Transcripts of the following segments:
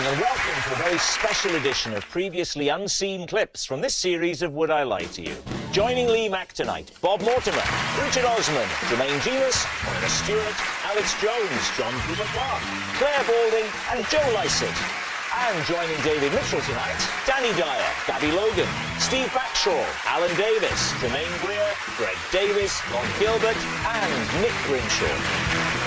and welcome to a very special edition of previously unseen clips from this series of Would I Lie to You? Joining Lee Mack tonight, Bob Mortimer, Richard Osman, Jermaine Jenas, Moira Stewart, Alex Jones, John Cooper Clark, Claire Balding and Joe Lycett. And joining David Mitchell tonight, Danny Dyer, Gabby Logan, Steve Backshaw, Alan Davis, Jermaine Greer, Greg Davis, Ron Gilbert and Nick Grinshaw.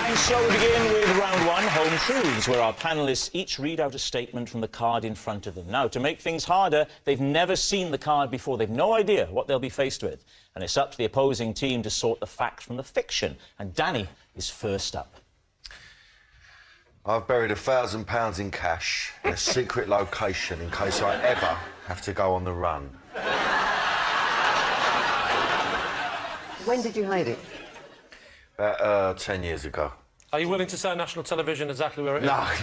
And so we begin with round one, Home Truths, where our panellists each read out a statement from the card in front of them. Now, to make things harder, they've never seen the card before. They've no idea what they'll be faced with. And it's up to the opposing team to sort the fact from the fiction. And Danny is first up. I've buried £1,000 in cash in a secret location in case I ever have to go on the run. When did you hide it? About 10 years ago. Are you willing to say on national television exactly where it is? No. I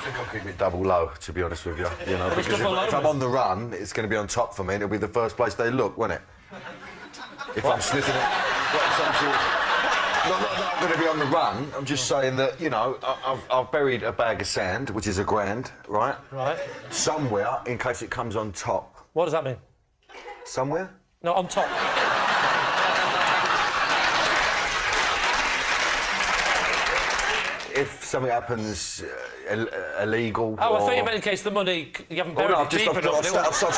think I'll keep it double low, to be honest with you. You know, because if I'm on the run, it's going to be on top for me, and it'll be the first place they look, won't it? If I'm sniffing it. Not that I'm going to be on the run. I'm just saying that, you know, I've buried a bag of sand, which is £1,000, right? Right. Somewhere, in case it comes on top. What does that mean? Somewhere? No, on top. If something happens illegal. Oh, I thought you meant in case the money you haven't buried it deep enough, it will end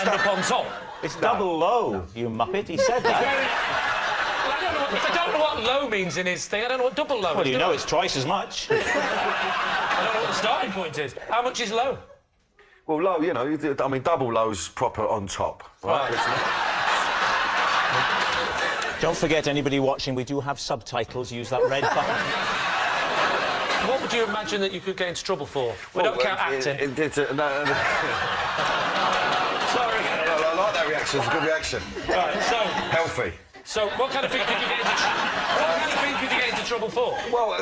up on top. It's double low, you muppet. He said that. I don't know what low means in his thing. I don't know what double low is. Well, you know it's twice as much. I don't know what the starting point is. How much is low? Well, low, you know, I mean, double low's proper on top, right? Don't forget, anybody watching, we do have subtitles. Use that red button. What would you imagine that you could get into trouble for? We don't count acting. No. Sorry. I like that reaction. It's a good reaction. Right, so... Healthy. So, what kind of thing could you get into trouble for? Well,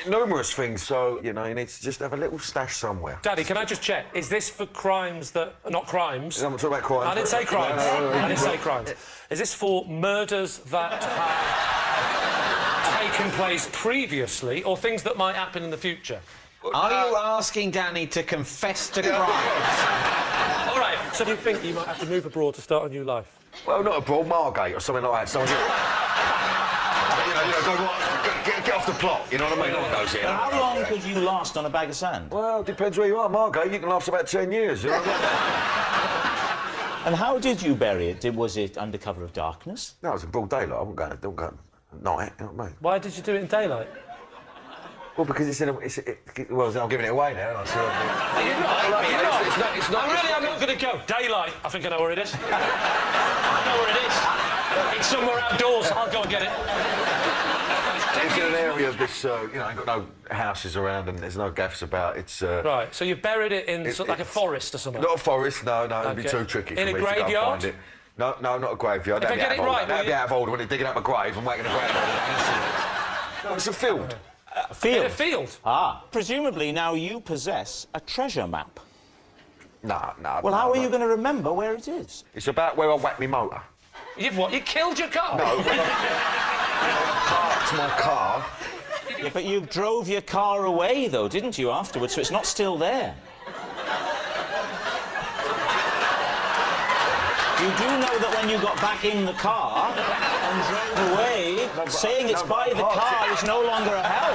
numerous things, so, you know, you need to just have a little stash somewhere. Daddy, can I just check? Is this for crimes that... Not crimes. I'm talking about crimes. I didn't say crimes. No. I didn't say crimes. Is this for murders that have taken place previously or things that might happen in the future? Are you asking Danny to confess to crimes? All right, so do you think you might have to move abroad to start a new life? Well, not abroad, Margate or something like that. Someone get off the plot, you know what I mean? What goes here. How long could you last on a bag of sand? Well, depends where you are, Margate. You can last about 10 years, you know what I mean? And how did you bury it? Was it under cover of darkness? No, it was in broad daylight. I wouldn't go at night, you know what I mean? Why did you do it in daylight? Well, because it's in a... well, I'm giving it away now. I'm not going to go. Daylight. I think I know where it is. I know where it is. It's somewhere outdoors. I'll go and get it. It's in an area of this, you know, ain't got no houses around and there's no gaffs about. It's... Right, so you've buried it in like a forest or something? Not a forest, no, it'd be too tricky for me to go and find it. No, not a graveyard. If I get it right, that'd be out of order when they're digging up a grave and whacking a grave. No, it's a field. A field? In a field? Ah. Presumably now you possess a treasure map. No. Well, how are you going to remember where it is? It's about where I whacked my motor. You've what? You killed your car? No. Parked my car. Yeah, but you drove your car away, though, didn't you, afterwards, so it's not still there. You do know that when you got back in the car and drove away, saying it's by the car is no longer a help.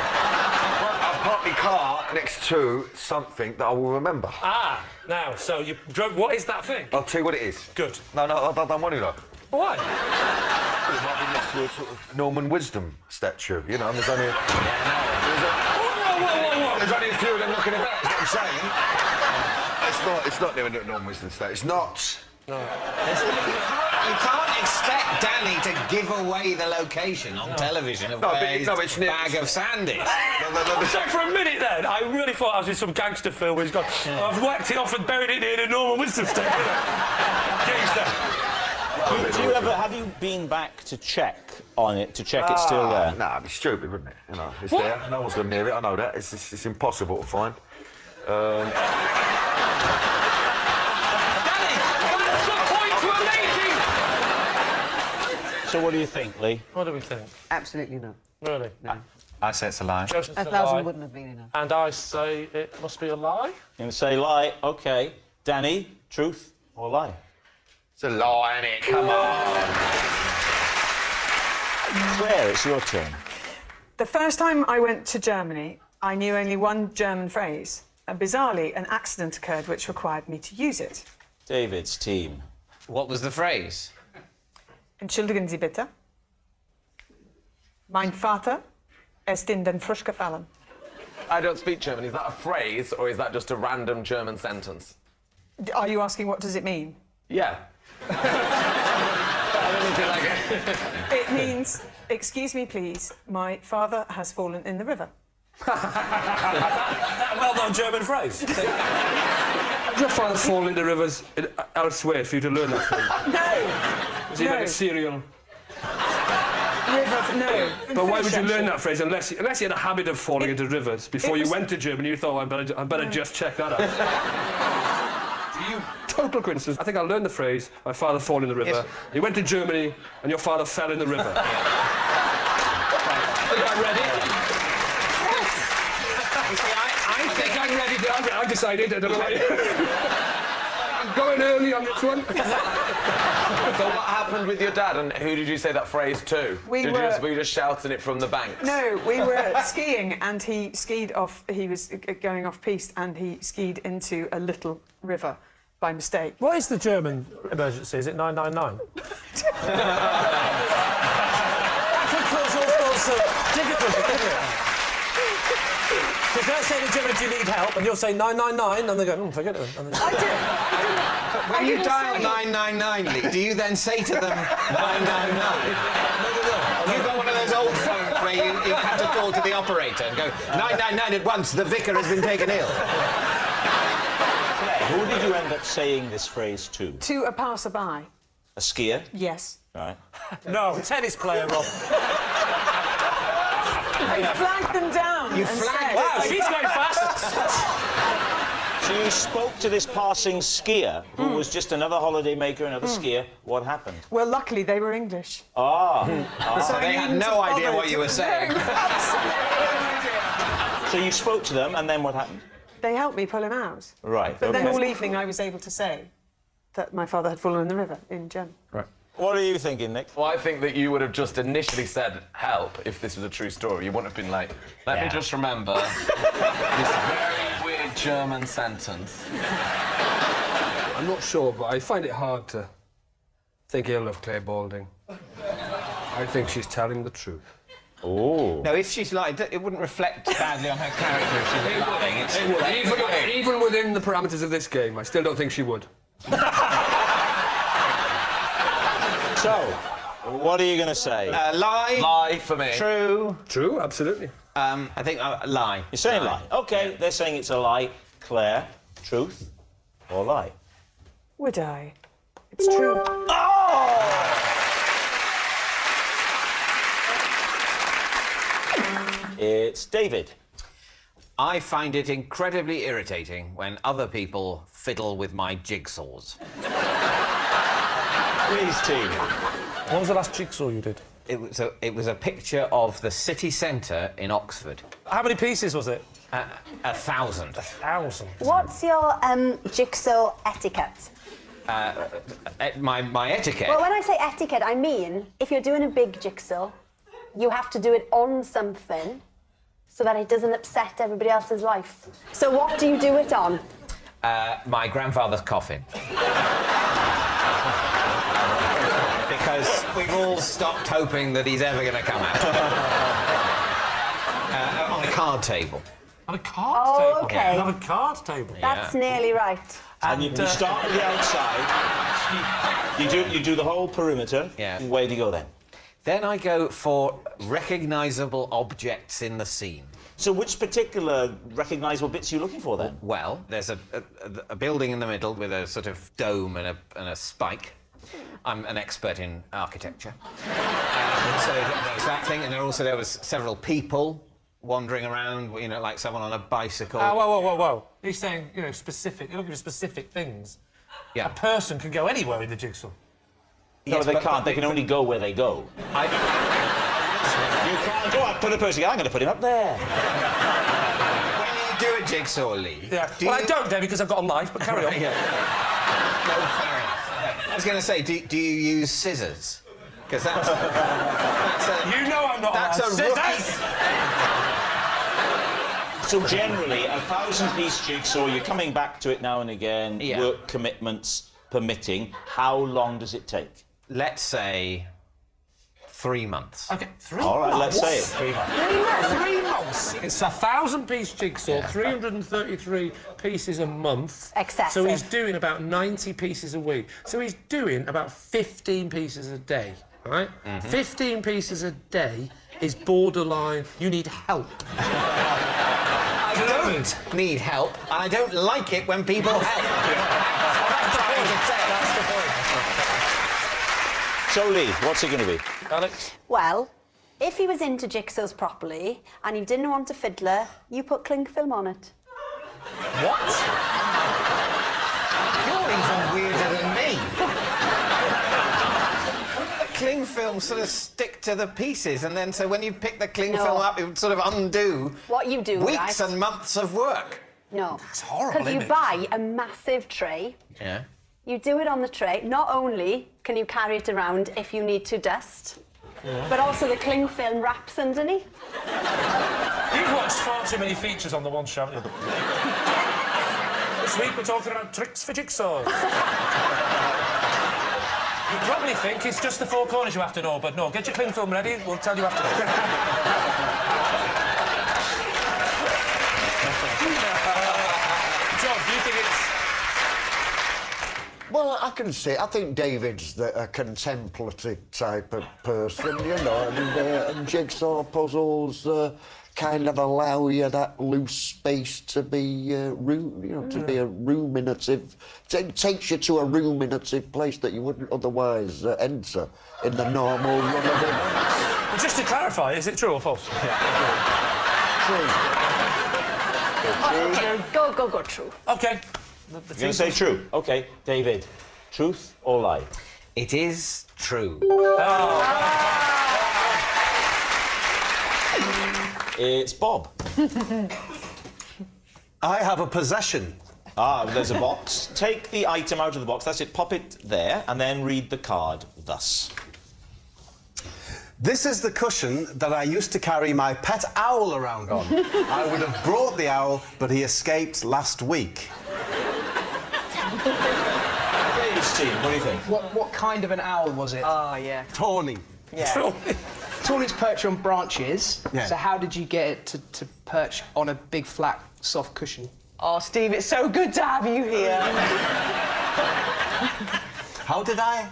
I parked my car next to something that I will remember. Ah, now, so you drove... What is that thing? I'll tell you what it is. Good. No, I don't want to know. Why? It might be next to a sort of Norman Wisdom statue, you know, and there's only... There's only a few of them looking about, is what I'm saying. It's not near a Norman Wisdom statue. It's not... No. You can't expect Danny to give away the location on television of where his bag of sand is. So for a minute then, I really thought I was in some gangster film where he's gone, I've whacked it off and buried it near the Norman Wisdom statue. Have you been back to check on it, to check it's still there? Nah, it'd be stupid, wouldn't it? You know, it's there. No one's going near it, I know that. It's impossible to find. So what do you think, Lee? What do we think? Absolutely not. Really? No. I say it's a lie. Joe says it's a 1,000 lie. wouldn't have been enough. And I say it must be a lie. You're going to say lie. OK. Danny, truth or lie? It's a lie, innit? Come on. Claire, it's your turn. The first time I went to Germany, I knew only one German phrase. And bizarrely, an accident occurred which required me to use it. David's team. What was the phrase? Entschuldigen Sie bitte. Mein Vater ist in den Frisch gefallen. I don't speak German. Is that a phrase or is that just a random German sentence? Are you asking what does it mean? Yeah. I don't feel like it. It means, excuse me please, my father has fallen in the river. A well-known German phrase. Did your father fall into rivers elsewhere for you to learn that phrase? No! Was he like a serial? River, no. But why would you learn that phrase unless you had a habit of falling into rivers before you went to Germany? You thought, I better just check that out. You total coincidence. I think I learned the phrase, my father fell in the river. Yes. You went to Germany and your father fell in the river. I think I'm ready. You see, I think I'm ready. I decided. I don't know what I'm going early on this one. So what happened with your dad and who did you say that phrase to? Were you just shouting it from the banks? No, we were skiing and he skied off, he was going off piste and he skied into a little river by mistake. What is the German emergency? Is it 999? That could cause all sorts of difficulties, couldn't it? Because they'll say to Germany, do you need help? And you'll say 999, and they go, forget it. And I did. When you dial 999, Lee, do you then say to them 999? Have you got one of those old phones where you have to call to the operator and go 999 at once, the vicar has been taken ill? Claire, who did you end up saying this phrase to? To a passerby. A skier? Yes. Right. No, tennis player, Rob. I flagged them down. You and flagged said- Wow, she's going fast. So you spoke to this passing skier, who was just another holidaymaker, another skier. What happened? Well, luckily they were English. Ah. So they had no idea what you were saying. No, absolutely no idea. So you spoke to them, and then what happened? They helped me pull him out. Right. But then okay. all evening I was able to say that my father had fallen in the river in German. Right. What are you thinking, Nick? Well, I think that you would have just initially said help if this was a true story. You wouldn't have been like, let me just remember this very weird German sentence. I'm not sure, but I find it hard to think ill of Claire Balding. I think she's telling the truth. Oh. No, if she's lying, it wouldn't reflect badly on her character if she was lying. It's Even within the parameters of this game, I still don't think she would. So, what are you going to say? lie. Lie for me. True. True, absolutely. I think lie. You're saying lie. OK, they're saying it's a lie. Claire, truth or lie? Would I? It's true. It's David. I find it incredibly irritating when other people fiddle with my jigsaws. Please, team. What was the last jigsaw you did? It was a picture of the city centre in Oxford. How many pieces was it? 1,000. 1,000. What's your jigsaw etiquette? My etiquette. Well, when I say etiquette, I mean if you're doing a big jigsaw, you have to do it on something so that it doesn't upset everybody else's life. So what do you do it on? My grandfather's coffin. Because we've all stopped hoping that he's ever going to come out. On a card table. On a card table? Okay. On a card table? That's nearly right. And you start at the outside. You do the whole perimeter. Yeah. Where do you go then? Then I go for recognisable objects in the scene. So which particular recognisable bits are you looking for then? Well, there's a building in the middle with a sort of dome and a spike. I'm an expert in architecture. So there's that thing, and there was several people wandering around, you know, like someone on a bicycle. Whoa. He's saying, you know, specific. You're looking for specific things. Yeah. A person can go anywhere in the jigsaw. No, Yes, they but- can't. They can only go where they go. You can't go up, put a person. I'm going to put him up there. When you do a jigsaw, Lee... Yeah. I don't, David, because I've got a knife, but carry on. Yeah. No, fair enough. I was going to say, do you use scissors? Because that's a... You know I'm not That's allowed. a rookie... So generally, a 1,000-piece jigsaw, you're coming back to it now and again, Yeah. work commitments permitting. How long does it take? Let's say 3 months. Okay, 3 All right, let's say it. 3 months. 3 months. It's a 1,000-piece jigsaw, 333 pieces a month. Excessive. So he's doing about 90 pieces a week. So he's doing about 15 pieces a day, right? 15 pieces a day is borderline. You need help. I don't need help, and I don't like it when people help. That's the point. So, Lee, what's it going to be? Alex? Well, if he was into jigsaws properly and he didn't want a fiddler, you put cling film on it. What? You're even weirder than me. The cling film sort of stick to the pieces, and then so when you pick the cling No. film up, it would sort of undo What you do, weeks right? and months of work. No. It's horrible, Because you isn't it? buy a massive tray, Yeah. you do it on the tray. Not only can you carry it around if you need to dust, but also the cling film wraps underneath. You've watched far too many features on the one show, haven't you? This week we're talking about tricks for jigsaws. You probably think it's just the four corners you have to know, but no, get your cling film ready, we'll tell you after. John, do you think it's... Well, I can see. I think David's a contemplative type of person, you know, and jigsaw puzzles kind of allow you that loose space to be, to be a ruminative. It takes you to a ruminative place that you wouldn't otherwise enter in the normal run of events. Well, just to clarify, is it true or false? True. Okay, go, true. OK. You're going to say true. OK, David, truth or lie? It is true. It's Bob. I have a possession. There's a box. Take the item out of the box. That's it. Pop it there and then read the card thus. This is the cushion that I used to carry my pet owl around on. I would have brought the owl, but he escaped last week. Ladies team, what do you think? What kind of an owl was it? Oh, yeah. Tawny. Yeah. Tawny's perch on branches. Yeah. So how did you get it to perch on a big, flat, soft cushion? Oh, Steve, it's so good to have you here. How did I?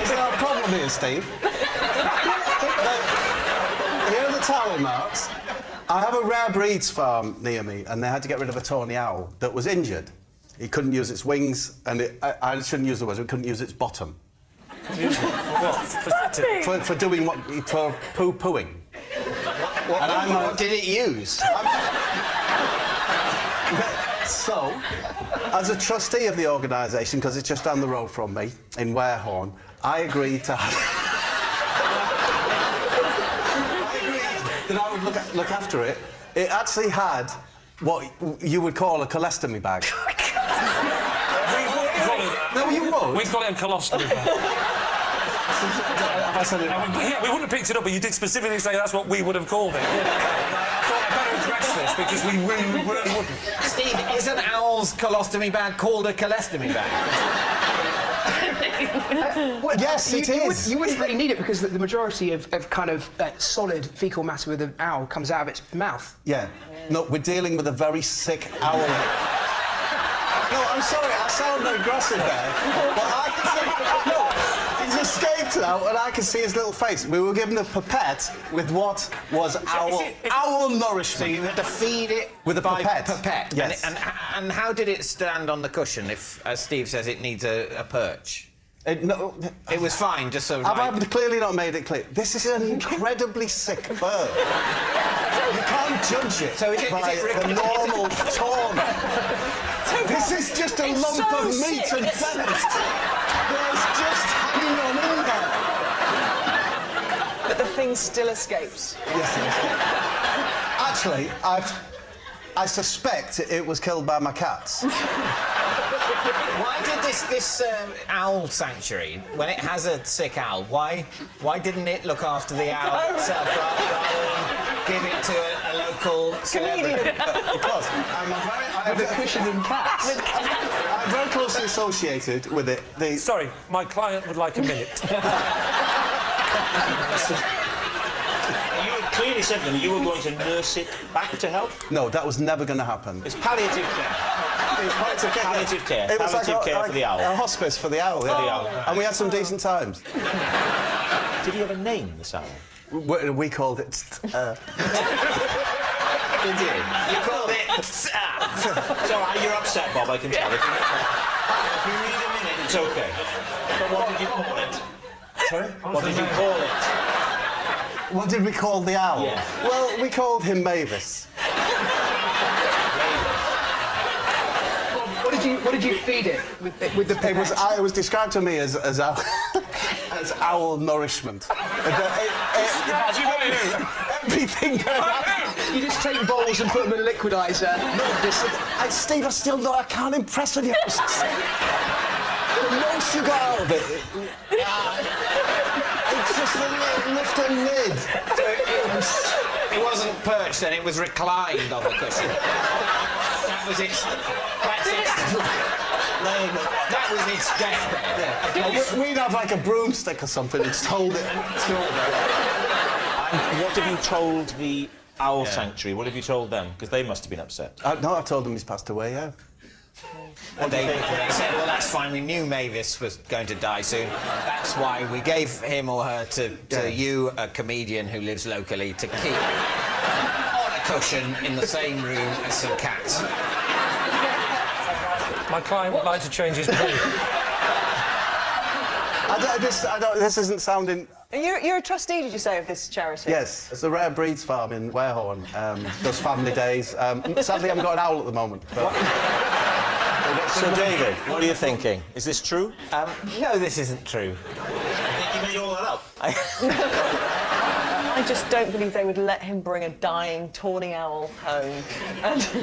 Is there a problem here, Steve? Here are the towel marks. I have a rare breeds farm near me, and they had to get rid of a tawny owl that was injured. It couldn't use its wings, and I shouldn't use the words, it couldn't use its bottom. For doing what? For poo-pooing. What did it use? So, as a trustee of the organisation, because it's just down the road from me, in Warehorn, I agreed to have... I agreed that I would look after it. It actually had what you would call a colostomy bag. No, you won't. We've got it in colostomy bag. I said it... Yeah, we wouldn't have picked it up, but you did specifically say that's what we would have called it. I thought I'd better address this because we really wouldn't. Steve, is an owl's colostomy bag called a colostomy bag? Yes, it is. You wouldn't really need it because the majority of kind of solid fecal matter with an owl comes out of its mouth. Yeah. No, we're dealing with a very sick owl. No, I'm sorry, I sound aggressive there, but I can see... No, he's escaped now, and I can see his little face. We were given a pipette with what was owl nourishment. So you had to feed it with a by pipette. Yes. And how did it stand on the cushion if, as Steve says, it needs a perch? It was fine, just sort of I've clearly not made it clear. This is an incredibly sick bird. You can't judge it by the normal tone. This is just a lump of meat and feathers. There's just hanging on in there. one still escapes. Yes, actually, I suspect it was killed by my cats. Why did this owl sanctuary, when it has a sick owl, why didn't it look after the owl itself rather than give it to a local celebrity? Because I'm The cushion and cats. I'm very closely associated with it. Sorry, my client would like a minute. You had clearly said to them you were going to nurse it back to health. No, that was never going to happen. It's palliative care. Palliative care. Palliative care. It was Palliative like care for the owl. A hospice for the owl. For the owl. And we had some decent times. Did you have a name, this owl? We called it. Did you? You called it. It's all right, you're upset, Bob, I can tell. If you need a minute, it's okay. But what did you call it? Sorry? What did you call it? What did we call the owl? Yeah. Well, we called him Mavis. What did you feed it with the It pipette? was described to me as owl, as owl nourishment. Everything. You just take bowls and put them in a liquidizer. Steve, I can't impress on you. No sugar out of it. It's just a lift and lid. It wasn't perched then, it was reclined on the cushion. That was its deathbed. Yeah. We'd have like a broomstick or something and just hold it. And what have you told the owl sanctuary? What have you told them? Because they must have been upset. No, I told them he's passed away, yeah. And they said, well, that's fine, we knew Mavis was going to die soon. That's why we gave him or her to you, a comedian who lives locally, to keep on a cushion in the same room as some cats. My client would like to change his plea. This isn't sounding... You're a trustee, did you say, of this charity? Yes, it's a rare breeds farm in Warehorn. Does family days. Sadly, I haven't got an owl at the moment. But... So, David, what are you thinking? Is this true? No, this isn't true. I think you made all that up. I just don't believe they would let him bring a dying, tawny owl home.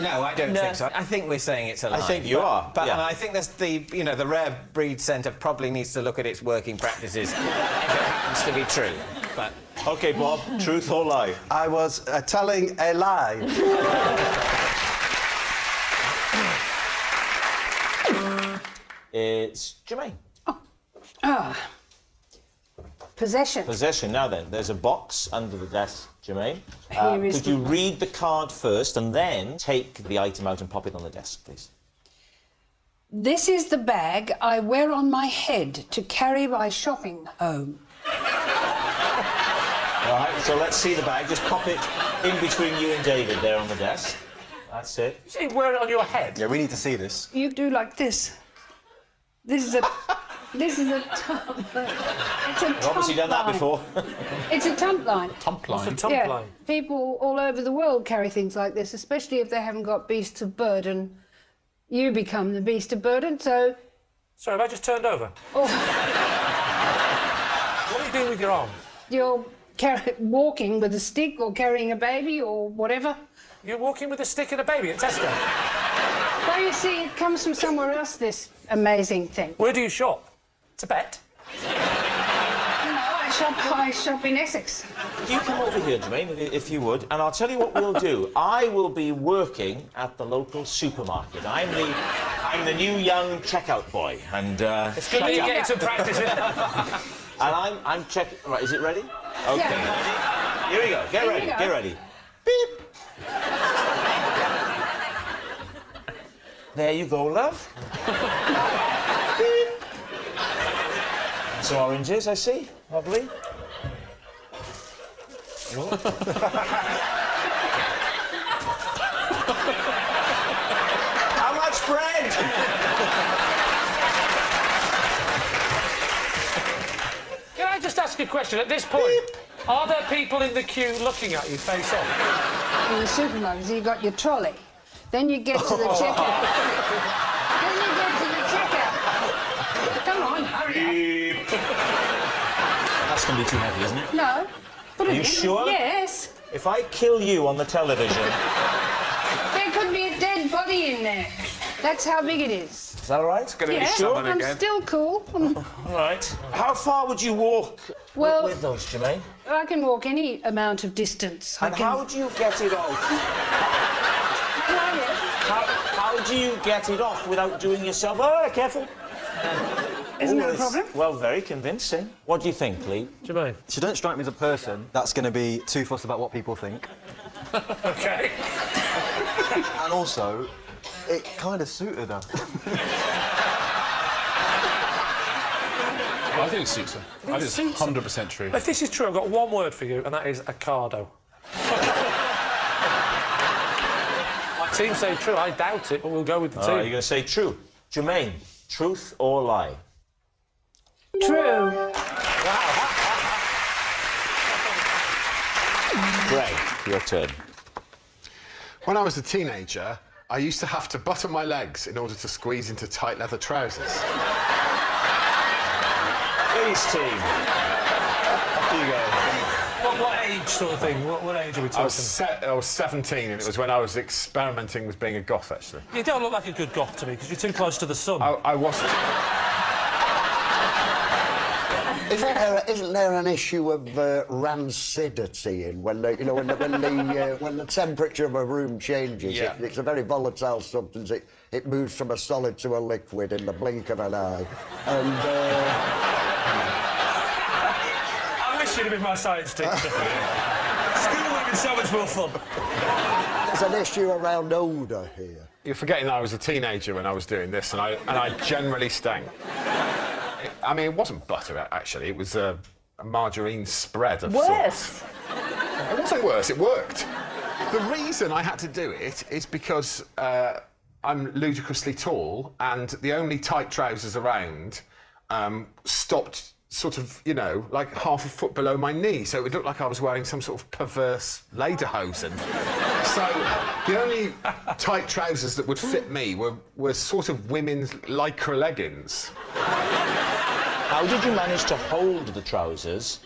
No, I don't think so. I think we're saying it's a lie. I think you are. But yeah. and I think that's the Rare Breed Centre probably needs to look at its working practices if it happens to be true. But OK, Bob, truth or lie? I was telling a lie. It's Jermaine. Possession. Possession. Now then, there's a box under the desk, Jermaine. Here is Could you read the card first and then take the item out and pop it on the desk, please? This is the bag I wear on my head to carry my shopping home. All right, so let's see the bag. Just pop it in between you and David there on the desk. That's it. You say wear it on your head? Yeah, we need to see this. You do like this. This is a... This is a tump. It's a You've obviously done that line. before. It's a tump line. What's a tump Yeah, line? people all over the world carry things like this, especially if they haven't got beasts of burden. You become the beast of burden, so... Sorry, have I just turned over? Oh, What are you doing with your arm? you're walking with a stick or carrying a baby or whatever. You're walking with a stick and a baby at Tesco. Well, you see, it comes from somewhere else, this amazing thing. Where do you shop? Tibet? I shop in Essex. You come over here, Jermaine, if you would, and I'll tell you what we'll do. I will be working at the local supermarket. I'm the new young checkout boy, and It's good that you're getting some practice in. and I'm checking. Right, is it ready? Okay. Yeah. Here we go. Get Here ready. we go. Get ready. Beep. There you go, love. Beep. Some oranges, I see. Lovely. How much bread? Can I just ask a question? At this point, are there people in the queue looking at you face on? In the supermarket, you got your trolley. Then you get to the checkout. Then you get to the checkout. Come on, hurry up. That's going to be too heavy, isn't it? No, put doing you it. sure? Yes. If I kill you on the television, There could be a dead body in there. That's how big it is. is that all right? Yes, I'm still cool. All right. How far would you walk Well- with those, Jermaine? I can walk any amount of distance. And how do you get it off? How do you get it off without doing yourself? Oh, careful. Isn't that a problem? Well, very convincing. What do you think, Lee? Jermaine. She don't strike me as a person that's going to be too fussed about what people think. OK. And also, it kind of suited her. I think it suits her. I think it's 100% true. If this is true, I've got one word for you, and that is Ocado. My team say true. I doubt it, but we'll go with the Oh, team. you're going to say true. Jermaine, truth or lie? True. Greg, your turn. When I was a teenager, I used to have to button my legs in order to squeeze into tight leather trousers. Lee's team. Off you go. What age sort of thing? What age are we talking? I was 17, and it was when I was experimenting with being a goth, actually. You don't look like a good goth to me, because you're too close to the sun. I wasn't. Isn't there an issue of rancidity in when the temperature of a room changes? Yeah. It's a very volatile substance. It moves from a solid to a liquid in the blink of an eye. And I wish you'd have been my science teacher. School would have been so much more fun. there's an issue around odour here. You're forgetting that I was a teenager when I was doing this, and I generally stank. I mean, it wasn't butter, actually. It was a margarine spread of Worse. It wasn't worse. It worked. The reason I had to do it is because I'm ludicrously tall, and the only tight trousers around stopped sort of, like half a foot below my knee, so it would look like I was wearing some sort of perverse lederhosen. So the only tight trousers that would fit me were sort of women's lycra leggings. How did you manage to hold the trousers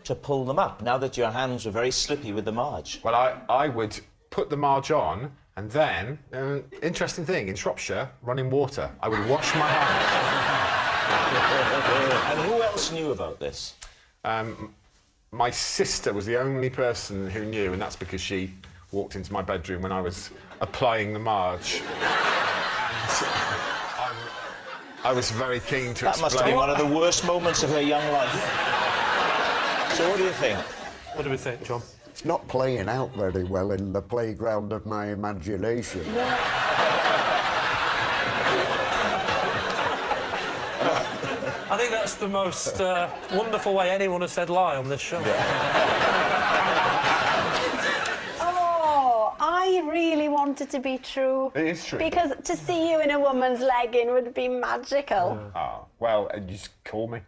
to pull them up, now that your hands were very slippy with the marge? Well, I would put the marge on, and then, interesting thing, in Shropshire, running water. I would wash my hands. And who else knew about this? My sister was the only person who knew, and that's because she walked into my bedroom when I was applying the marge. I was very keen to explain. That must have been one of the worst moments of her young life. So what do you think? What do we think, John? It's not playing out very well in the playground of my imagination. I think that's the most wonderful way anyone has said lie on this show. Oh, I really want it to be true. It is true. Because to see you in a woman's legging would be magical. Oh, well, you just call me.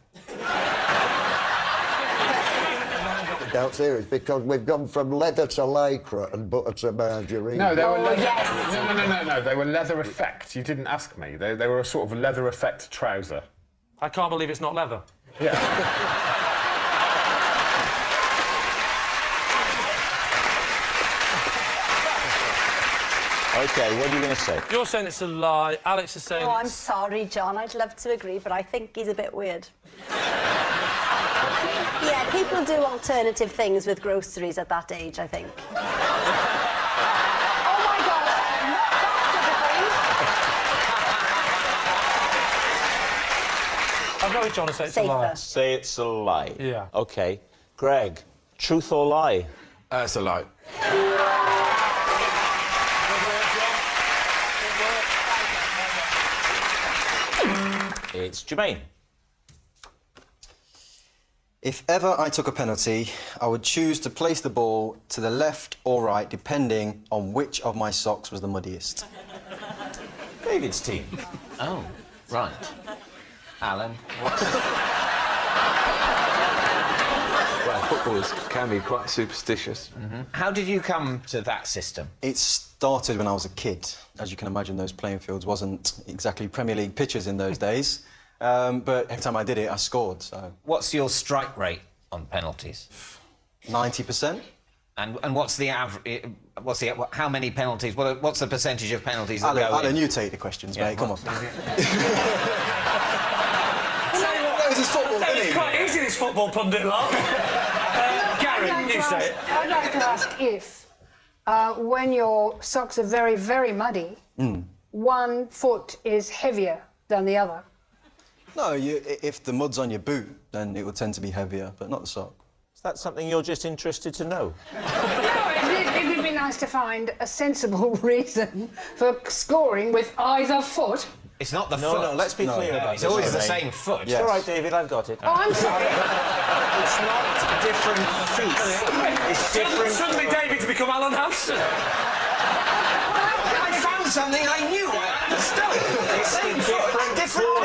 Doubt serious, because we've gone from leather to lycra and butter to margarine. No, they were leather. Yes. No. They were leather effect. You didn't ask me. They were a sort of leather effect trouser. I can't believe it's not leather. Yeah. OK, what are you going to say? You're saying it's a lie. Alex is saying Oh, I'm it's... sorry, John. I'd love to agree, but I think he's a bit weird. Yeah, people do alternative things with groceries at that age, I think. Oh, my God, not that I've got John to say it's a lie. Say it's a lie. Yeah. OK. Greg, truth or lie? It's a lie. It's Jermaine. If ever I took a penalty, I would choose to place the ball to the left or right, depending on which of my socks was the muddiest. David's team. Oh, right. Alan. Well, footballers can be quite superstitious. How did you come to that system? It started when I was a kid. As you can imagine, those playing fields wasn't exactly Premier League pitches in those days. But every time I did it, I scored, so... What's your strike rate on penalties? 90%. And what's the average? How many penalties? What's the percentage of penalties that go in? Alan, you take the questions, mate. Come on. This is football, isn't It's it? quite easy, this football pundit lot. Gary, you say it. I'd like to ask if, when your socks are very, very muddy, one foot is heavier than the other. No, if the mud's on your boot, then it will tend to be heavier, but not the sock. Is that something you're just interested to know? It would be nice to find a sensible reason for scoring with either foot. It's not the No, foot. no, let's be clear about It's this. always the Jermaine. same foot. It's all right, David, I've got it. Oh, I'm sorry. It's not different feet. It's different... Suddenly David's become Alan Hansen. I found something I knew. I understood. It's different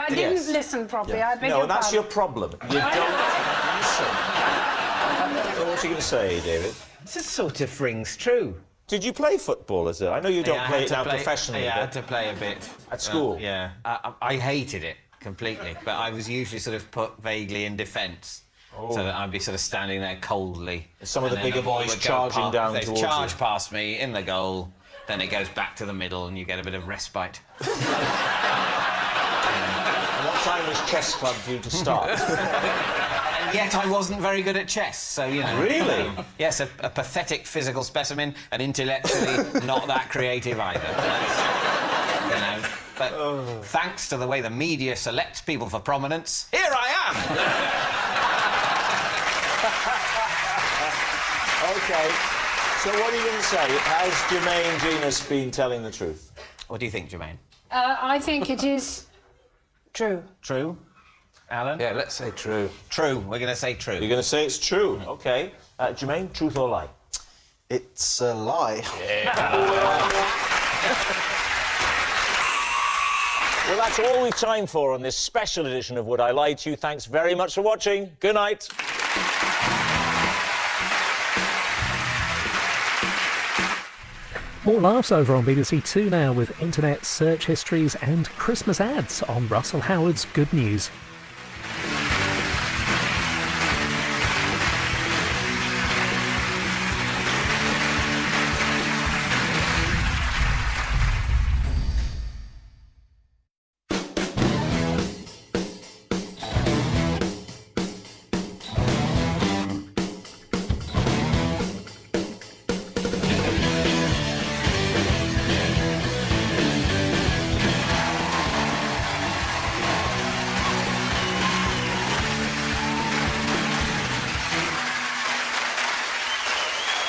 I didn't listen properly. I beg No, your that's pardon. your problem. You don't listen. So what's you going to say, David? This sort of rings true. Did you play football as a... I know you don't play it now professionally, Yeah, I had but to play a bit. at school? Yeah. I hated it completely, but I was usually sort of put vaguely in defence. So that I'd be sort of standing there coldly. Some of the and then bigger a ball boys would go charging down they'd towards charge you. past me in the goal, then it goes back to the middle and you get a bit of respite. And what time was chess club due to start? And yet I wasn't very good at chess, so, you know... Really? Yes, a pathetic physical specimen and intellectually not that creative either. You know, but thanks to the way the media selects people for prominence, here I am! OK. So what are you going to say? Has Jermaine Genus been telling the truth? What do you think, Jermaine? I think it is true. True? Alan? Yeah, let's say true. True. We're going to say true. You're going to say it's true. OK. Jermaine, truth or lie? It's a lie. Well, that's all we've time for on this special edition of Would I Lie to You. Thanks very much for watching. Good night. More laughs over on BBC Two now with internet search histories and Christmas ads on Russell Howard's Good News.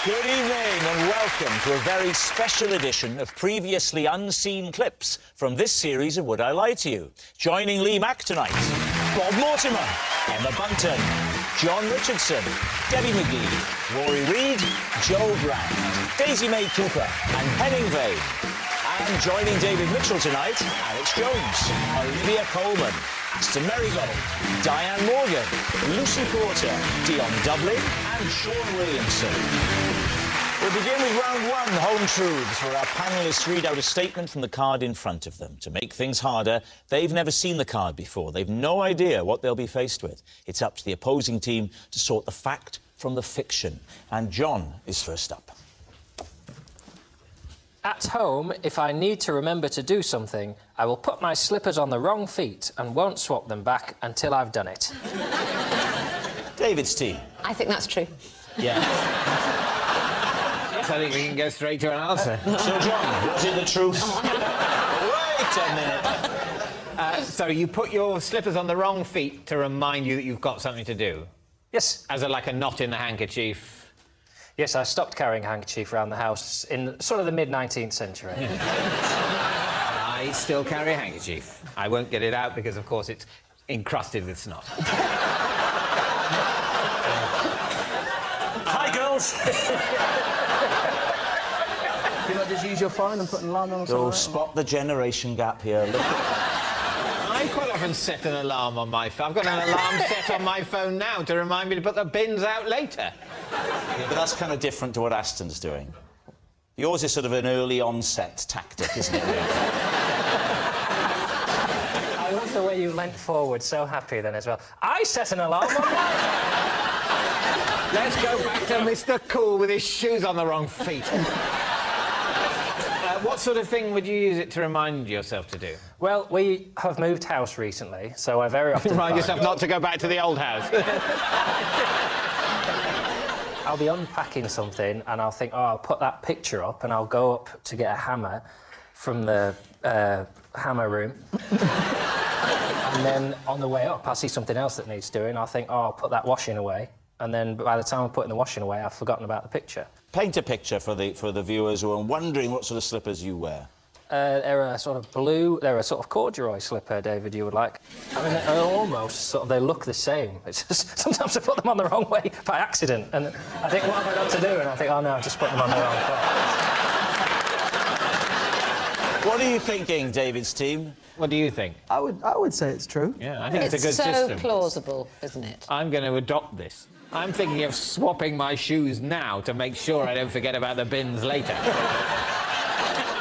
Good evening and welcome to a very special edition of previously unseen clips from this series of Would I Lie to You. Joining Lee Mack tonight, Bob Mortimer, Emma Bunton, John Richardson, Debbie McGee, Rory Reid, Joe Brand, Daisy May Cooper and Henning Vane. And joining David Mitchell tonight, Alex Jones, Olivia Coleman, Aston Marigold, Diane Morgan, Lucy Porter, Dion Dublin and Sean Williamson. We'll begin with round one, Home Truths, where our panellists read out a statement from the card in front of them. To make things harder, they've never seen the card before. They've no idea what they'll be faced with. It's up to the opposing team to sort the fact from the fiction. And John is first up. At home, if I need to remember to do something, I will put my slippers on the wrong feet and won't swap them back until I've done it. David's team. I think that's true. Yeah. I think we can go straight to an answer. So, John, was it the truth? Wait a minute. So you put your slippers on the wrong feet to remind you that you've got something to do? Yes. As like a knot in the handkerchief? Yes, I stopped carrying a handkerchief around the house in sort of the mid-19th century. I still carry a handkerchief. I won't get it out because, of course, it's encrusted with snot. Hi, girls. Can I just use your phone and put an alarm on or something? Go spot the generation gap here. Look. I quite often set an alarm on my phone. I've got an alarm set on my phone now to remind me to put the bins out later. Yeah, but that's kind of different to what Aston's doing. Yours is sort of an early onset tactic, isn't it? I love the way you leant forward so happy then as well. I set an alarm on mine. Let's go back to Mr. Cool with his shoes on the wrong feet. What sort of thing would you use it to remind yourself to do? Well, we have moved house recently, so I very often Remind yourself not to go back to the old house. I'll be unpacking something and I'll think, oh, I'll put that picture up, and I'll go up to get a hammer from the hammer room. And then on the way up, I'll see something else that needs doing. I'll think, oh, I'll put that washing away. And then by the time I'm putting the washing away, I've forgotten about the picture. Paint a picture for the viewers who are wondering what sort of slippers you wear. They're a sort of blue, they're a sort of corduroy slipper, David, you would like. I mean, they're almost sort of, they look the same. It's just, sometimes I put them on the wrong way by accident, and I think, what have I got to do? And I think, oh no, I just put them on the wrong foot. What are you thinking, David's team? What do you think? I would say it's true. Yeah, I think it's a good so system. plausible, isn't it? I'm going to adopt this. I'm thinking of swapping my shoes now to make sure I don't forget about the bins later.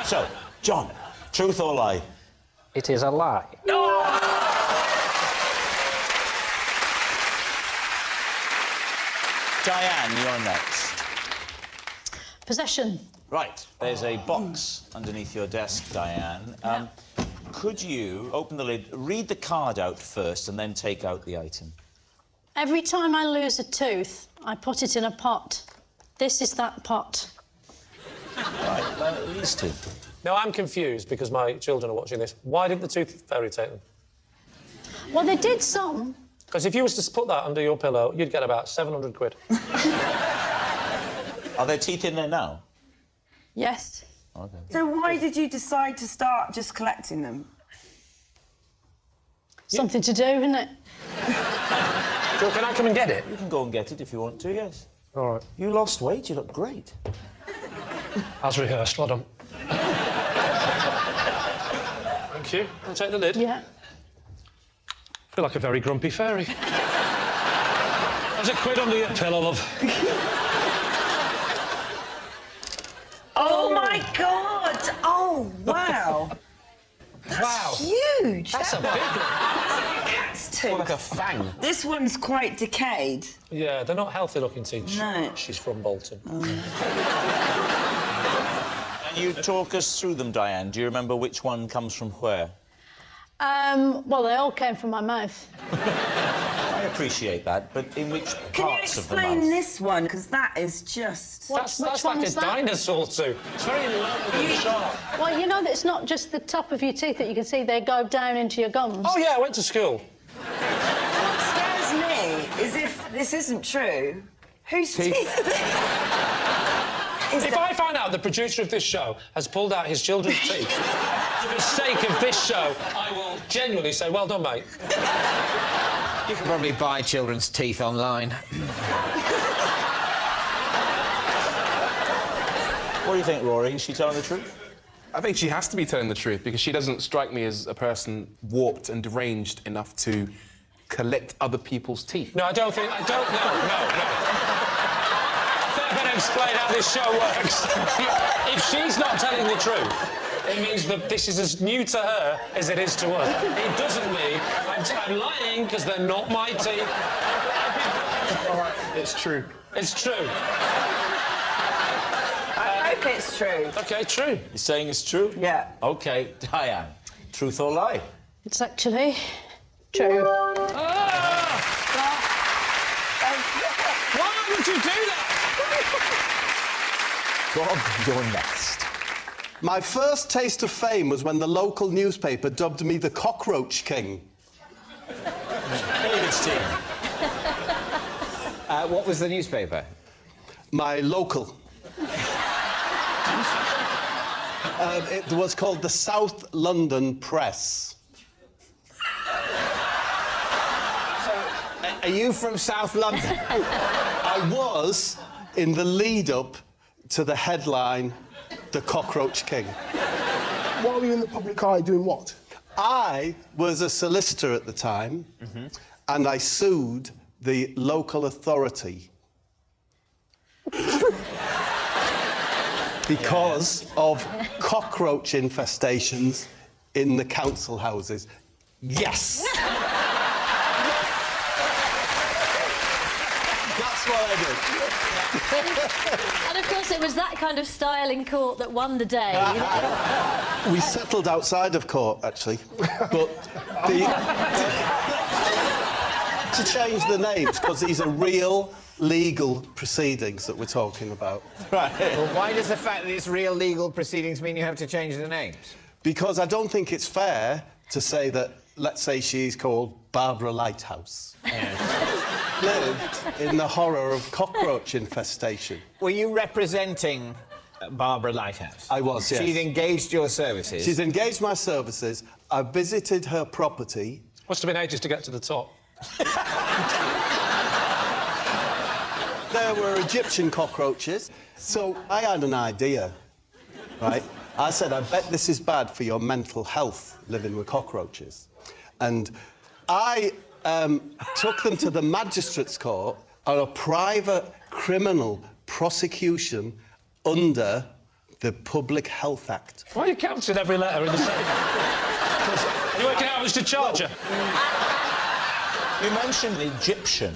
So, John, truth or lie? It is a lie. Diane, you're next. Possession. Right, there's a box underneath your desk, Diane. Could you open the lid, read the card out first, and then take out the item? Every time I lose a tooth, I put it in a pot. This is that pot. Right, these two. Now, I'm confused because my children are watching this. Why didn't the tooth fairy take them? Well, they did some. Because if you was to put that under your pillow, you'd get about 700 quid. Are there teeth in there now? Yes. Okay. So why did you decide to start just collecting them? Something to do, isn't it? Joe, can I come and get it? You can go and get it if you want to, yes. All right. You lost weight, you look great. As rehearsed, well done. Thank you. I'll take the lid. Yeah. I feel like a very grumpy fairy. There's a quid under your pillow, love. Oh my God! Oh wow! Wow. Huge. That's a big one. Cat's tooth. Like a fang. This one's quite decayed. Yeah, they're not healthy-looking teeth. No. She's from Bolton. Can you talk us through them, Diane? Do you remember which one comes from where? Well, they all came from my mouth. I appreciate that, but in which parts of the mouth? Can you explain this one? Because that is just... That's like a dinosaur tooth. It's very long and sharp. Well, you know that it's not just the top of your teeth that you can see, they go down into your gums. Oh, yeah, I went to school. What scares me is if this isn't true, whose teeth are they? If I find out the producer of this show has pulled out his children's teeth for the sake of this show, I will genuinely say, well done, mate. You can probably buy children's teeth online. What do you think, Rory? Is she telling the truth? I think she has to be telling the truth because she doesn't strike me as a person warped and deranged enough to collect other people's teeth. No, I don't think... I don't... No. I better explain how this show works. If she's not telling the truth, it means that this is as new to her as it is to us. It doesn't mean I'm lying because they're not my teeth. All right, it's true. It's true. I hope it's true. OK, true. You're saying it's true? Yeah. OK, Diane, truth or lie? It's actually true. Why would you do that? Bob, you're next. My first taste of fame was when the local newspaper dubbed me the Cockroach King. David's team. What was the newspaper? My local. It was called the South London Press. Are you from South London? I was in the lead-up to the headline, The Cockroach King. Why were you in the public eye doing what? I was a solicitor at the time, and I sued the local authority because of cockroach infestations in the council houses. Yes! what I did. And of course, it was that kind of style in court that won the day. We settled outside of court, actually. But to change the names, because these are real legal proceedings that we're talking about. Right. Well, why does the fact that it's real legal proceedings mean you have to change the names? Because I don't think it's fair to say that, let's say she's called Barbara Lighthouse. Lived in the horror of cockroach infestation. Were you representing Barbara Lighthouse? I was, yes. She'd engaged your services? She's engaged my services. I visited her property. Must have been ages to get to the top. There were Egyptian cockroaches, so I had an idea, right? I said, I bet this is bad for your mental health, living with cockroaches. And I took them to the magistrate's court on a private criminal prosecution under the Public Health Act. Why are you counting every letter in the same? You working out how much to charge her? You mentioned the Egyptian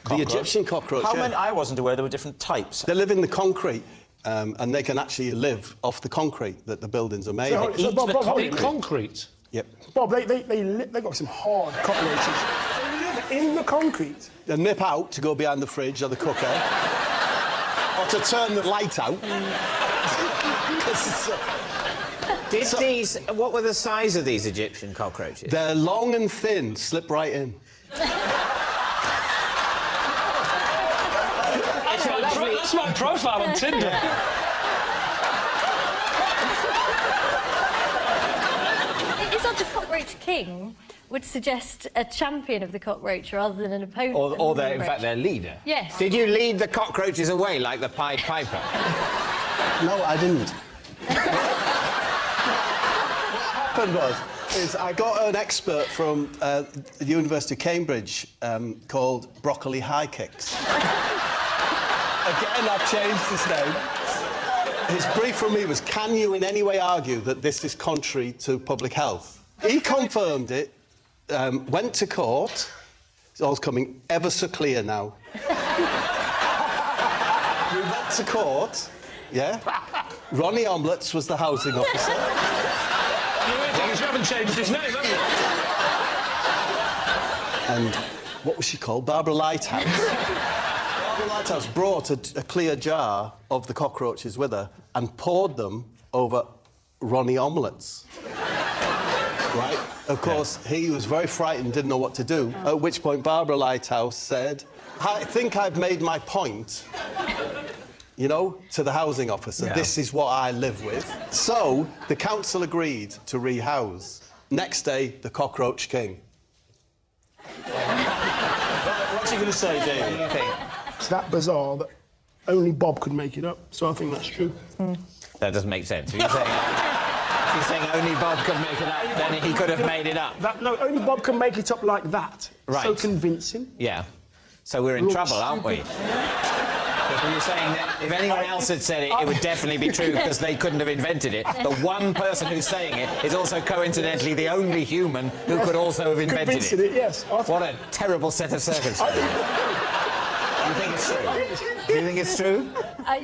cockroach. The Egyptian cockroach, How yeah. many? I wasn't aware there were different types. They live in the concrete, and they can actually live off the concrete that the buildings are made of. Eat the concrete? Yep. Bob, they got some hard cockroaches. They live in the concrete. They nip out to go behind the fridge or the cooker, or to turn the light out. What were the size of these Egyptian cockroaches? They're long and thin, slip right in. That's my profile on Tinder. Is that the cockroach king would suggest a champion of the cockroach rather than an opponent? Or in fact, their leader? Yes. Did you lead the cockroaches away like the Pied Piper? No, I didn't. What happened was I got an expert from the University of Cambridge called Broccoli High Kicks. Again, I've changed his name. His brief from me was, can you in any way argue that this is contrary to public health? He confirmed it, went to court. It's all coming ever so clear now. We went to court, yeah? Ronnie Omlets was the housing officer. You haven't changed his name, have you? And what was she called? Barbara Lighthouse. Barbara Lighthouse brought a clear jar of the cockroaches with her and poured them over Ronnie Omlets. Right? Of course, he was very frightened, didn't know what to do, at which point Barbara Lighthouse said, I think I've made my point, you know, to the housing officer. Yeah. This is what I live with. So, the council agreed to rehouse. Next day, the cockroach king. What's he going to say, David? It's that bizarre that only Bob could make it up, so I think that's true. That doesn't make sense. If you're saying only Bob could make it up, then he could have made it up. No, only Bob can make it up like that. Right. So convincing. Yeah. So we're in trouble, aren't we? Because you're saying that if anyone else had said it, it would definitely be true because they couldn't have invented it. The one person who's saying it is also coincidentally the only human who could also have invented it. Yes. What a terrible set of circumstances. Do you think it's true? Do you think it's true?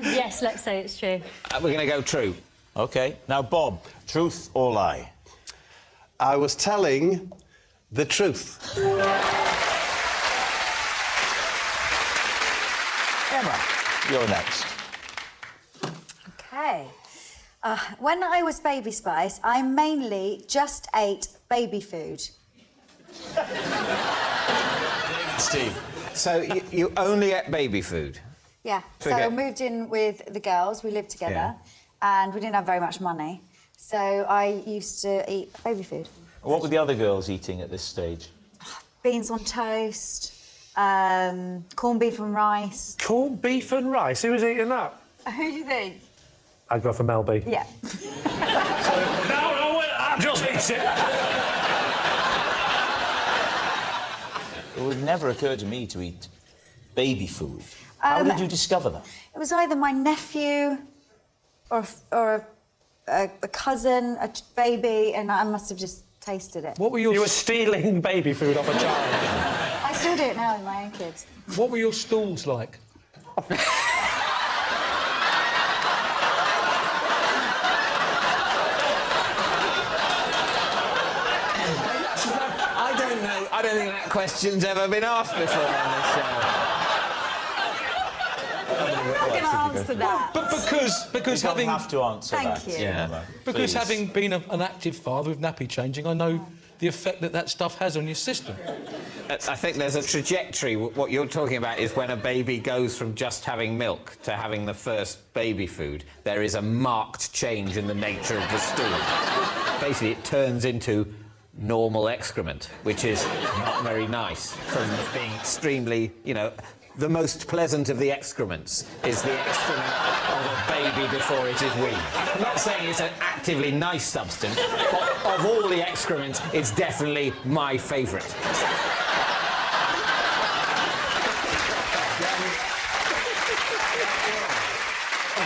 Yes, let's say it's true. We're going to go true. OK. Now, Bob, truth or lie? I was telling the truth. Emma, you're next. OK. When I was Baby Spice, I mainly just ate baby food. Steve. So you only ate baby food? Yeah. So I moved in with the girls. We lived together, and we didn't have very much money. So I used to eat baby food. What were the other girls eating at this stage? Beans on toast, corned beef and rice. Corned beef and rice? Who was eating that? Who do you think? I'd go for Mel B. Yeah. No, I just eat it. It would never occur to me to eat baby food. How did you discover that? It was either my nephew or a cousin, a baby, and I must have just tasted it. What were you were stealing baby food off a child? I still do it now with my own kids. What were your stools like? I don't know. I don't think that question's ever been asked before on this show. I'm going to answer that. But because You having don't have to answer Thank that. you. Emma, because please. having been an active father with nappy changing, I know the effect that stuff has on your system. I think there's a trajectory. What you're talking about is when a baby goes from just having milk to having the first baby food, there is a marked change in the nature of the stool. Basically, it turns into normal excrement, which is not very nice, from being extremely, you know, the most pleasant of the excrements is the excrement of a baby before it is weaned. I'm not saying it's an actively nice substance, but of all the excrements, it's definitely my favourite.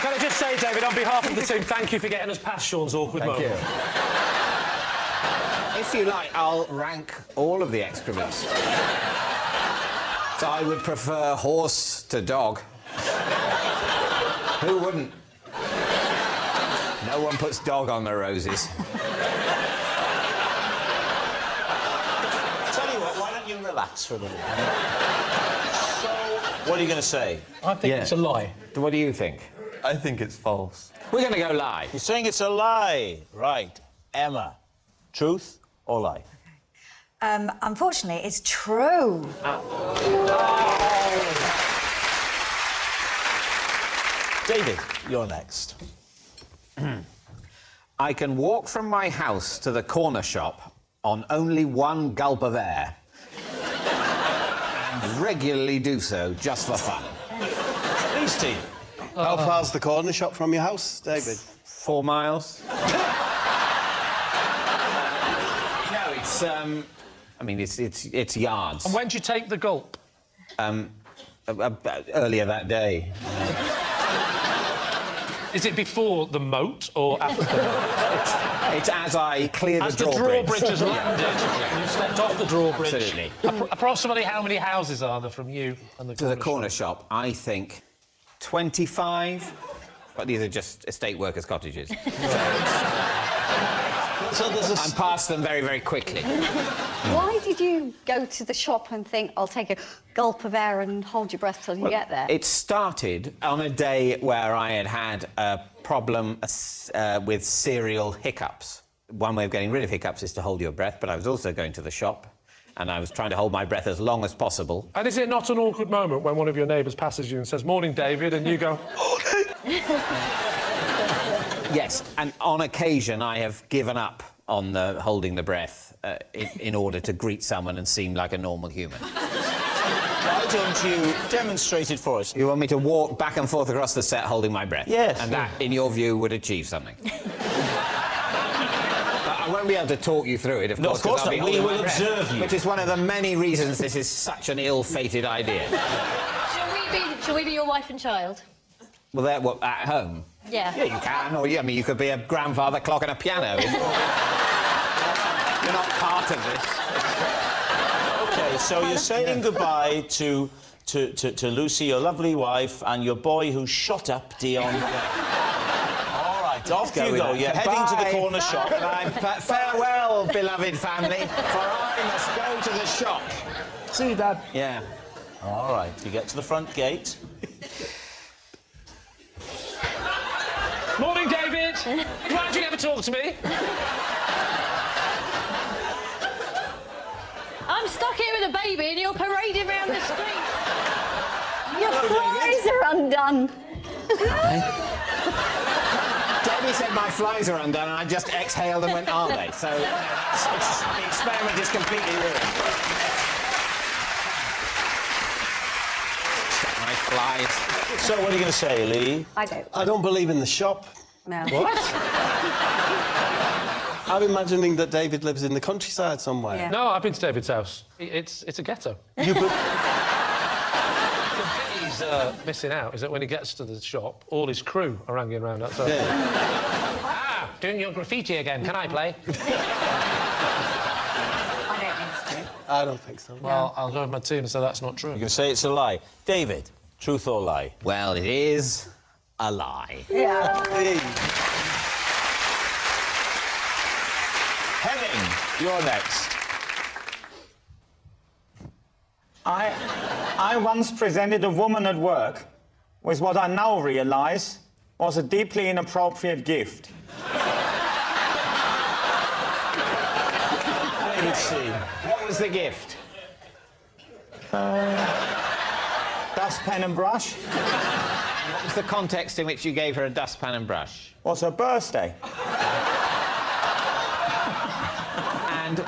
Can I just say, David, on behalf of the team, thank you for getting us past Sean's awkward moment. If you like, I'll rank all of the excrements. So I would prefer horse to dog. Who wouldn't? No one puts dog on their roses. Tell you what, why don't you relax for a minute? So, what are you going to say? I think it's a lie. What do you think? I think it's false. We're going to go lie. You're saying it's a lie. Right. Emma, truth or lie? Unfortunately, it's true. David, you're next. I can walk from my house to the corner shop on only one gulp of air. And regularly do so just for fun. These team. How far's the corner shop from your house, David? 4 miles. No, it's I mean, it's yards. And when do you take the gulp? Earlier that day. Is it before the moat or after the moat? It's as I clear the As the drawbridge. drawbridge has landed, you've stepped off the drawbridge. Absolutely. Approximately how many houses are there from you and the To the corner shop, I think 25. But these are just estate workers' cottages. So there's I'm past them very, very quickly. Why did you go to the shop and think, I'll take a gulp of air and hold your breath till you get there? It started on a day where I had a problem with serial hiccups. One way of getting rid of hiccups is to hold your breath, but I was also going to the shop and I was trying to hold my breath as long as possible. And is it not an awkward moment when one of your neighbours passes you and says, "Morning, David," and you go, "Morning"? Yes, and on occasion I have given up on the holding the breath in order to greet someone and seem like a normal human. Why don't you demonstrate it for us? You want me to walk back and forth across the set holding my breath? Yes. And that, in your view, would achieve something? I won't be able to talk you through it, of No, course. of course 'cause I'll not. be We holding will my breath, observe you. Which is one of the many reasons this is such an ill-fated idea. Shall we be your wife and child? Well, they're at home. Yeah. Yeah, you can. Or, I mean, you could be a grandfather clock and a piano. You're not part of this. OK, so you're saying goodbye to Lucy, your lovely wife, and your boy who shot up Dion. All right, off you go. You're heading to the corner shop. Farewell, beloved family, for I must go to the shop. See you, Dad. Yeah. All right, you get to the front gate. Morning, David. Why don't you ever talk to me? I'm stuck here with a baby and you're parading around the street. Your flies are undone. Debbie said my flies are undone, and I just exhaled and went, "Are they?" So the experiment is completely ruined. Check my flies. So what are you going to say, Lee? I don't believe in the shop. No. What? I'm imagining that David lives in the countryside somewhere. Yeah. No, I've been to David's house. It's a ghetto. You The bit he's missing out is that when he gets to the shop, all his crew are hanging around outside. Ah, doing your graffiti again. Can I play? I don't think so. Well, I'll go with my team and say that's not true. You're going to say it's a lie. David, Truth or lie? Well, it is a lie. Yeah. Henning, you're next. I once presented a woman at work with what I now realise was a deeply inappropriate gift. Let's see. What was the gift? Dustpan and brush. What was the context in which you gave her a dustpan and brush? Was her birthday. And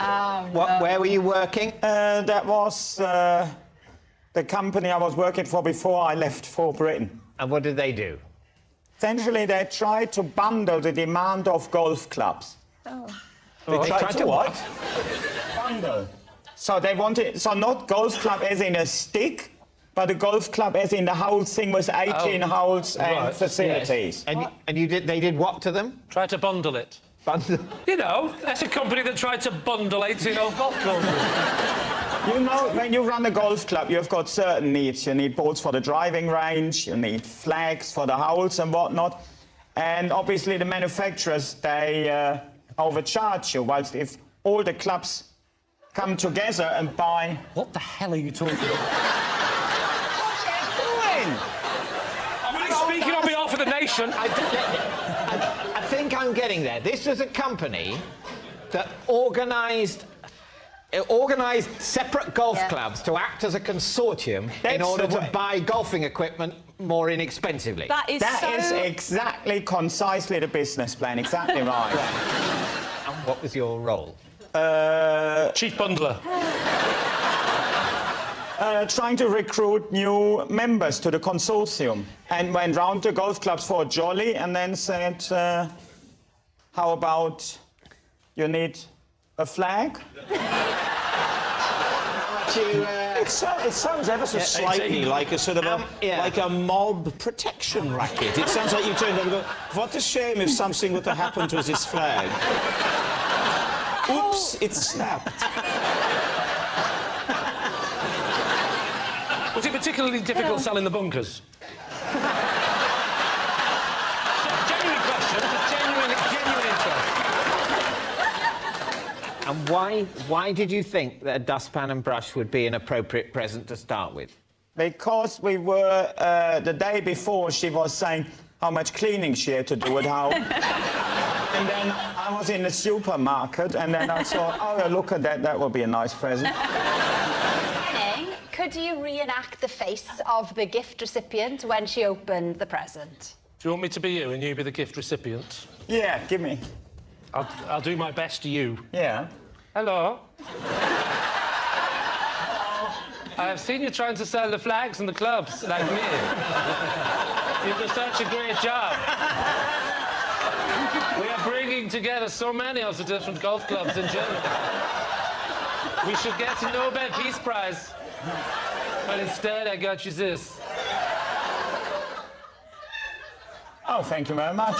where were you working? That was the company I was working for before I left for Britain. And what did they do? Essentially, they tried to bundle the demand of golf clubs. Oh. They tried to what? Bundle. So they wanted, so not golf club as in a stick, but a golf club as in the whole thing with 18 holes and facilities. Yes. And you did? They did what to them? Try to bundle it. Bundle. You know, that's a company that tried to bundle 18 old golf courses. You know, when you run a golf club, you've got certain needs. You need balls for the driving range, you need flags for the holes and whatnot. And obviously the manufacturers, they overcharge you, whilst if all the clubs come together and buy... What the hell are you talking about? I'm only speaking on behalf of the nation. I think I'm getting there. This was a company that organised separate golf clubs to act as a consortium in order to buy golfing equipment more inexpensively. That is exactly, concisely the business plan, exactly right. And what was your role? Chief bundler. Trying to recruit new members to the consortium, and went round to golf clubs for a jolly and then said, how about you need a flag? It sounds ever so slightly like a sort of like a mob protection racket. It sounds like you turned and go, what a shame if something were to happen to this flag. Oops, it snapped. Was it particularly difficult selling the bunkers? Genuine question. Genuine interest. And why did you think that a dustpan and brush would be an appropriate present to start with? Because we were, the day before, she was saying how much cleaning she had to do at home. And then I was in the supermarket, and then I thought, oh, look at that, that would be a nice present. Henning, could you reenact the face of the gift recipient when she opened the present? Do you want me to be you and you be the gift recipient? Yeah, give me. I'll do my best to you. Yeah. Hello. I have seen you trying to sell the flags and the clubs, like me. You do such a great job. We are bringing together so many of the different golf clubs in Germany. We should get a Nobel Peace Prize. But instead, I got you this. Oh, thank you very much.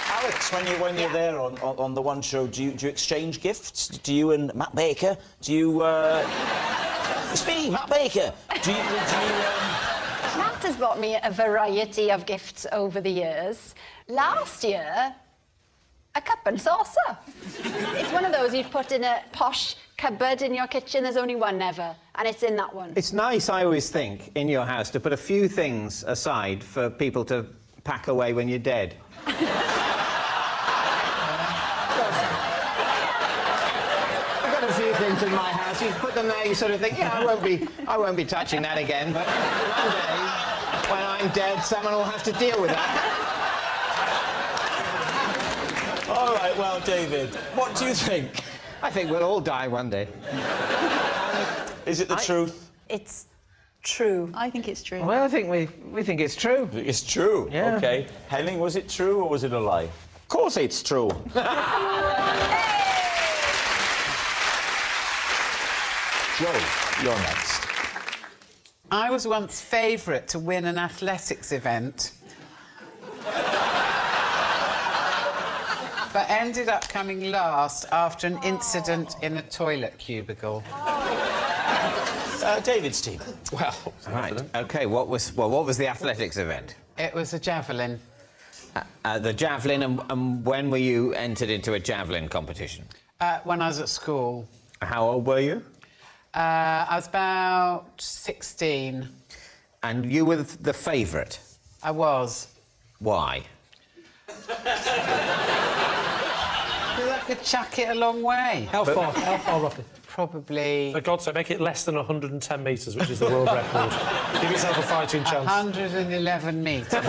Alex, when you're there on the one show, do you exchange gifts? Do you and Matt Baker? Do you? It's me, Matt Baker. Do you? Matt has bought me a variety of gifts over the years. Last year, a cup and saucer. It's one of those you'd put in a posh cupboard in your kitchen. There's only one ever, and it's in that one. It's nice, I always think, in your house to put a few things aside for people to pack away when you're dead. A few things in my house. You put them there, you sort of think, yeah, I won't be touching that again. But one day, when I'm dead, someone will have to deal with that. All right, well, David, what do you think? I think we'll all die one day. Is it the truth? It's true. I think it's true. Well, I think we think it's true. It's true. Yeah. Okay. Henning, was it true or was it a lie? Of course it's true. Joe, you're next. I was once favourite to win an athletics event. but ended up coming last after an incident in a toilet cubicle. David's team. Well, right. OK, what was the athletics event? It was a javelin. The javelin, and when were you entered into a javelin competition? When I was at school. How old were you? I was about 16. And you were the favourite? I was. Why? Because I could chuck it a long way. How far roughly? Probably... For God's sake, make it less than 110 metres, which is the world record. Give yourself a fighting chance. 111 metres. I'd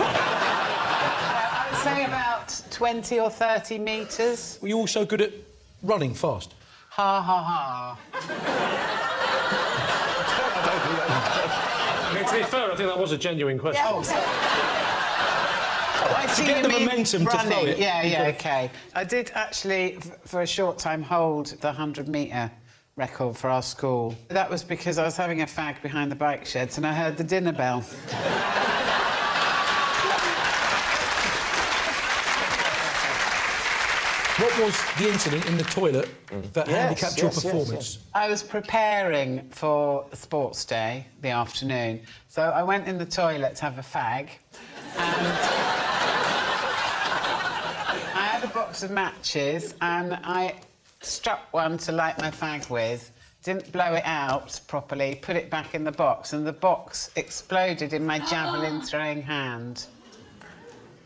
say about 20 or 30 metres. Were you also good at running fast? Ha, ha, ha. I mean, to be fair, I think that was a genuine question. To get the momentum to throw it. Yeah, OK. I did actually, for a short time, hold the 100-metre record for our school. That was because I was having a fag behind the bike sheds and I heard the dinner bell. What was the incident in the toilet that handicapped your performance? I was preparing for a sports day the afternoon, so I went in the toilet to have a fag, and I had a box of matches, and I struck one to light my fag with, didn't blow it out properly, put it back in the box, and the box exploded in my javelin-throwing hand.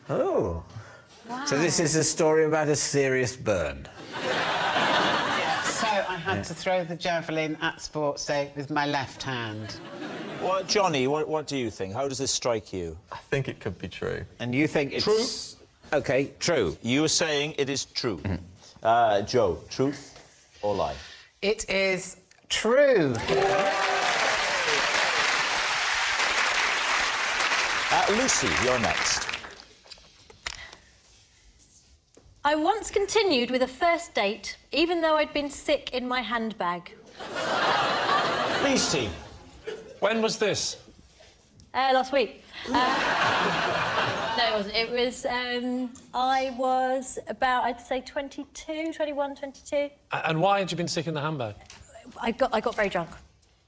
Oh. Wow. So this is a story about a serious burn. So I had to throw the javelin at sports day with my left hand. Well, Johnny, what do you think? How does this strike you? I think it could be true. And you think it's... True? OK, true. You were saying it is true. Joe, truth or lie? It is true. Lucy, you're next. I once continued with a first date, even though I'd been sick in my handbag. Lee's team. When was this? Last week. No, it wasn't. It was, I was about, I'd say 22, 21, 22. And why had you been sick in the handbag? I got very drunk.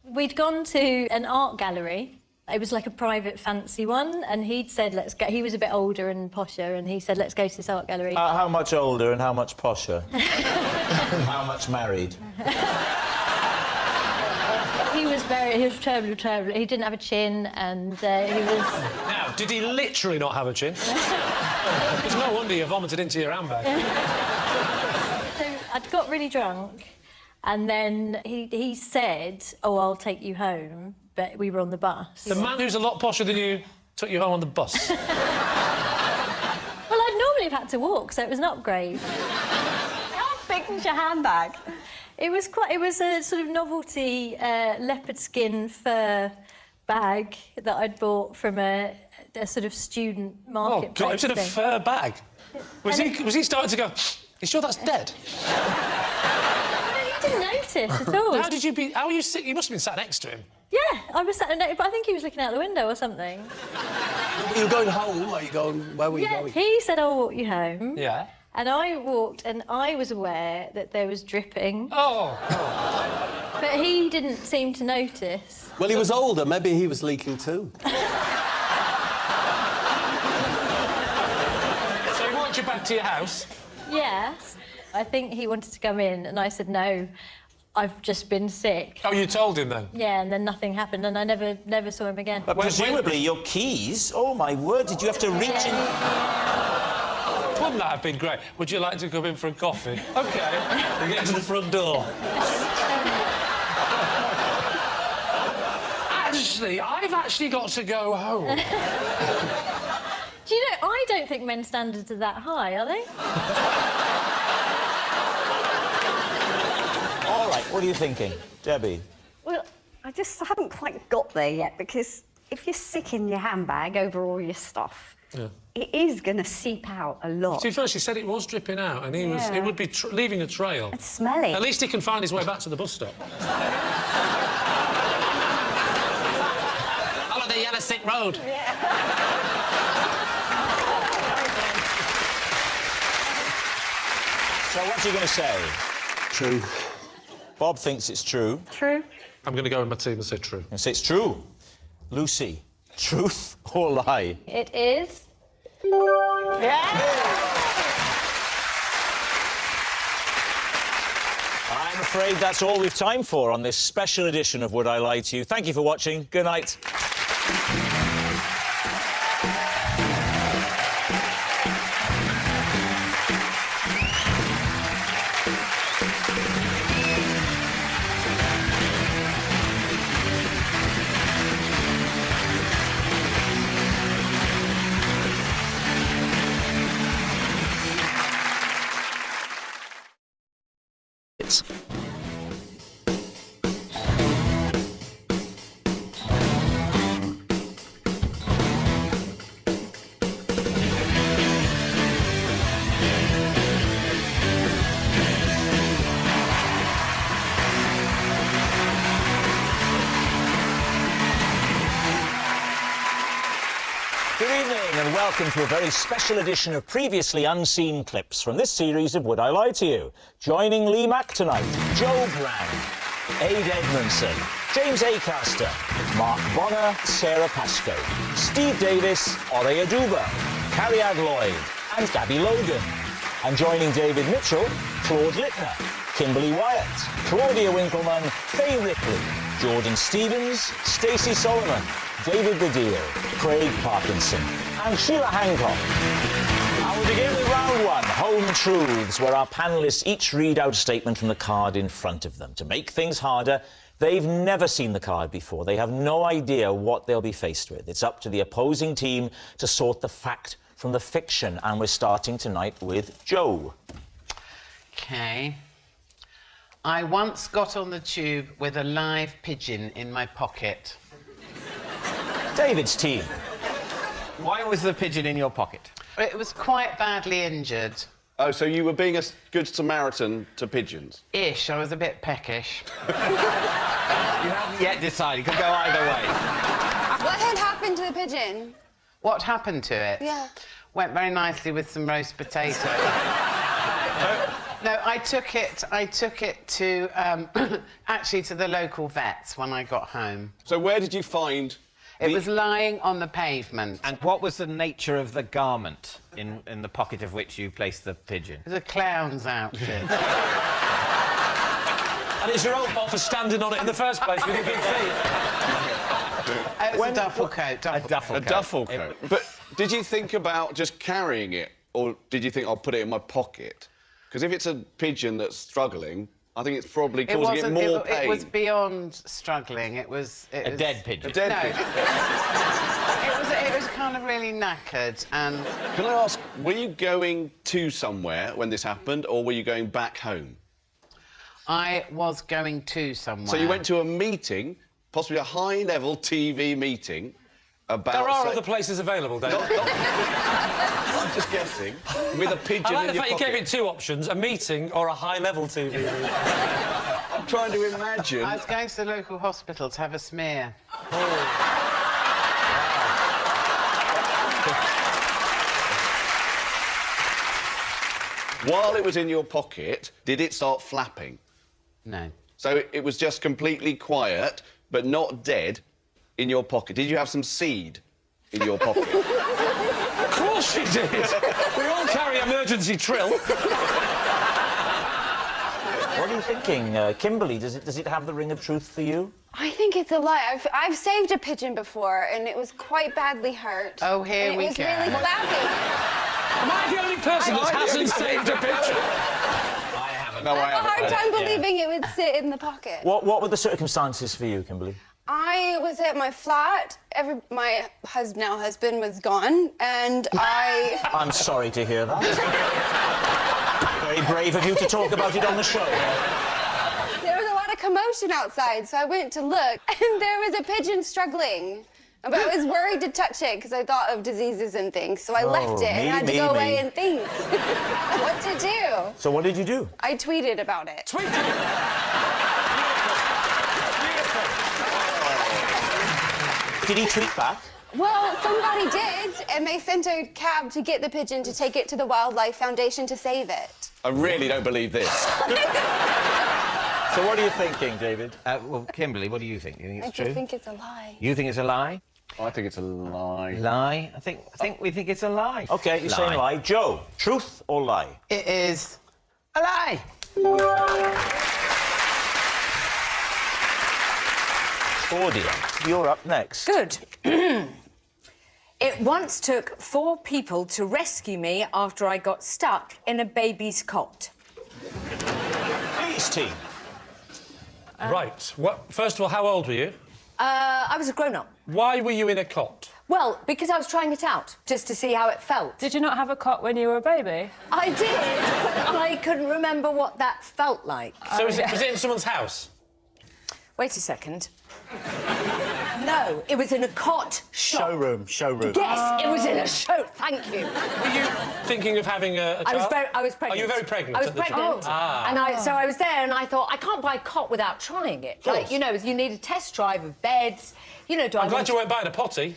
We'd gone to an art gallery. It was like a private, fancy one, and he'd said, let's go. He was a bit older and posher, and he said, let's go to this art gallery. How much older and how much posher? How much married? He was terrible. He didn't have a chin, and he was... Now, did he literally not have a chin? It's no wonder you vomited into your handbag. So I'd got really drunk, and then he said, oh, I'll take you home. But we were on the bus. The man who's a lot posher than you took you home on the bus. Well, I'd normally have had to walk, so it was an upgrade. How big was your handbag? It was a sort of novelty leopard skin fur bag that I'd bought from a sort of student market. Oh, God, it was in a fur bag. Was he starting to go, you sure that's dead? He didn't notice at all. How were you sick? You must have been sat next to him. Yeah, I was sat next, but I think he was looking out the window or something. You were going home? Where were you going? He said, I'll walk you home. Yeah. And I walked, and I was aware that there was dripping. Oh. But he didn't seem to notice. Well, he was older. Maybe he was leaking too. So he walked you back to your house? Yes. I think he wanted to come in, and I said, no, I've just been sick. Oh, you told him then? Yeah, and then nothing happened, and I never saw him again. But presumably your keys... Oh, my word, did you have to reach in... Wouldn't that have been great? Would you like to come in for a coffee? OK. And get to the front door. Actually, I've actually got to go home. Do you know, I don't think men's standards are that high, are they? All right, what are you thinking? Debbie? Well, I haven't quite got there yet, because if you're sick in your handbag over all your stuff, it is going to seep out a lot. See, first, he said it was dripping out, and it would be leaving a trail. It's smelly. At least he can find his way back to the bus stop. Follow the yellow stick road. So what's he going to say? True. Bob thinks it's true. True. I'm going to go with my team and say true. And say it's true. Lucy, truth or lie? It is. I'm afraid that's all we've time for on this special edition of Would I Lie to You. Thank you for watching. Good night. Good evening and welcome to a very special edition of previously unseen clips from this series of Would I Lie to You? Joining Lee Mack tonight, Joe Brand, Aid Edmondson, James Acaster, Mark Bonner, Sarah Pascoe, Steve Davis, Ore Aduba, Carrie Lloyd and Gabby Logan. And joining David Mitchell, Claude Littner, Kimberly Wyatt, Claudia Winkleman, Faye Ripley, Jordan Stevens, Stacey Solomon, David Baddiel, Craig Parkinson and Sheila Hancock. And we begin with round one, Home Truths, where our panellists each read out a statement from the card in front of them. To make things harder, they've never seen the card before. They have no idea what they'll be faced with. It's up to the opposing team to sort the fact from the fiction. And we're starting tonight with Joe. OK. I once got on the tube with a live pigeon in my pocket. David's team. Why was the pigeon in your pocket? It was quite badly injured. Oh, so you were being a good Samaritan to pigeons? Ish, I was a bit peckish. You haven't yet decided. It could go either way. What had happened to the pigeon? What happened to it? Yeah. Went very nicely with some roast potato. No, I took it to, actually to the local vets when I got home. So where did you find... It was lying on the pavement. And what was the nature of the garment in the pocket of which you placed the pigeon? It was a clown's outfit. And it's your own fault for standing on it in the first place with your big feet. It was a duffel coat. A duffel coat. But did you think about just carrying it, or did you think, I'll put it in my pocket? Because if it's a pigeon that's struggling, I think it's probably causing it more pain. It was beyond struggling. It was a dead pigeon. A dead pigeon. It was kind of really knackered and... Can I ask, were you going to somewhere when this happened, or were you going back home? I was going to somewhere. So you went to a meeting, possibly a high-level TV meeting, about... There are other places available, David. I'm just guessing. With a pigeon in your pocket. I like the fact you gave it two options, a meeting or a high-level TV meeting. I'm trying to imagine... I was going to the local hospital to have a smear. While it was in your pocket, did it start flapping? No. So it was just completely quiet, but not dead, in your pocket. Did you have some seed in your pocket? Of course you did! We all carry emergency trill. What are you thinking, Kimberly? Does it have the ring of truth for you? I think it's a lie. I've saved a pigeon before, and it was quite badly hurt. Oh, here we go. It was really flappy. Am I the only person that hasn't saved a pigeon? I haven't. No, I have a hard time believing it would sit in the pocket. What were the circumstances for you, Kimberly? I was at my flat. My now husband was gone, and I... I'm sorry to hear that. Very brave of you to talk about it on the show. There was a lot of commotion outside, so I went to look, and there was a pigeon struggling. But I was worried to touch it because I thought of diseases and things, so I left it and had to go away and think what to do. So what did you do? I tweeted about it. Did he tweet back? Well, somebody did, and they sent a cab to get the pigeon to take it to the Wildlife Foundation to save it. I really don't believe this. So what are you thinking, David? Well, Kimberly, what do you think? You think I it's do true? think it's a lie. You think it's a lie? I think it's a lie. Lie? I think we think it's a lie. OK, you're saying lie. Joe, truth or lie? It is a lie. Claudia, you're up next. Good. It once took 4 people to rescue me after I got stuck in a baby's cot. Please, team. Right. First of all, how old were you? I was a grown-up. Why were you in a cot? Well, because I was trying it out, just to see how it felt. Did you not have a cot when you were a baby? I did, but I couldn't remember what that felt like. So was it in someone's house? Wait a second. No, it was in a cot shop. Showroom. Yes, it was in a show. Thank you. Were you thinking of having a child? I was pregnant. Are you very pregnant? I was at the time? pregnant. Ah. And so I was there and I thought, I can't buy a cot without trying it. Like, you know, you need a test drive of beds. You know, I'm glad you weren't buying a potty.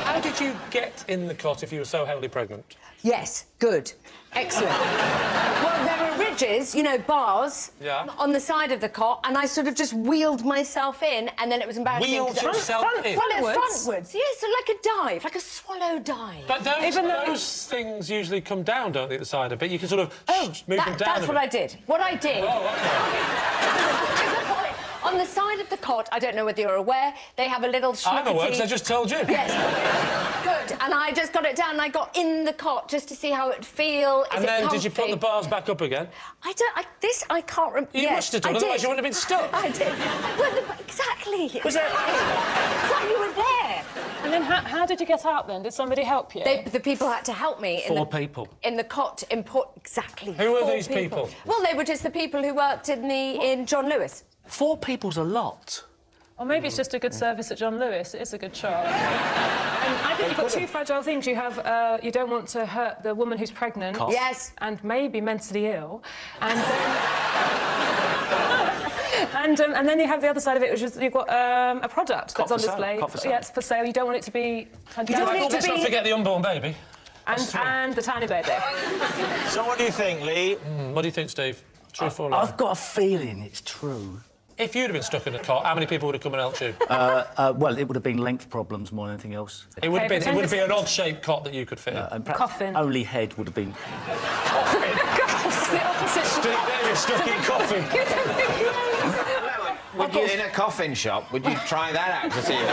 How did you get in the cot if you were so heavily pregnant? Yes, good. Excellent. Well, there were ridges, you know, bars on the side of the cot, and I sort of just wheeled myself in, and then it was embarrassing. Wheeled yourself in? Frontwards. Yes, so like a dive, like a swallow dive. But those things usually come down, don't they, at the side a bit? You can sort of move them down That's what I did. What I did... On the side of the cot, I don't know whether you're aware, they have a little I'm aware, because I just told you. Yes. Good. And I just got it down and I got in the cot just to see how it would feel. And then did you put the bars back up again? I can't remember. You must have done, otherwise you wouldn't have been stuck. I did. Well, exactly. Was there... It's like you were there. And then how did you get out then? Did somebody help you? The people had to help me. People. In the cot. Exactly. Who were these people? Well, they were just the people who worked in John Lewis. 4 people's a lot. Or maybe it's just a good service at John Lewis. It is a good shop. And I think you've got 2 fragile things. You have, you don't want to hurt the woman who's pregnant. Cough. Yes. And maybe mentally ill. And and then you have the other side of it, which is you've got a product that's on display. Yeah, it's for sale. You don't want it to be... Let's not forget the unborn baby. And the tiny baby. So what do you think, Lee? What do you think, Steve? Truth or lie? I've got a feeling it's true. If you'd have been stuck in a cot, how many people would have come and helped you? Well, it would have been length problems more than anything else. It would have been an odd-shaped cot that you could fit in. And perhaps coffin. Only head would have been... Steve Davis stuck in coffin. Would you, in a coffin shop, would you try that out to see if...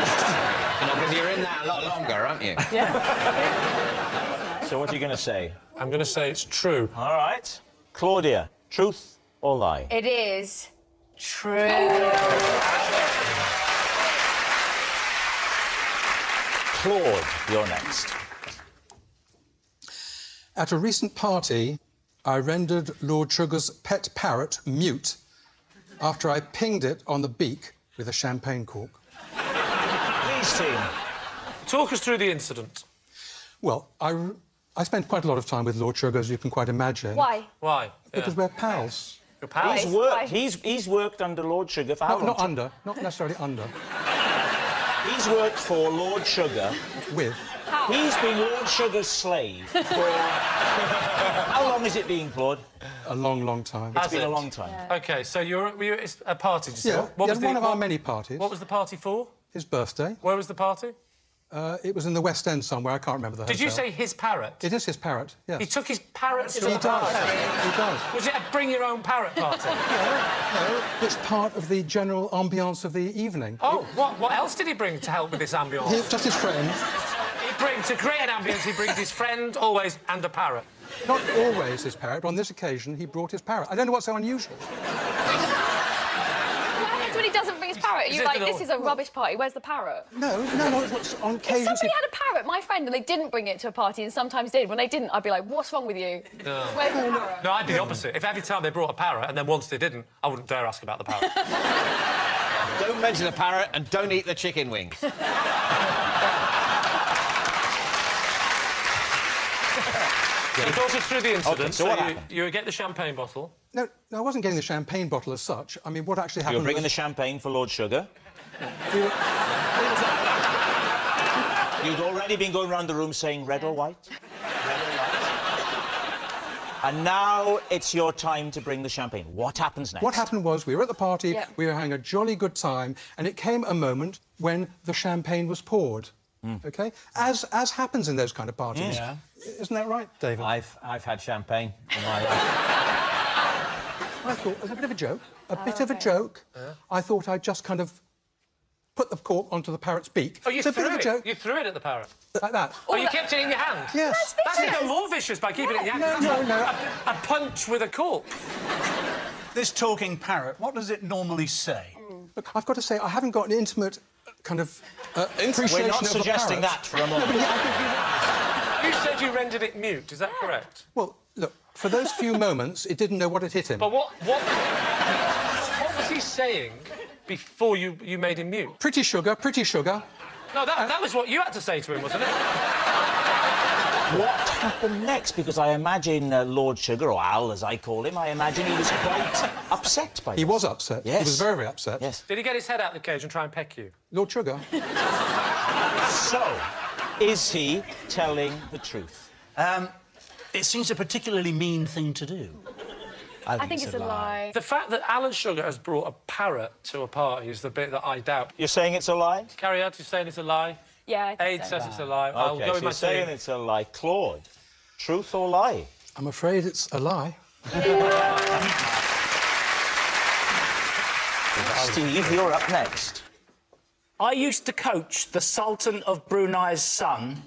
Because you're in that a lot longer, aren't you? Yeah. So what are you going to say? I'm going to say it's true. All right. Claudia, truth or lie? It is true. Claude, you're next. At a recent party, I rendered Lord Sugar's pet parrot mute after I pinged it on the beak with a champagne cork. Please, team. Talk us through the incident. Well, I spent quite a lot of time with Lord Sugar, as you can quite imagine. Why? Why? Because we're pals. You're pals? He's worked under Lord Sugar for how long? Not under. Not necessarily under. He's worked for Lord Sugar. With? How? He's been Lord Sugar's slave for... How long has it been, Claude? A long, long time. It's been a long time. Yeah. OK, so were you at a party, did you say? Yeah, What was one of our many parties. What was the party for? His birthday. Where was the party? It was in the West End somewhere, I can't remember the hotel. Did you say his parrot? It is his parrot, yes. He took his parrot to the He party? does. He does. Was it a bring-your-own-parrot party? No, it's part of the general ambience of the evening. Oh, what else did he bring to help with this ambience? Just his friend. To create an ambience, he brings his friend, always, and a parrot. Not always his parrot. On this occasion, he brought his parrot. I don't know what's so unusual. What happens when he doesn't bring his parrot? Are you like, this is a rubbish party, where's the parrot? No, on occasion... If somebody had a parrot, my friend, and they didn't bring it to a party and sometimes did, when they didn't, I'd be like, what's wrong with you? No. Where's the parrot? No, I'd be the opposite. If every time they brought a parrot and then once they didn't, I wouldn't dare ask about the parrot. Don't mention the parrot and don't eat the chicken wings. You talked us through the incident. Okay, so what happened? You get the champagne bottle. No, I wasn't getting the champagne bottle as such. I mean, what actually happened You were bringing was... the champagne for Lord Sugar? You'd already been going around the room saying red or white? Red or white? And now it's your time to bring the champagne. What happens next? What happened was we were at the party, we were having a jolly good time, and it came a moment when the champagne was poured. OK? As happens in those kind of parties. Yeah. Isn't that right, David? I've had champagne in my life. I thought, as a bit of a joke, I thought I'd just kind of put the cork onto the parrot's beak. Oh, you It's a bit threw of a it? joke. You threw it at the parrot? Like that. Oh, you kept it in your hand? Yes. That's even more vicious by keeping it in your hand. No. A punch with a cork. This talking parrot, what does it normally say? Look, I've got to say, I haven't got an intimate kind of appreciation We're not of the suggesting parrot. that for a moment. You said you rendered it mute, is that correct? Well, look, for those few moments, it didn't know what had hit him. But what was he saying before you made him mute? Pretty sugar, pretty sugar. No, that was what you had to say to him, wasn't it? What happened next? Because I imagine Lord Sugar, or Al, as I call him, I imagine he was quite upset by this. He was upset. Yes. He was very, very upset. Yes. Did he get his head out of the cage and try and peck you? Lord Sugar. So, is he telling the truth? It seems a particularly mean thing to do. I think it's a lie. The fact that Alan Sugar has brought a parrot to a party is the bit that I doubt. You're saying it's a lie? Carrie out, you're saying it's a lie? Yeah, I think Aid so. says it's a lie. I'll OK, go so with my you're saying team. it's a lie. Claude, truth or lie? I'm afraid it's a lie. Steve, you're up next. I used to coach the Sultan of Brunei's son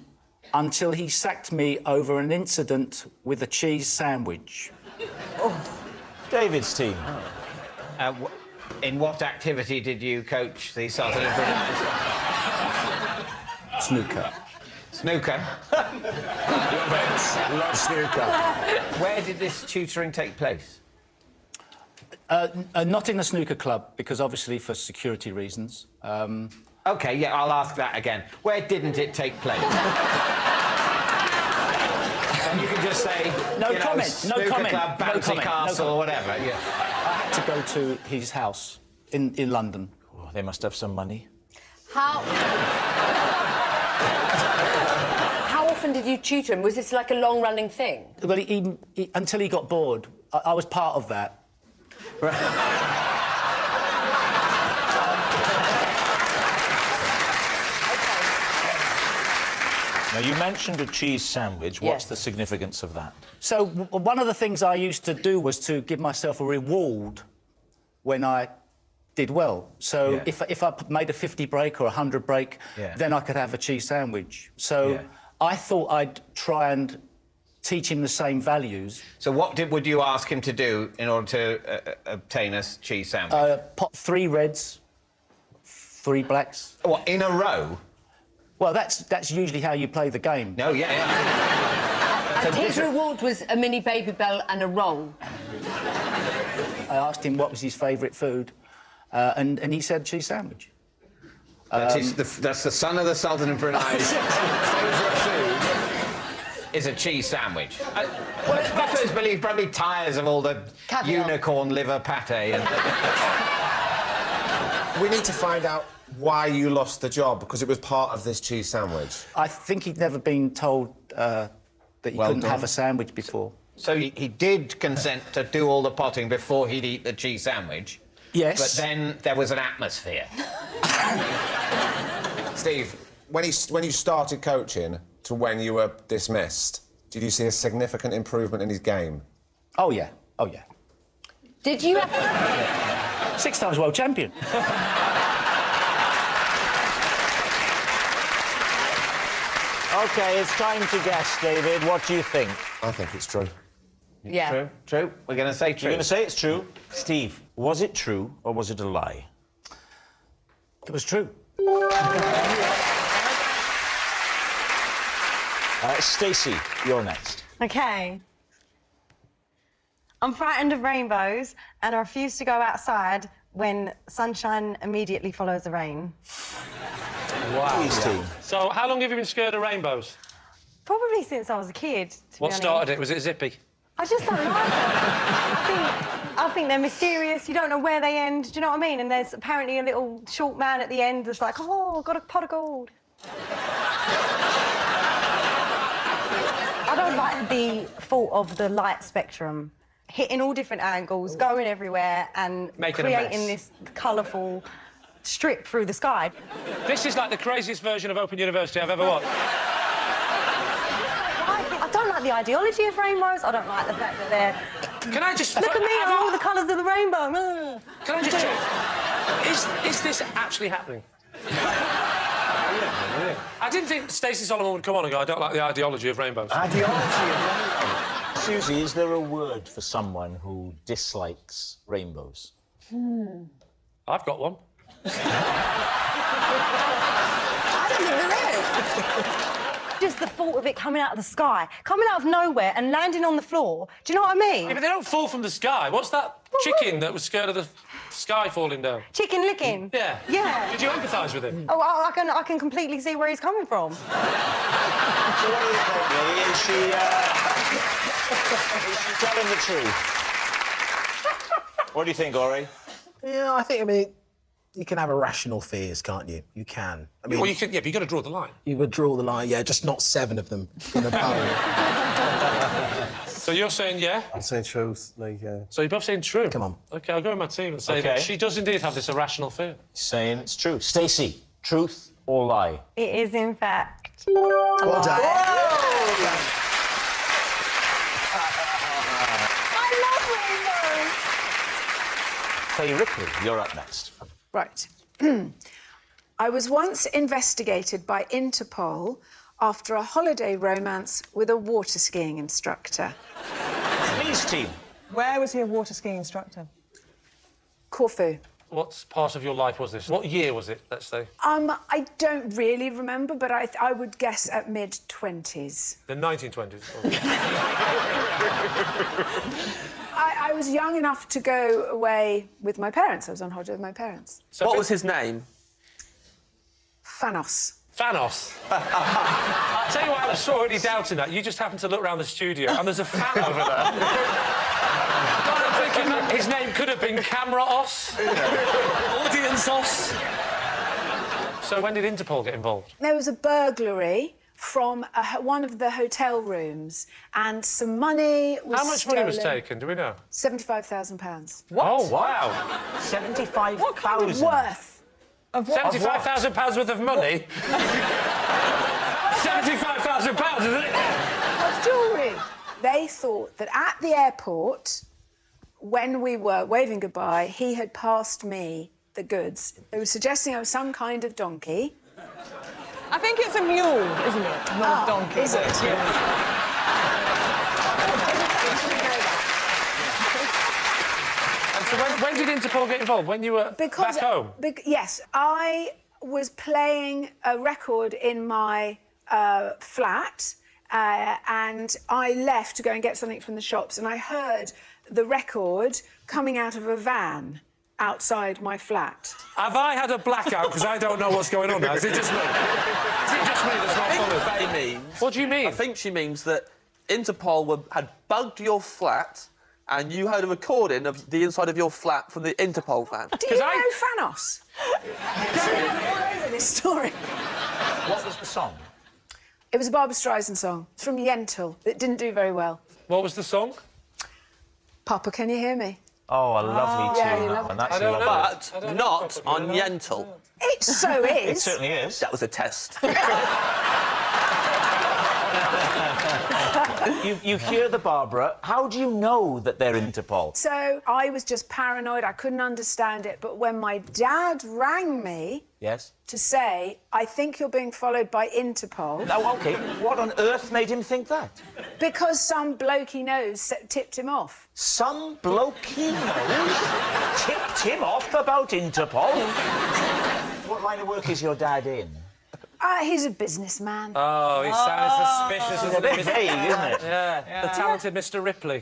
until he sacked me over an incident with a cheese sandwich. David's team. In what activity did you coach the Sultan of Brunei? Snooker. Snooker? Love snooker. Where did this tutoring take place? Not in the snooker club, because obviously for security reasons. OK, yeah, I'll ask that again. Where didn't it take place? And you can just say... No comment, no snooker comment, club, no bouncy comment, castle, no or whatever. Yeah. I had to go to his house in London. Oh, they must have some money. How often did you tutor him? Was this like a long-running thing? Well, he until he got bored. I was part of that. Now, you mentioned a cheese sandwich. What's the significance of that? So one of the things I used to do was to give myself a reward when I did well. So if I made a 50 break or a 100 break, then I could have a cheese sandwich. So I thought I'd try and teach him the same values. So what would you ask him to do in order to obtain a cheese sandwich? Pot 3 reds, 3 blacks. What, in a row? Well, that's usually how you play the game. No, And his reward was a mini Baby Bell and a roll. I asked him what was his favourite food, and he said cheese sandwich. That's the son of the Sultan of Brunei's favourite food is a cheese sandwich. Well, it's better to believe probably tires of all the unicorn liver pate. And we need to find out why you lost the job, because it was part of this cheese sandwich. I think he'd never been told that he couldn't have a sandwich before. So he did consent to do all the potting before he'd eat the cheese sandwich? Yes. But then there was an atmosphere. Steve, when you started coaching to when you were dismissed, did you see a significant improvement in his game? Oh, yeah. Oh, yeah. Did you... 6 times world champion. OK, it's time to guess, David. What do you think? I think it's true. Yeah. True. We're going to say true. You're going to say it's true? Steve, was it true or was it a lie? It was true. Stacey, you're next. OK. I'm frightened of rainbows and I refuse to go outside when sunshine immediately follows the rain. Wow. So, how long have you been scared of rainbows? Probably since I was a kid, to be What honest. started it? Was it Zippy? I just don't like them. I think I think they're mysterious. You don't know where they end. Do you know what I mean? And there's apparently a little short man at the end that's like, oh, I've got a pot of gold. I don't like the thought of the light spectrum hitting all different angles, going everywhere, and creating this colourful strip through the sky. This is like the craziest version of Open University I've ever watched. I don't like the ideology of rainbows. I don't like the fact that they're... Can I just... Look at me, I'm all the colours of the rainbow. Can I just check? Is this actually happening? I didn't think Stacey Solomon would come on and go, I don't like the ideology of rainbows. Ideology of rainbows. Susie, is there a word for someone who dislikes rainbows? I've got one. I don't think there is. Just the thought of it coming out of the sky, coming out of nowhere and landing on the floor. Do you know what I mean? Yeah, but they don't fall from the sky. What's that chicken that was scared of the sky falling down? Chicken licking? Yeah. Yeah. Did you empathise with him? Oh, I can completely see where he's coming from. So what do you think, Lee? Is she telling the truth? What do you think, Ori? Yeah, I mean, you can have irrational fears, can't you? You can. I mean, well, you can, yeah, but you've got to draw the line. You would draw the line, yeah, just not 7 of them in a barrel. So you're saying yeah? I'm saying truth, like, yeah. So you're both saying true? Come on. OK, I'll go with my team and say that she does indeed have this irrational fear. Saying it's true. Stacey, truth or lie? It is, in fact, well done. Faye Ripley, you're up next. Right. I was once investigated by Interpol after a holiday romance with a water skiing instructor. Lee's team. Where was he a water skiing instructor? Corfu. What part of your life was this? What year was it, let's say? I don't really remember, but I would guess at mid-20s. The 1920s? I was young enough to go away with my parents. I was on holiday with my parents. So what was his name? Fanos. Fanos? I'll tell you why I was already doubting that. You just happened to look around the studio and there's a fan over there. I'm thinking that his name could have been Camera Os, Audience Os. So when did Interpol get involved? There was a burglary from one of the hotel rooms, and some money was How much stolen. money was taken, do we know? £75,000. What? Oh, wow. 75,000? What kind of worth? Of what? £75,000 worth of money? £75,000, is it? Of jewellery. They thought that at the airport, when we were waving goodbye, he had passed me the goods. They were suggesting I was some kind of donkey. I think it's a mule, isn't it? Not a donkey. Is it? And so when did Interpol get involved? When you were back home? Yes, I was playing a record in my flat, and I left to go and get something from the shops, and I heard the record coming out of a van outside my flat. Have I had a blackout because I don't know what's going on now? Is it just me? Is it just me that's not followed? Faye means... What do you mean? I think she means that Interpol had bugged your flat and you heard a recording of the inside of your flat from the Interpol van. Do you know Fanos? Going all over this story. What was the song? It was a Barbra Streisand song. It's from Yentl. It didn't do very well. What was the song? Papa, can you hear me? Oh, a lovely yeah, tune, you that love one. it. That's I don't know. lovely. But not on Yentl. It so is. It certainly is. That was a test. You hear the Barbara. How do you know that they're Interpol? So I was just paranoid. I couldn't understand it. But when my dad rang me Yes. to say, I think you're being followed by Interpol. Oh, OK. What on earth made him think that? Because some bloke he knows tipped him off. Some bloke he knows tipped him off about Interpol? What line of work is your dad in? He's a businessman. Oh, he sounds suspicious. It's a bit vague, isn't it? Yeah, the talented Mr. Ripley.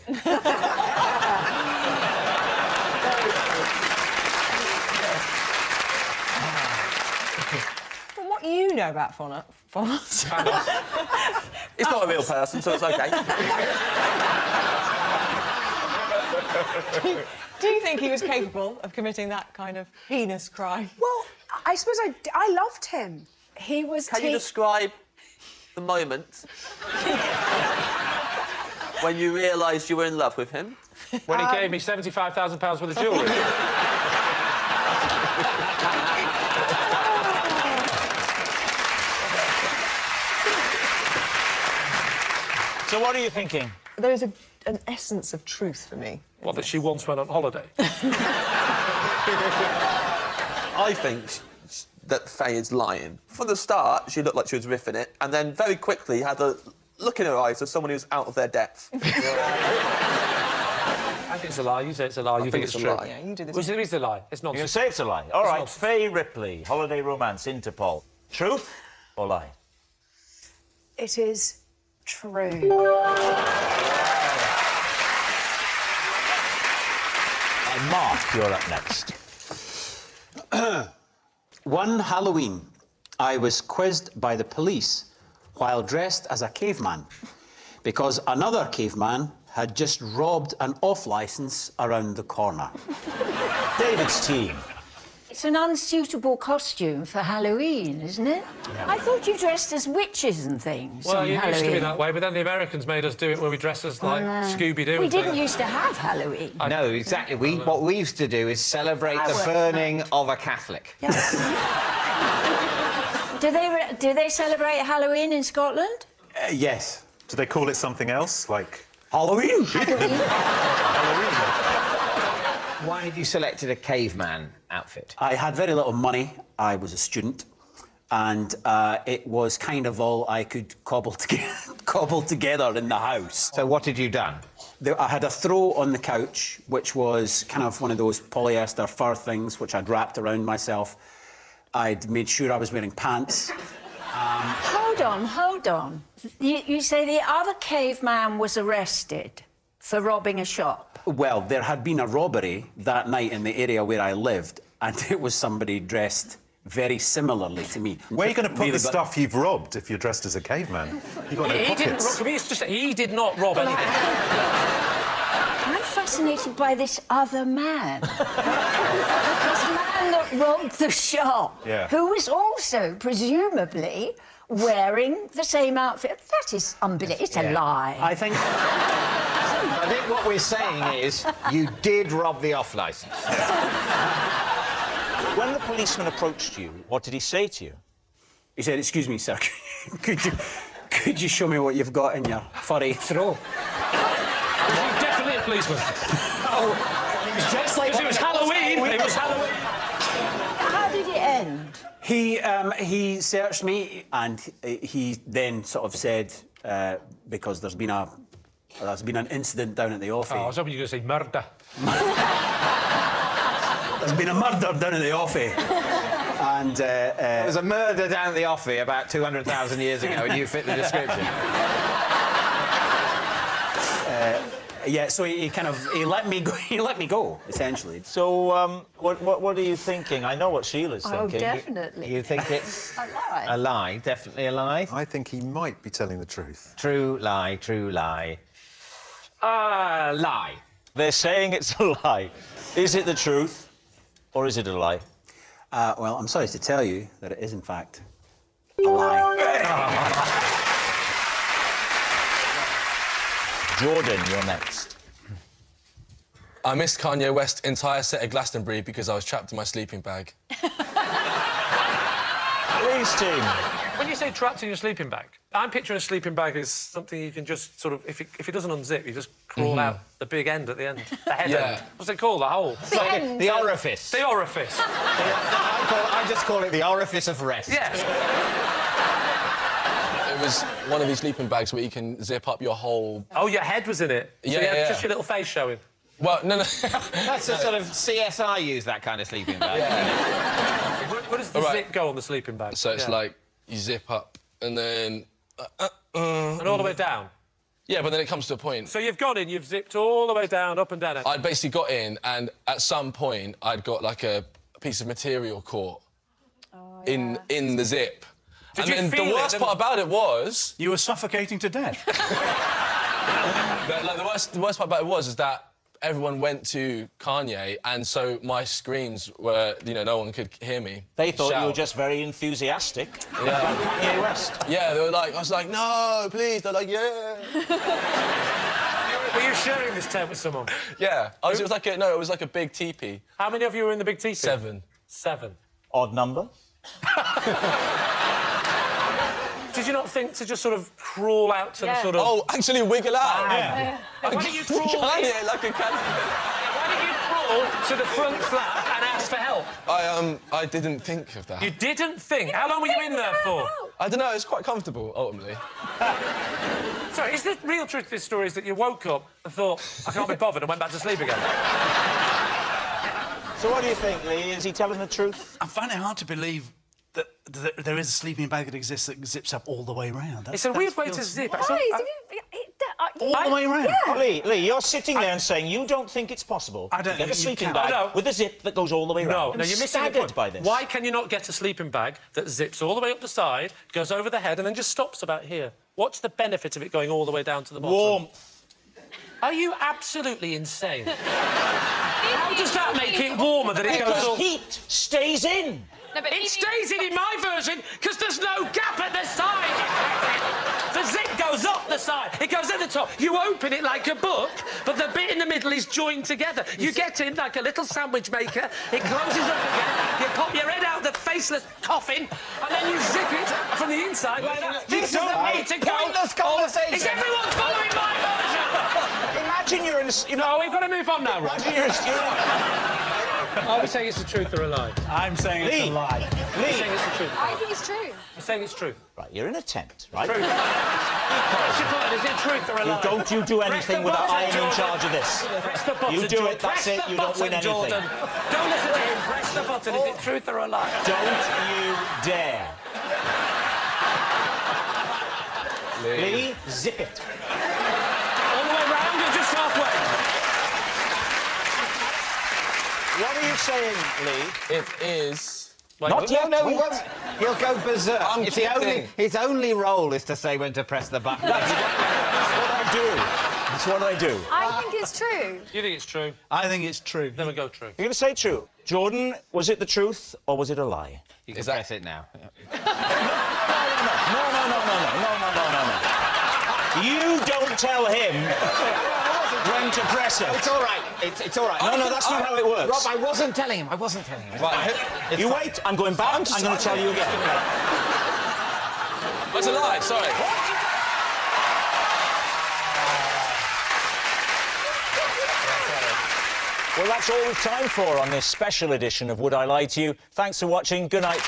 From what you know about Fanos... It's not a real person, so it's OK. Do you think he was capable of committing that kind of heinous crime? Well, I suppose I loved him. He was... Can you describe the moment when you realised you were in love with him? When he gave me £75,000 worth of jewellery. So what are you thinking? There is an essence of truth for me. What, that she once went on holiday? I think that Faye is lying. From the start, she looked like she was riffing it, and then very quickly had a look in her eyes of someone who's out of their depth. I think it's a lie. You say it's a lie. You think it's a true. lie. Yeah, you do this. Well, it is a lie. It's not. You say it's a lie. All right, Faye Ripley, holiday romance, Interpol. Truth or lie? It is true. And Mark, you're up next. One Halloween, I was quizzed by the police while dressed as a caveman because another caveman had just robbed an off-licence around the corner. David's team. It's an unsuitable costume for Halloween, isn't it? Yeah. I thought you dressed as witches and things Well, on you Halloween. used to be that way, but then the Americans made us do it where we dress as, like, Scooby-Doo. We and didn't things. used to have Halloween. No, exactly. What we used to do is celebrate the burning of a Catholic. Do they celebrate Halloween in Scotland? Yes. Do they call it something else, like... Halloween? Why had you selected a caveman outfit? I had very little money. I was a student. And it was kind of all I could cobble together in the house. So what had you done? I had a throw on the couch, which was kind of one of those polyester fur things, which I'd wrapped around myself. I'd made sure I was wearing pants. Hold on. You say the other caveman was arrested for robbing a shop? Well, there had been a robbery that night in the area where I lived, and it was somebody dressed very similarly to me. Where are you going to put the stuff you've robbed if you're dressed as a caveman? You've got no pockets. He did not rob anything. I'm fascinated by this other man. This man that robbed the shop, who was also, presumably, wearing the same outfit. That is unbelievable. It's a lie. I think what we're saying is you did rob the off-licence. When the policeman approached you, what did he say to you? He said, "Excuse me, sir, could you show me what you've got in your furry throw?" Was he definitely a policeman? Oh, it was just like... Because it was Halloween. It was Halloween. How did it end? He searched me, and he then sort of said, because there's been an incident down at the office. Oh, I was hoping you were going to say murder. There's been a murder down at the office. And there was a murder down at the office about 200,000 years ago, and you fit the description. Yeah, so he let me go. He let me go, essentially. So, what are you thinking? I know what Sheila's Oh, thinking. definitely. You think it's A lie. a lie? Definitely a lie? I think he might be telling the truth. True lie, true lie. Lie. They're saying it's a lie. Is it the truth, or is it a lie? Well, I'm sorry to tell you that it is, in fact, a lie. Jordan, you're next. I missed Kanye West's entire set at Glastonbury because I was trapped in my sleeping bag. Please, team. When you say trapped in your sleeping bag, I'm picturing a sleeping bag as something you can just sort of, if it doesn't unzip, you just crawl out the big end at the end, the head end. What's it called? The hole? The orifice. The orifice. I just call it the orifice of rest. Yes. It was one of these sleeping bags where you can zip up your whole... Oh, your head was in it? So you had just your little face showing? Well, no. That's a sort of CSI use that kind of sleeping bag. Where does the zip go on the sleeping bag? So it's like you zip up and then... and all the way down? Yeah, but then it comes to a point... So you've gone in, you've zipped all the way down, up and down it. I'd basically got in, and at some point, I'd got, like, a piece of material caught in the zip. Did and you then feel the worst part about it was... You were suffocating to death. The worst part about it was that everyone went to Kanye, and so my screams were, you know, no one could hear me. They thought you were just very enthusiastic about Kanye West. Yeah, they were like, I was like, no, please. They're like, yeah. Were you sharing this tent with someone? Yeah, it was like a big teepee. How many of you were in the big teepee? 7. 7. Odd number. Did you not think to just sort of crawl out to the sort of... Oh, actually wiggle out? Yeah. Why don't you crawl... Kanye, like a cat. Why don't you crawl to the front flap and ask for help? I didn't think of that. You didn't think? How long were you in there for? I don't know, it's quite comfortable, ultimately. Sorry, is the real truth of this story is that you woke up and thought, I can't be bothered, and went back to sleep again? So what do you think, Lee? Is he telling the truth? I find it hard to believe that there is a sleeping bag that exists that zips up all the way round. It's a weird way to zip. All the way round. Yeah. Lee, you're sitting there and saying you don't think it's possible I don't to get a think you sleeping can. bag Oh, no. with a zip that goes all the way round. No, I'm you're missing the staggered point. by this. Why can you not get a sleeping bag that zips all the way up the side, goes over the head, and then just stops about here? What's the benefit of it going all the way down to the bottom? Warmth. Are you absolutely insane? How does that make it warmer that it goes Because all... heat stays in. No, but It stays in my version because there's no gap at the side. The zip goes up the side. It goes at the top. You open it like a book, but the bit in the middle is joined together. You get in like a little sandwich maker. It closes up again. You pop your head out the faceless coffin, and then you zip it from the inside like that. This is the way to go. Pointless conversation. Is everyone following my version? Imagine you're in a... No, we've got to move on now, Rob. Imagine you're a student. Are we saying it's the truth or a lie? I'm saying it's a lie. You're saying it's the truth. I think it's true. You're saying it's true. Right, you're in a tent, right? Truth. What's your point? Is it truth or a lie? Don't you do anything without I am in charge of this. Press the button, You do Jordan. it, that's Press it, the you don't win button, anything. Jordan. Don't listen to him. Press the button. Is it truth or a lie? Don't you dare. Lee, zip it. All the way round or just halfway? What are you saying, Lee? It is... Not yet. No, he Wait. won't. He'll go berserk. I'm kidding. His only role is to say when to press the button. That's what I do. That's what I do. I think it's true. You think it's true? I think it's true. Then we go true. You're going to say true. Jordan, was it the truth or was it a lie? You can press it now. No. You don't tell him when to press it. It's all right. It's all right. No, that's not how it works. Rob, I wasn't telling him. Right, you wait. I'm going back. I'm going to tell you again. That's a lie, sorry. Well, that's all we've time for on this special edition of Would I Lie to You? Thanks for watching. Good night.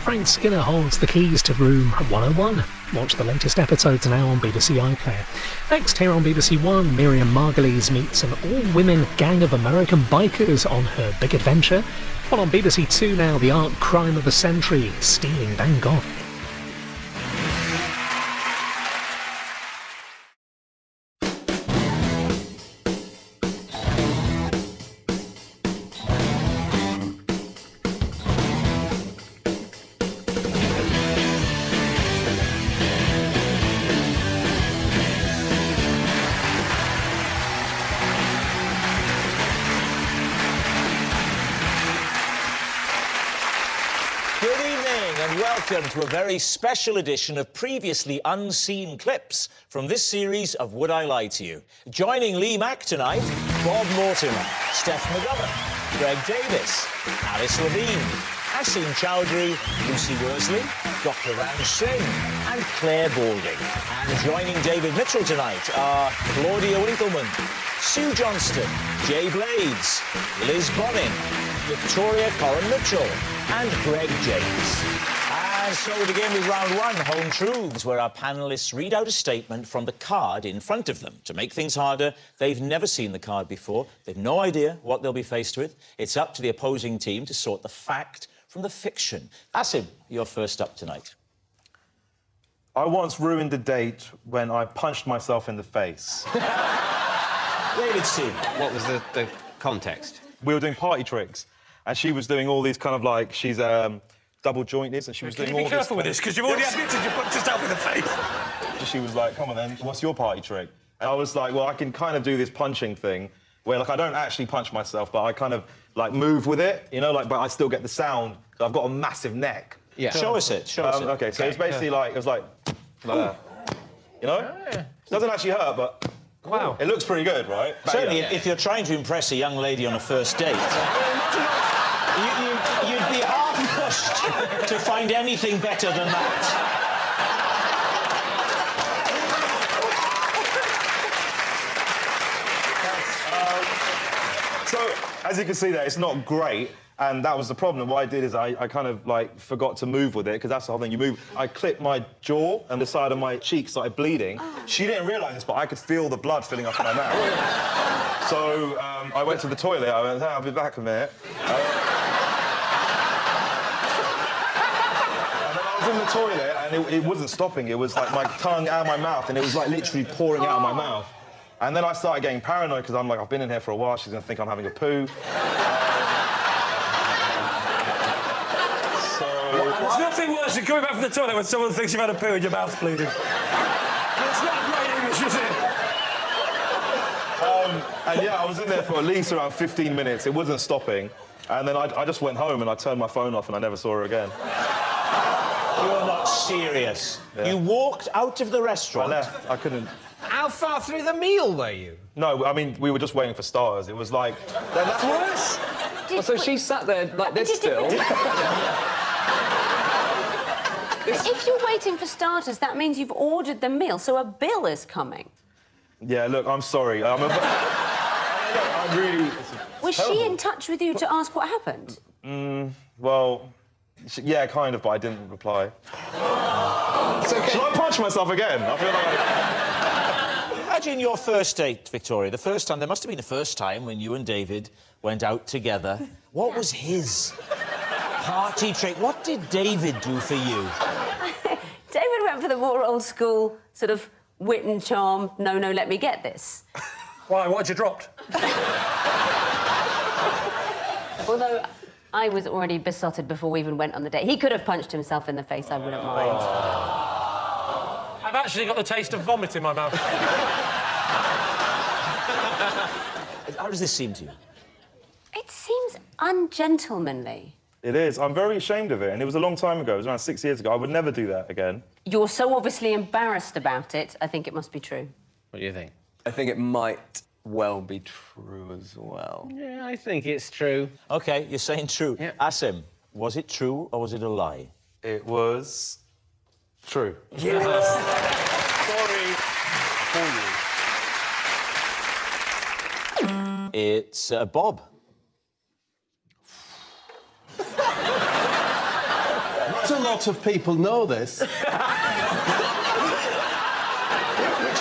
Frank Skinner holds the keys to Room 101. Watch the latest episodes now on BBC iPlayer. Next, here on BBC One, Miriam Margolyes meets an all-women gang of American bikers on her big adventure. While on BBC Two now, the art crime of the century, stealing Van Gogh. Welcome to a very special edition of previously unseen clips from this series of Would I Lie to You? Joining Lee Mack tonight, Bob Mortimer, Steph McGovern, Greg Davis, Alice Levine, Asim Chowdhury, Lucy Worsley, Dr. Ram Singh and Claire Balding. And joining David Mitchell tonight are Claudia Winkleman, Sue Johnston, Jay Blades, Liz Bonin, Victoria Corin Mitchell and Greg James. And so we begin with round one, Home Truths, where our panellists read out a statement from the card in front of them. To make things harder, they've never seen the card before. They've no idea what they'll be faced with. It's up to the opposing team to sort the fact from the fiction. Asim, you're first up tonight. I once ruined a date when I punched myself in the face. David C. What was the context? We were doing party tricks, and she was doing all these kind of like, she's double jointed, and she was doing all this. Be careful with this, because you've already admitted you punched yourself in the face. So she was like, come on then, what's your party trick? And I was like, well, I can kind of do this punching thing where, like, I don't actually punch myself, but I kind of, like, move with it, you know, like, but I still get the sound. I've got a massive neck. Yeah. Show us it. Show us it. Okay, so it's basically like, it was like that. You know? It doesn't actually hurt, but... Wow. It looks pretty good, right? Certainly, if you're trying to impress a young lady on a first date, you'd be hard-pushed to find anything better than that. So, as you can see there, it's not great, and that was the problem. What I did is I kind of, like, forgot to move with it, because that's the whole thing, you move. I clipped my jaw, and the side of my cheek started bleeding. She didn't realise this, but I could feel the blood filling up in my mouth. So, I went to the toilet, I went, I'll be back a minute. And then I was in the toilet, and it wasn't stopping. It was, like, my tongue out of my mouth, and it was, like, literally pouring out of my mouth. And then I started getting paranoid, because I'm like, I've been in here for a while, she's going to think I'm having a poo. There's nothing worse than coming back from the toilet when someone thinks you've had a poo and your mouth's bleeding. It's not great English, is it? And yeah, I was in there for at least around 15 minutes. It wasn't stopping. And then I just went home and I turned my phone off and I never saw her again. You're not serious. Yeah. You walked out of the restaurant. I left. I couldn't... How far through the meal were you? No, I mean, we were just waiting for starters. It was like... That's worse. Well, so she sat there like this still. If you're waiting for starters, that means you've ordered the meal, so a bill is coming. Yeah, look, I'm sorry. I'm really... Was she in touch with you to ask what happened? Well, yeah, kind of, but I didn't reply. It's okay. Should I punch myself again? I feel like... Imagine your first date, Victoria. The first time, there must have been the first time when you and David went out together. What was his party trick? What did David do for you? David went for the more old school sort of wit and charm, no, let me get this. Why, what had you dropped? Although I was already besotted before we even went on the date. He could have punched himself in the face, I wouldn't mind. I've actually got the taste of vomit in my mouth. How does this seem to you? It seems ungentlemanly. It is. I'm very ashamed of it, and it was a long time ago. It was around 6 years ago. I would never do that again. You're so obviously embarrassed about it, I think it must be true. What do you think? I think it might well be true as well. Yeah, I think it's true. OK, you're saying true. Yeah. Asim, was it true or was it a lie? It was... true. Yes! Sorry for you. It's Bob. Not a lot of people know this. Which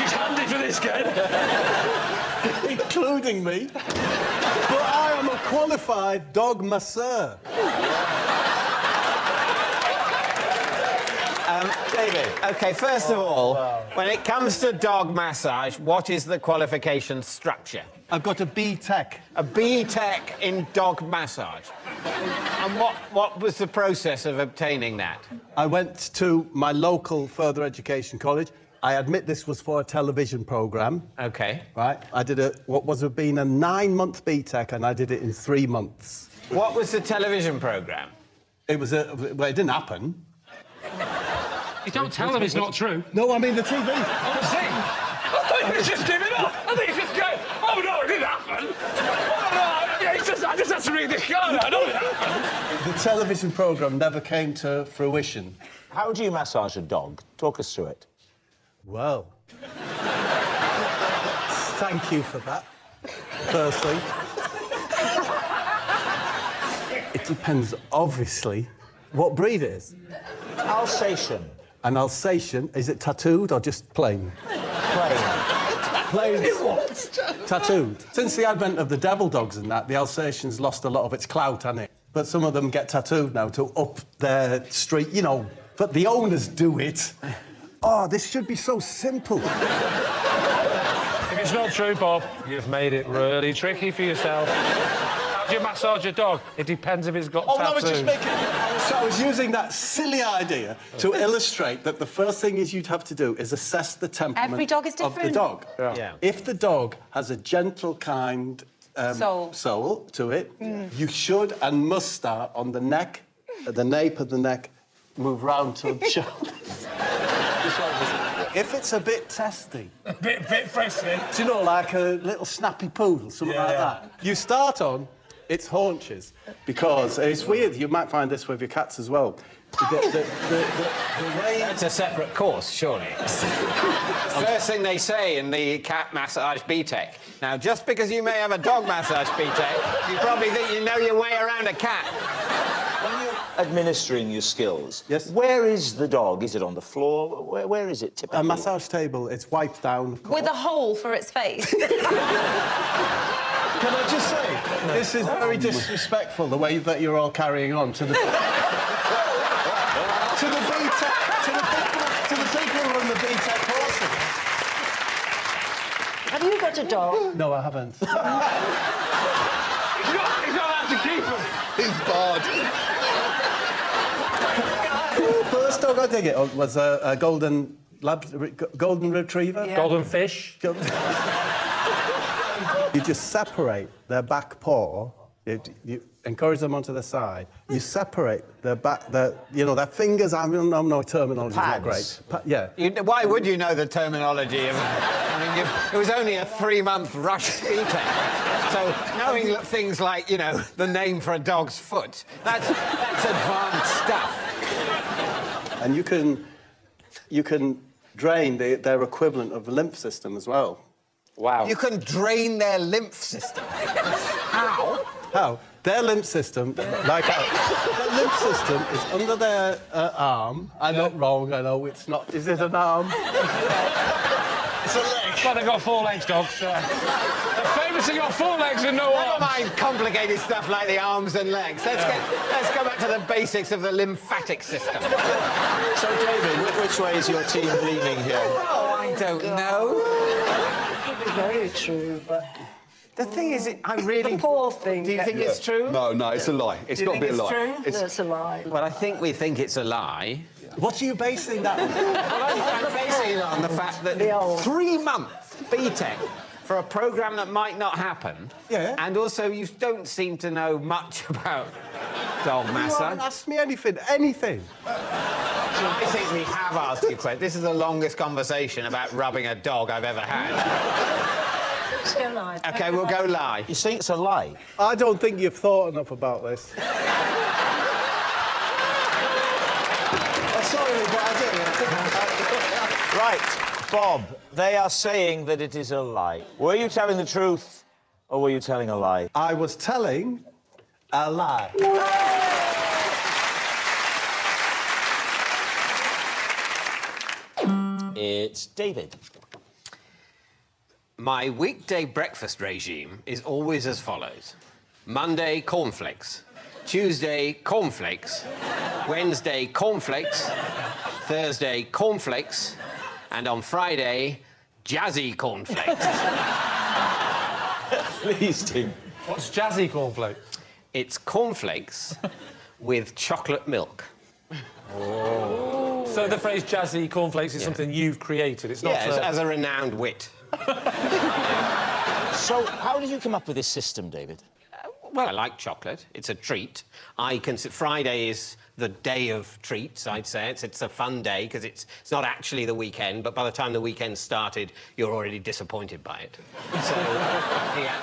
is handy for this game. Including me. But I am a qualified dog masseur. David, OK, first of all, when it comes to dog massage, what is the qualification structure? I've got a B.Tech. A B.Tech in dog massage. And what was the process of obtaining that? I went to my local further education college. I admit this was for a television programme. OK. Right? I did what was have been a 9-month B.Tech, and I did it in 3 months. What was the television programme? It was well, it didn't happen. You don't tell them it's not true. No, I mean the TV. Oh, the thing? I thought you were just giving up. I think it's just going, oh, no, it didn't happen. Oh, no, I just had to read this card. I know it happened. The television programme never came to fruition. How do you massage a dog? Talk us through it. Well... Thank you for that, firstly. It depends, obviously, what breed it is. Alsatian. An Alsatian, is it tattooed or just plain? Plain. What? Tattooed. Since the advent of the devil dogs and that, the Alsatian's lost a lot of its clout, hasn't it? But some of them get tattooed now to up their street, you know, but the owners do it. Oh, this should be so simple. If it's not true, Bob, you've made it really tricky for yourself. do you massage a dog? It depends if it's got Oh, tattoos. I was just making... I was using that silly idea to illustrate that the first thing is you'd have to do is assess the temperament Every dog is of the different. dog. Yeah. If the dog has a gentle, kind soul to it, you should and must start on the neck, at the nape of the neck, move round to the shoulders. If it's a bit testy... A bit frisky. Do you know, like a little snappy poodle, something like that? You start on its haunches, because it's weird, you might find this with your cats as well. The way... That's a separate course, surely. First thing they say in the cat massage BTEC. Now, just because you may have a dog massage BTEC, you probably think you know your way around a cat. When you're administering your skills, yes, where is the dog? Is it on the floor? Where is it typically? A massage table, it's wiped down, of course. With a hole for its face. Can I just say, this is very disrespectful, the way that you're all carrying on to the... to the BTEC, to the people who run the BTEC courses. Have you got a dog? No, I haven't. He's not allowed to keep him. He's barred. First dog I did it was a golden retriever. Yeah. Golden fish. You just separate their back paw. You encourage them onto the side. You separate their back, their fingers. I mean, no terminology is not great. Why would you know the terminology of? I mean, it was only a 3-month rush speaker. So knowing things like, the name for a dog's foot, that's advanced stuff. And you can drain their equivalent of the lymph system as well. Wow. You can drain their lymph system. How? How? Their lymph system, their lymph system is under their arm. I'm not wrong, I know it's not. Is it an arm? It's a leg. Well, they've got 4 legs, dogs. They're famously got 4 legs and no arms. Never mind complicated stuff like the arms and legs. Let's go back to the basics of the lymphatic system. So, David, which way is your team leaning here? Oh, I don't know. Very true, but... The thing is, I really... Poor thing. Do you think it's true? No, it's a lie. It's got to be a lie. True? It's a lie. Well, I think we think it's a lie. What are you basing that on? I'm basing it on the fact that 3-month BTEC for a programme that might not happen. Yeah. And also, you don't seem to know much about dog massage. You haven't asked me anything. I think we have asked you questions. This is the longest conversation about rubbing a dog I've ever had. Let's go lie. OK, we'll go lie. You think it's a lie? I don't think you've thought enough about this. Sorry, but I did. Right, Bob, they are saying that it is a lie. Were you telling the truth or were you telling a lie? I was telling a lie. It's David. My weekday breakfast regime is always as follows. Monday, cornflakes. Tuesday, cornflakes. Wednesday, cornflakes. Thursday, cornflakes. And on Friday, jazzy cornflakes. Please, Tim. What's jazzy cornflake? It's cornflakes with chocolate milk. Oh. So the phrase jazzy cornflakes is something you've created. It's not as a renowned wit. So how did you come up with this system, David? Well, I like chocolate. It's a treat. I consider Friday is the day of treats, I'd say. It's a fun day because it's not actually the weekend, but by the time the weekend started, you're already disappointed by it. So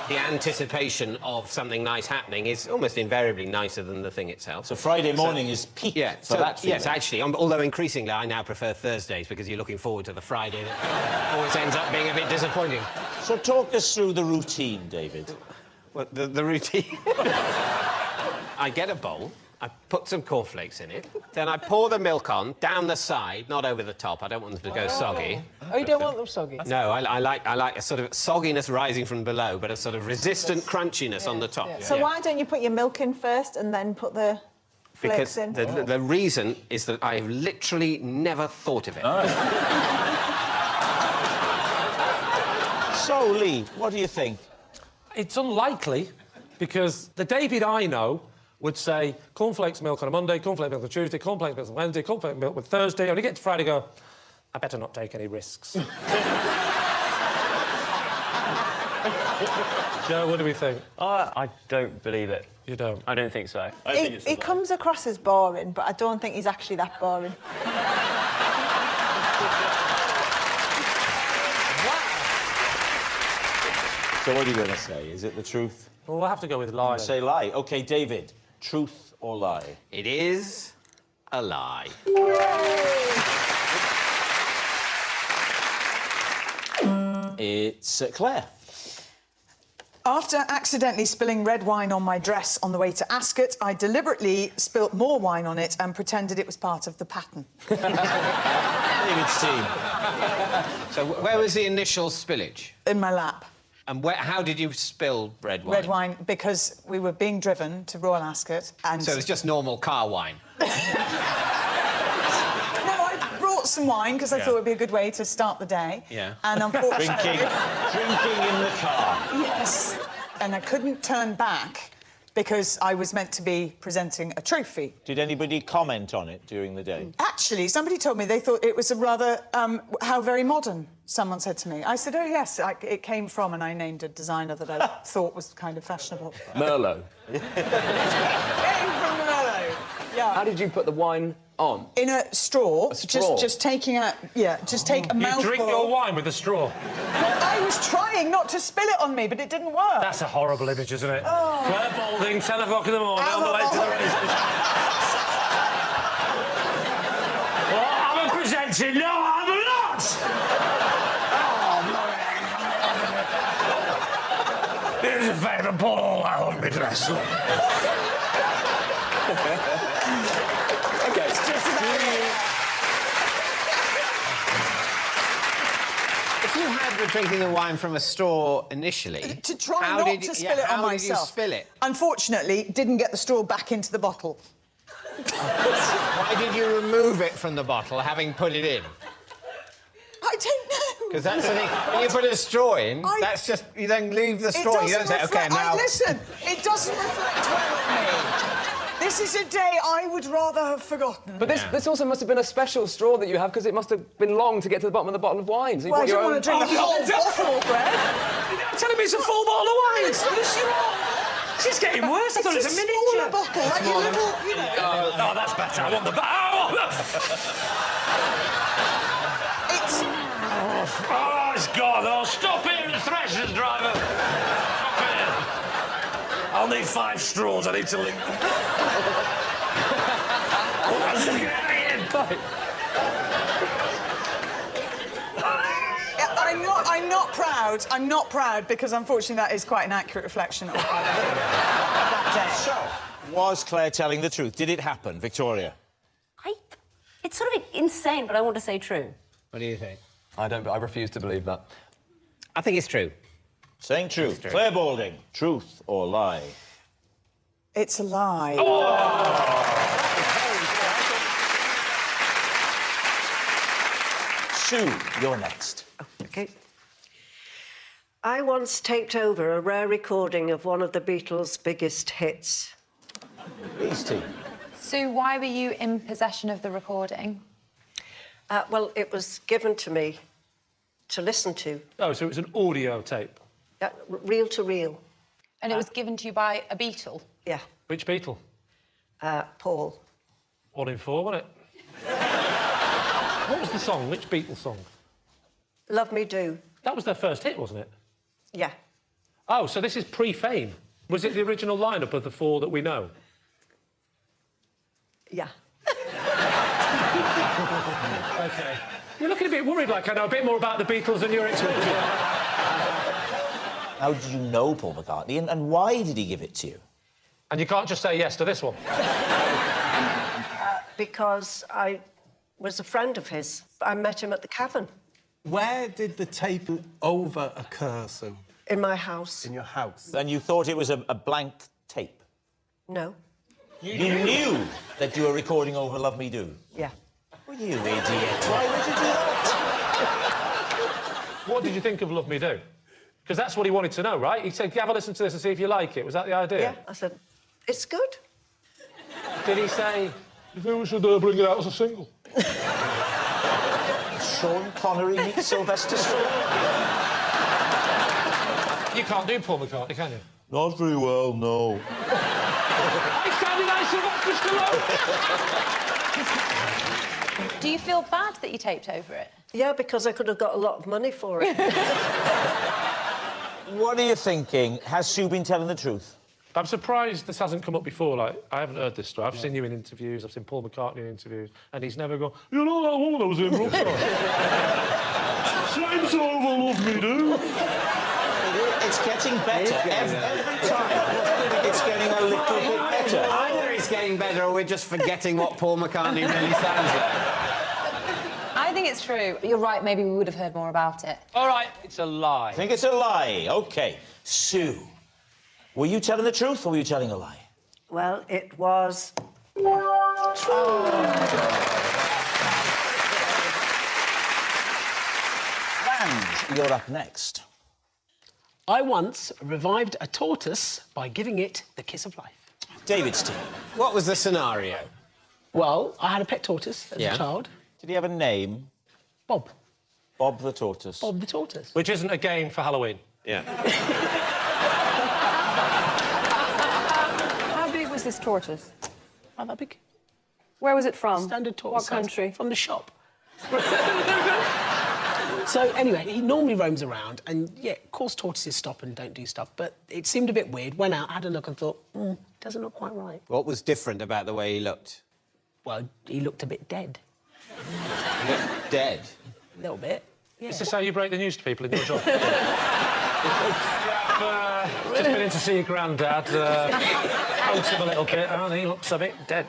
the anticipation of something nice happening is almost invariably nicer than the thing itself. So Friday morning is peak for that feeling. Yes, actually, although increasingly I now prefer Thursdays because you're looking forward to the Friday that always ends up being a bit disappointing. So talk us through the routine, David. Well, the routine... I get a bowl, I put some cornflakes in it, then I pour the milk on, down the side, not over the top. I don't want them to go soggy. Oh, you don't want them soggy? No, I like a sort of sogginess rising from below, but a sort of resistant crunchiness on the top. So why don't you put your milk in first and then put the flakes in? Because the reason is that I've literally never thought of it. So, Lee, what do you think? It's unlikely, Because the David I know would say cornflakes milk on a Monday, cornflakes milk on a Tuesday, cornflakes milk on Wednesday, cornflakes milk on Thursday. When you get to Friday, go, I better not take any risks. Joe, what do we think? I don't believe it. You don't? I don't think so. He comes across as boring, but I don't think he's actually that boring. So what are you going to say? Is it the truth? Well, we'll have to go with lie. Say lie. OK, David, truth or lie? It is a lie. It's Claire. After accidentally spilling red wine on my dress on the way to Ascot, I deliberately spilt more wine on it and pretended it was part of the pattern. David's team. So where was the initial spillage? In my lap. And how did you spill red wine? Red wine, because we were being driven to Royal Ascot and... So it's just normal car wine? No, I brought some wine because I thought it would be a good way to start the day. Yeah. And unfortunately... Drinking in the car. Yes. And I couldn't turn back because I was meant to be presenting a trophy. Did anybody comment on it during the day? Actually, somebody told me they thought it was a rather, how very modern, someone said to me. I said, oh, yes, it came from, and I named a designer that I thought was kind of fashionable. Merlot. Came from Merlot, yeah. How did you put the wine on? In a straw. A straw? Just taking a... Yeah, just take a mouthful... You drink your wine with a straw? Well, I was trying not to spill it on me, but it didn't work. That's a horrible image, isn't it? Oh. Claire Balding, 10 o'clock in the morning, on the way to the races. Well, I'm presenting. No, I'm not! Oh, here's a favour, pull all out on my dress. OK. If you were drinking the wine from a straw initially... To try not to spill it on myself. How did you spill it? Unfortunately, didn't get the straw back into the bottle. Why did you remove it from the bottle, having put it in? I don't know. Because that's the thing. When you put a straw in, that's just... You then leave the straw. You don't say, OK, now... Listen, it doesn't reflect well on me. This is a day I would rather have forgotten. But this also must have been a special straw that you have, because it must have been long to get to the bottom of the bottle of wine. So you Well, I brought your don't want to drink the whole bottle, Greg. You're telling me it's a full bottle of wine? It's the straw. It's getting worse. I thought it was a miniature. Bottle, like a little, you know. Oh, that's better. I want the... Oh, it's gone. Oh, stop here, the threshers, driver. Stop here. I'll need 5 straws. I need to link them. I'm not proud. I'm not proud because, unfortunately, that is quite an accurate reflection of that day. So, was Claire telling the truth? Did it happen, Victoria? It's sort of insane, but I want to say true. What do you think? I refuse to believe that. I think it's true. Saying true. Claire Balding, truth or lie? It's a lie. Sue, you're next. OK. I once taped over a rare recording of one of the Beatles' biggest hits. Please, team. Sue, why were you in possession of the recording? Well, it was given to me to listen to. Oh, so it was an audio tape? Reel to reel. And it was given to you by a Beatle? Yeah. Which Beatle? Paul. 1 in 4, wasn't it? What was the song? Which Beatles song? Love Me Do. That was their first hit, wasn't it? Yeah. Oh, so this is pre-fame. Was it the original lineup of the 4 that we know? Yeah. OK. You're looking a bit worried, like I know a bit more about the Beatles than you're expecting. How did you know Paul McCartney, and why did he give it to you? And you can't just say yes to this one? Because I was a friend of his. I met him at the Cavern. Where did the tape over occur, Sue? In my house. In your house? And you thought it was a blank tape? No. You knew that you were recording over Love Me Do? Yeah. Well, you idiot. Why would you do that? What did you think of Love Me Do? Because that's what he wanted to know, right? He said, have a listen to this and see if you like it. Was that the idea? Yeah, I said, it's good. Did he say, you think we should bring it out as a single? Sean Connery meets Sylvester Stallone. You can't do Paul McCartney, can you? Not very well, no. I sounded like Sylvester Stallone! Do you feel bad that you taped over it? Yeah, because I could have got a lot of money for it. What are you thinking? Has Sue been telling the truth? I'm surprised this hasn't come up before. Like, I haven't heard this story. I've seen you in interviews, I've seen Paul McCartney in interviews, and he's never gone, you know that woman that was in Brooklyn? Same sort of love me, do. It's getting better. Every time. It's getting a little bit better. Either it's getting better or we're just forgetting what Paul McCartney really sounds like. I think it's true. You're right, maybe we would have heard more about it. All right, it's a lie. I think it's a lie. OK. Sue, were you telling the truth or were you telling a lie? Well, it was... Rand, you're up next. I once revived a tortoise by giving it the kiss of life. David's team. What was the scenario? Well, I had a pet tortoise as a child. Did he have a name? Bob. Bob the tortoise. Bob the tortoise. Which isn't a game for Halloween. Yeah. How big was this tortoise? Not that big. Where was it from? Standard tortoise. What country? From the shop. So, anyway, he normally roams around, and, yeah, of course tortoises stop and don't do stuff, but it seemed a bit weird. Went out, had a look and thought, doesn't look quite right. What was different about the way he looked? Well, he looked a bit dead. Dead? A little bit, yeah. Is this how you break the news to people in your job? I've just been in to see your granddad. Hugged him a little bit, and he looks a bit dead.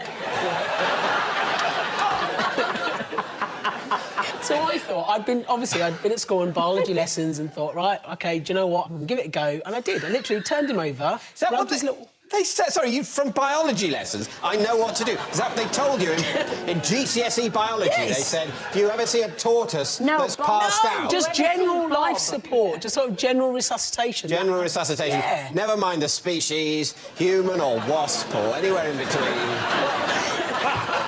So I thought, I'd been at school in biology lessons and thought, right, OK, do you know what? Give it a go. And I did. I literally turned him over. Is that what they said? Sorry, you from biology lessons? I know what to do. Is that what they told you in GCSE biology? Yes. They said, if you ever see a tortoise that's passed out... Just general life support, just sort of general resuscitation. General resuscitation. Yeah. Never mind the species, human or wasp or anywhere in between.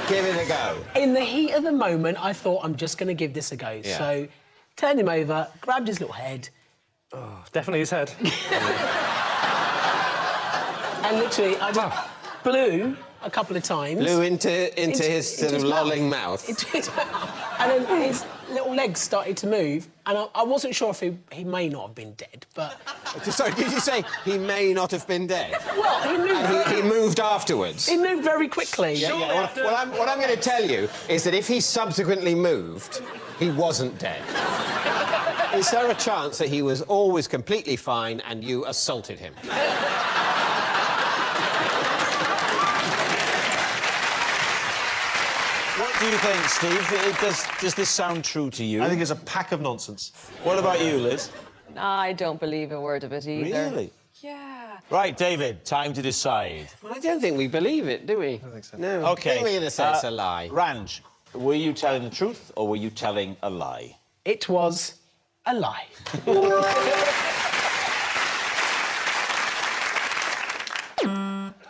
Give it a go. In the heat of the moment, I thought, I'm just going to give this a go. Yeah. So, turned him over, grabbed his little head. Oh, definitely his head. And literally, I just blew a couple of times. Blew into his sort of lolling mouth. Into his mouth. And then his little legs started to move, and I wasn't sure if he may not have been dead, but... Sorry, did you say he may not have been dead? Well, he moved... And he moved afterwards? He moved very quickly. Yeah. What I'm going to tell you is that if he subsequently moved, he wasn't dead. Is there a chance that he was always completely fine and you assaulted him? What do you think, Steve? Does this sound true to you? I think it's a pack of nonsense. What about you, Liz? I don't believe a word of it either. Really? Yeah. Right, David, time to decide. Well, I don't think we believe it, do we? I don't think so. No. OK. I think we're going to say it's a lie. Ranj, were you telling the truth or were you telling a lie? It was a lie.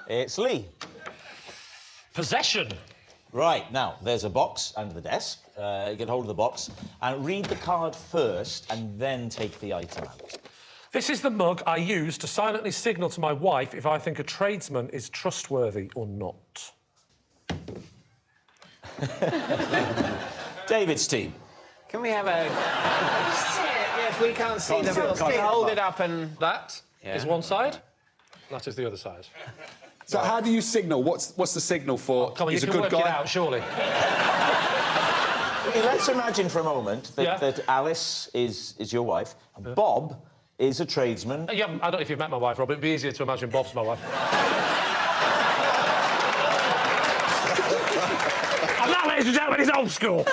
It's Lee. Possession. Right, now, there's a box under the desk. Get hold of the box and read the card first and then take the item out. This is the mug I use to silently signal to my wife if I think a tradesman is trustworthy or not. David's team. Can we have a... Yes, we can't see the... Hold it up and... That is one side. That is the other side. So how do you signal? What's the signal for? Come on, he's you a can good work guy? it out, surely. Let's imagine for a moment that Alice is your wife and Bob is a tradesman. I don't know if you've met my wife, Rob. It'd be easier to imagine Bob's my wife. And that, ladies and gentlemen, is old school.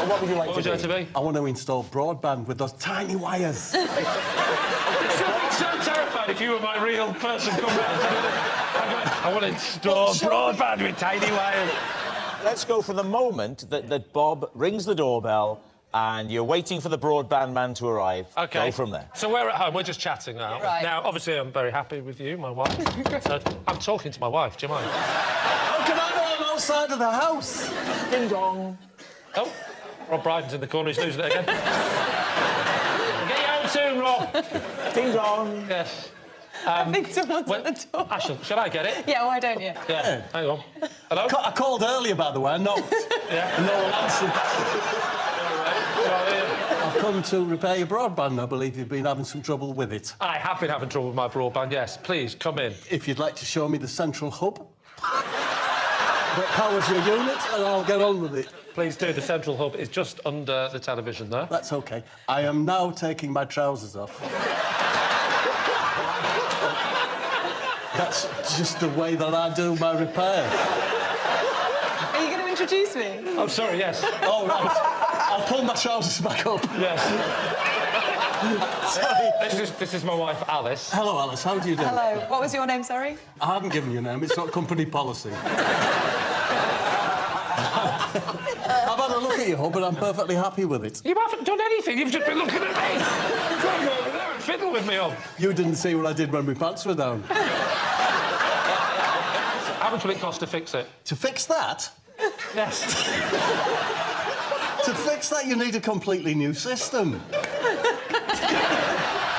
What would you like to be? I want to install broadband with those tiny wires. I'd be so terrified if you were my real person come round. I want to install broadband with tiny wires. Let's go for the moment that Bob rings the doorbell and you're waiting for the broadband man to arrive. OK. Go from there. So we're at home, we're just chatting now. Right. Now, obviously, I'm very happy with you, my wife. So I'm talking to my wife, do you mind? How can I know I'm outside of the house? Ding dong. Oh, Rob Brydon's in the corner, he's losing it again. Get you home soon, Rob. Ding dong. Yes. I think someone's at the door. Shall I get it? Yeah, why don't you? Yeah, hang on. Hello? I called earlier, by the way, I knocked. Yeah. And no one answered. I've come to repair your broadband. I believe you've been having some trouble with it. I have been having trouble with my broadband, yes. Please, come in. If you'd like to show me the central hub that powers your unit, and I'll get on with it. Please do. The central hub is just under the television there. That's OK. I am now taking my trousers off. That's just the way that I do my repair. Are you going to introduce me? Oh, sorry, yes. All right. I'll pull my trousers back up. Yes. Sorry. This is my wife, Alice. Hello, Alice. How do you do? Hello. What was your name, sorry? I haven't given you a name. It's not company policy. I've had a look at your hub and I'm perfectly happy with it. You haven't done anything. You've just been looking at me. You're going over there and fiddle with me on. You didn't see what I did when my pants were down. How much will it cost to fix it? To fix that? Yes. To fix that, you need a completely new system.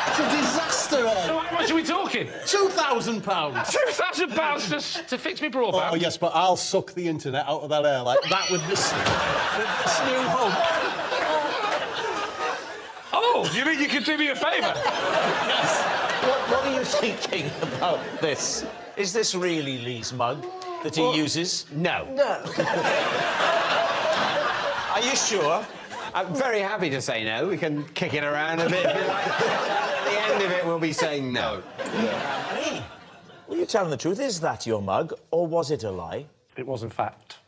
It's a disaster, Ed. So how much are we talking? £2,000. £2,000 to fix me broadband? Oh, yes, but I'll suck the internet out of that air like that with this new hub. Oh, you mean you could do me a favour? Yes. What are you thinking about this? Is this really Lee's mug that he uses? No. No. Are you sure? I'm very happy to say no. We can kick it around a bit if you like. At the end of it, we'll be saying no. Lee, will you tell him the truth? Is that your mug, or was it a lie? It was, in fact,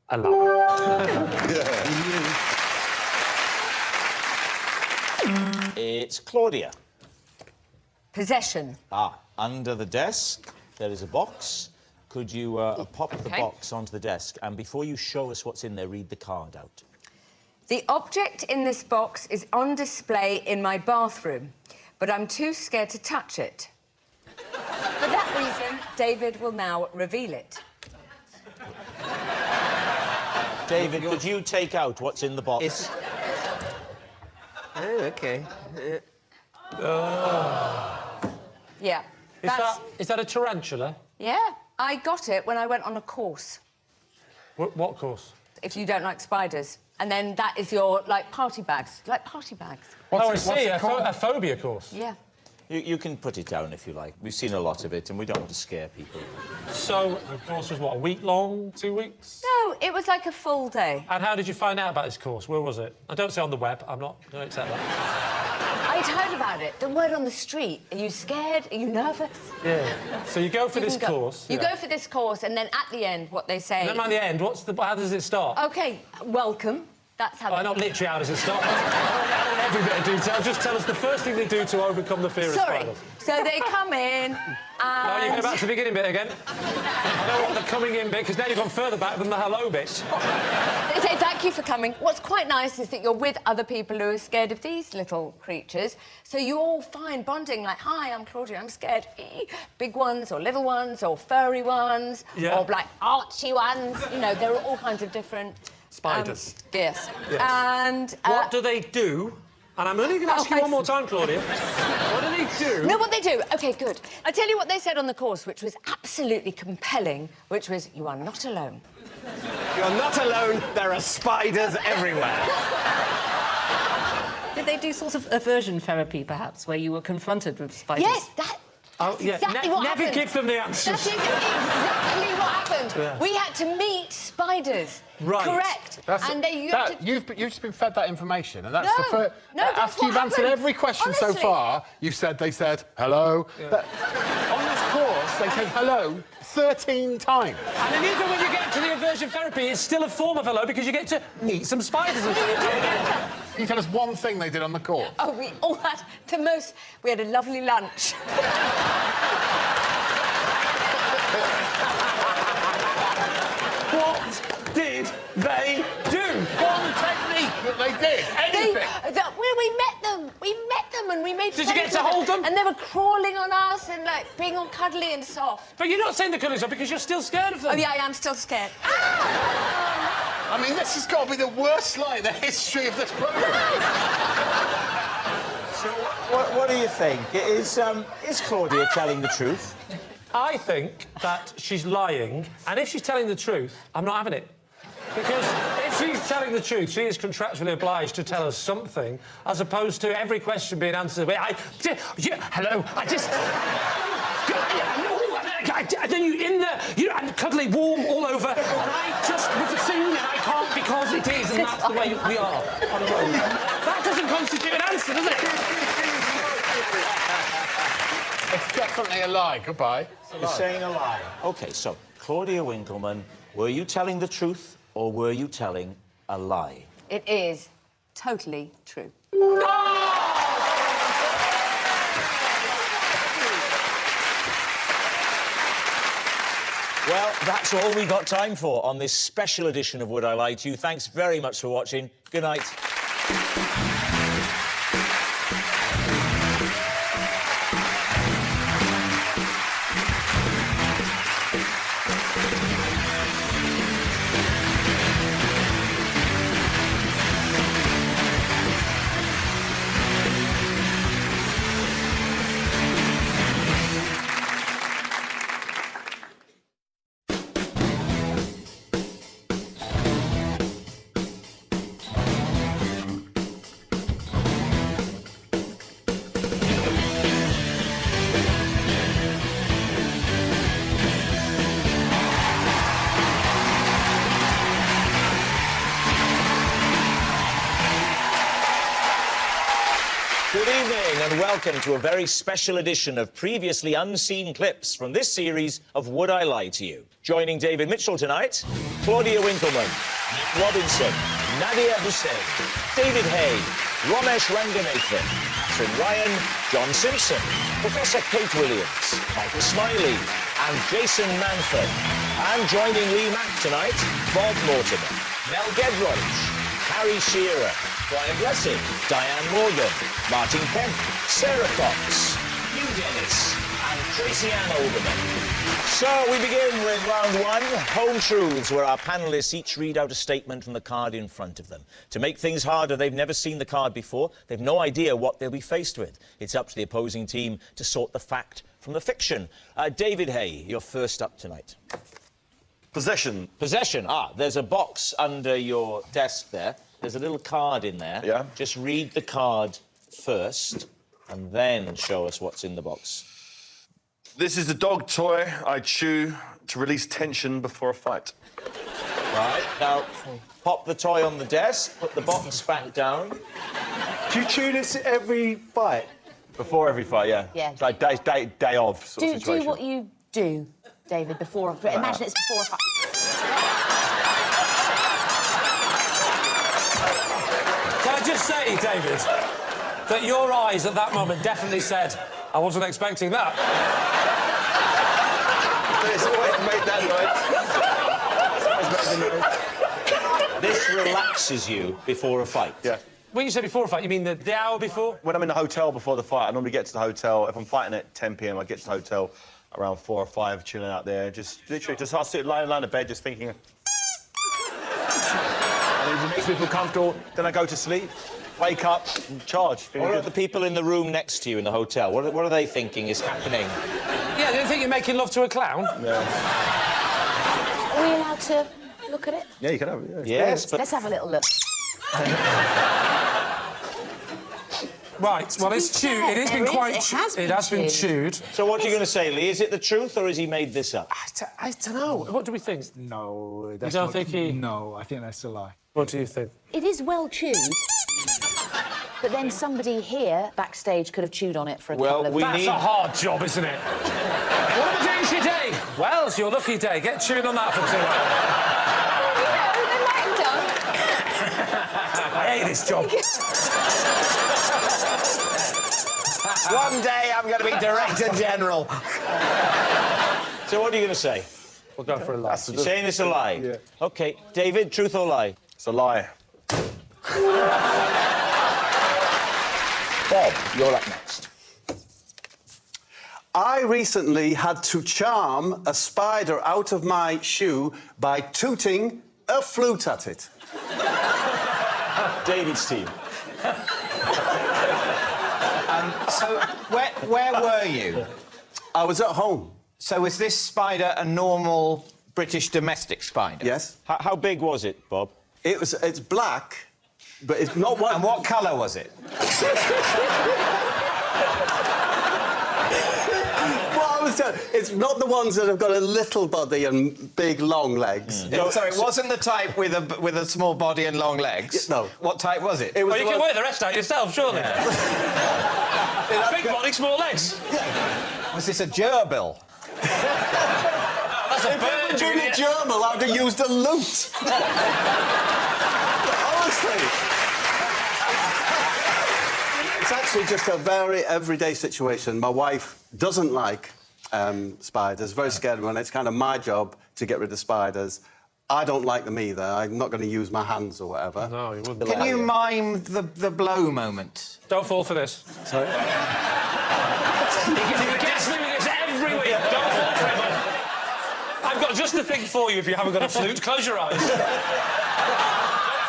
a lie. It's Claudia. Possession. Under the desk, there is a box. Could you pop the box onto the desk, and before you show us what's in there, read the card out. The object in this box is on display in my bathroom, but I'm too scared to touch it. For that reason, David will now reveal it. David, could you take out what's in the box? Oh, OK. Yeah. Is that a tarantula? Yeah, I got it when I went on a course. What course? If you don't like spiders. And then that is your, like, party bags. Like party bags. I see, a phobia course. Yeah. You can put it down if you like. We've seen a lot of it, and we don't want to scare people. So, the course was, what, a week long? 2 weeks? No, it was like a full day. And how did you find out about this course? Where was it? I don't say on the web. I don't accept that. I'd heard about it. The word on the street. Are you scared? Are you nervous? Yeah. So you go for this course. You go for this course, and then at the end, what they say... And then at the end, how does it start? OK, welcome. That's how... Not literally, how does it start? I don't want every bit of detail. Just tell us the first thing they do to overcome the fear of spiders. So they come in and... No, you go back to the beginning bit again. I don't want the coming in bit, because now you've gone further back than the hello bit. They say, thank you for coming. What's quite nice is that you're with other people who are scared of these little creatures, so you all find bonding, like, hi, I'm Claudia, I'm scared. Big ones, or little ones, or furry ones, or, like, archy ones. You know, there are all kinds of different... Spiders. Yes. And... what do they do? And I'm only going to ask you one more time, Claudia. What do they do? No, what they do. OK, good. I'll tell you what they said on the course, which was absolutely compelling, which was, you are not alone. You're not alone. There are spiders everywhere. Did they do sort of aversion therapy, perhaps, where you were confronted with spiders? Yes, that's exactly what happened. Never give them the answers. That is exactly what happened. Yeah. We had to meet spiders. Right. Correct. You've just been fed that information, and that's No, the first. no, that's after what you've answered happened. every question so Honestly. far, they said hello. On this course, they said hello 13 times. And then even when you get to the aversion therapy, it's still a form of hello, because you get to meet some spiders. Can you tell us one thing they did on the course? Oh, we all had the most... We had a lovely lunch. What did they do? One Anything? We met them. We met them and we made Did you friends get to with hold them? And they were crawling on us and, like, being all cuddly and soft. But you're not saying the cuddling stuff because you're still scared of them. Oh, yeah, I am still scared. I mean, this has got to be the worst lie in the history of this programme. So, what do you think? Is Claudia telling the truth? I think that she's lying, and if she's telling the truth, I'm not having it. Because if she's telling the truth, she is contractually obliged to tell us something, as opposed to every question being answered with, hello, then you in there, and cuddly, warm, all over, and I just, with the thing, and I can't because it is, and that's the way we are on the road. That doesn't constitute an answer, does it? It's definitely a lie. Goodbye. You're saying a lie. OK, so, Claudia Winkleman, were you telling the truth or were you telling a lie? It is totally true. Well, that's all we got time for on this special edition of Would I Lie to You. Thanks very much for watching. Good night. Good evening and welcome to a very special edition of previously unseen clips from this series of Would I Lie to You. Joining David Mitchell tonight, Claudia Winkleman, Nick Robinson, Nadia Hussain, David Hay, Ramesh Ranganathan, Catherine Ryan, John Simpson, Professor Kate Williams, Michael Smiley and Jason Manford. And joining Lee Mack tonight, Bob Mortimer, Mel Gedroych, Harry Shearer, Brian Blessing, Diane Morgan, Martin Kemp, Sarah Cox, Hugh Dennis and Tracy Ann Alderman. So we begin with round one, Home Truths, where our panellists each read out a statement from the card in front of them. To make things harder, they've never seen the card before. They've no idea what they'll be faced with. It's up to the opposing team to sort the fact from the fiction. David Hay, you're first up tonight. Possession. Possession. There's a box under your desk there. There's a little card in there. Yeah. Just read the card first and then show us what's in the box. This is the dog toy I chew to release tension before a fight. Right, now, pop the toy on the desk, put the box back down. Do you chew this every fight? Before every fight, yeah. Yeah. It's like day of sort of situation. Do what you do, David, before... Imagine it's before a fight. Can I just say, David, that your eyes at that moment definitely said, I wasn't expecting that. It's always made that noise. This relaxes you before a fight. Yeah. When you say before a fight, you mean the hour before? When I'm in the hotel before the fight, I normally get to the hotel. If I'm fighting at 10 p.m, I get to the hotel around 4 or 5, chilling out there. Just literally, just sit lying on the bed, just thinking. And it makes me feel comfortable. Then I go to sleep, wake up, and charge. What are the people in the room next to you in the hotel? What are they thinking is happening? Yeah, they think you're making love to a clown. Yeah. Are we allowed to look at it? Yeah, you can have it. Yeah. Yes, but... Let's have a little look. Right, well, it's chewed. It has been quite... It has been chewed. So what are you going to say, Lee? Is it the truth or has he made this up? I don't know. What do we think? No, You don't think he... No, I think that's a lie. What do you think? It is well chewed, but then somebody here backstage could have chewed on it for a couple of... That's a hard job, isn't it? What day's your day? Well, it's your lucky day. Get chewed on that for 2 hours. I hate this job. One day I'm going to be Director General. So what are you going to say? We'll go for a lie. You're saying it's a lie? Yeah. OK, David, truth or lie? It's a lie. Bob, you're up next. I recently had to charm a spider out of my shoe by tooting a flute at it. David's team. So, where were you? I was at home. So was this spider a normal British domestic spider? Yes. How big was it, Bob? It's black, but it's not one... And what colour was it? It's not the ones that have got a little body and big, long legs. So it wasn't the type with a small body and long legs? No. What type was it? Well, you can work the rest out yourself, surely. Big body, small legs. Was this a gerbil? That's a bird. If it had been a gerbil, I would have used a lute. Honestly. It's actually just a very everyday situation. My wife doesn't like spiders, very scared of them. It's kind of my job to get rid of spiders. I don't like them either. I'm not going to use my hands or whatever. No, you wouldn't. Can you mime the blow moment? Don't fall for this. Sorry? He gets me with this every week. Don't fall for it. I've got just the thing for you if you haven't got a flute. Close your eyes. Don't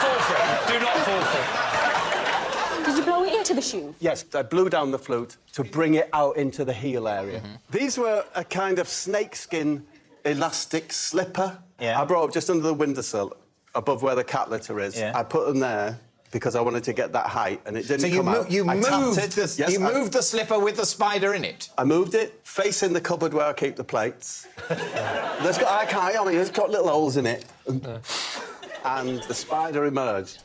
fall for it. Do not fall for it. Did you blow it into the shoe? Yes, I blew down the flute to bring it out into the heel area. These were a kind of snakeskin elastic slipper. Yeah. I brought up just under the windowsill, above where the cat litter is. Yeah. I put them there because I wanted to get that height, and it didn't So come out. you I tapped moved it. the Yes, you moved the slipper with the spider in it. I moved it facing the cupboard where I keep the plates. There's got, I can't, I mean, it's got little holes in it. And the spider emerged.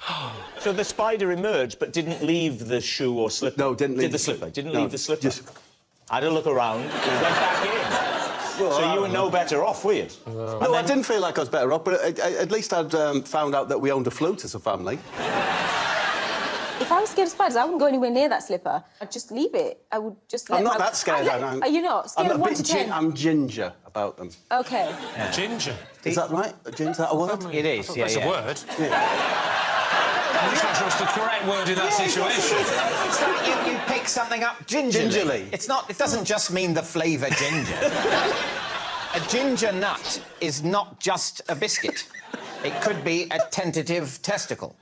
So the spider emerged, but didn't leave the shoe or slipper? No, didn't leave Did the slipper? Didn't No, leave the slipper? just- Had a look around, and went back in. Well, So you were no better off, were you? No, I didn't feel like I was better off, but at least I'd found out that we owned a flute as a family. If I was scared of spiders, I wouldn't go anywhere near that slipper. I'd just leave it. I would just let I'm not that scared. Are you not? Scared I'm of a 1 bit to 10? I'm ginger about them. OK. Ginger. Is that right? Ginger, is that a word? It is, yeah, That's a word. Yeah. I'm not sure it's the correct word in that situation. It's like you pick something up gingerly. Gingerly. It's not. It doesn't just mean the flavour ginger. A ginger nut is not just a biscuit. It could be a tentative testicle.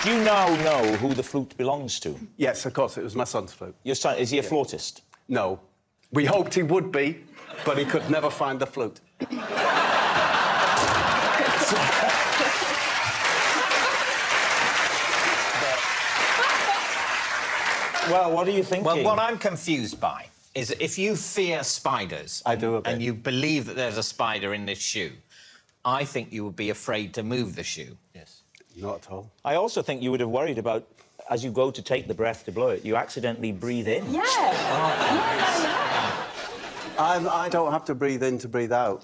Do you now know who the flute belongs to? Yes, of course, it was my son's flute. Your son, is he a flautist? No. We hoped he would be, but he could never find the flute. Well, what are you thinking? Well, what I'm confused by is that if you fear spiders... I do a bit. ...and you believe that there's a spider in this shoe, I think you would be afraid to move the shoe. Yes. Not at all. I also think you would have worried about, as you go to take the breath to blow it, you accidentally breathe in. Yeah. I don't have to breathe in to breathe out.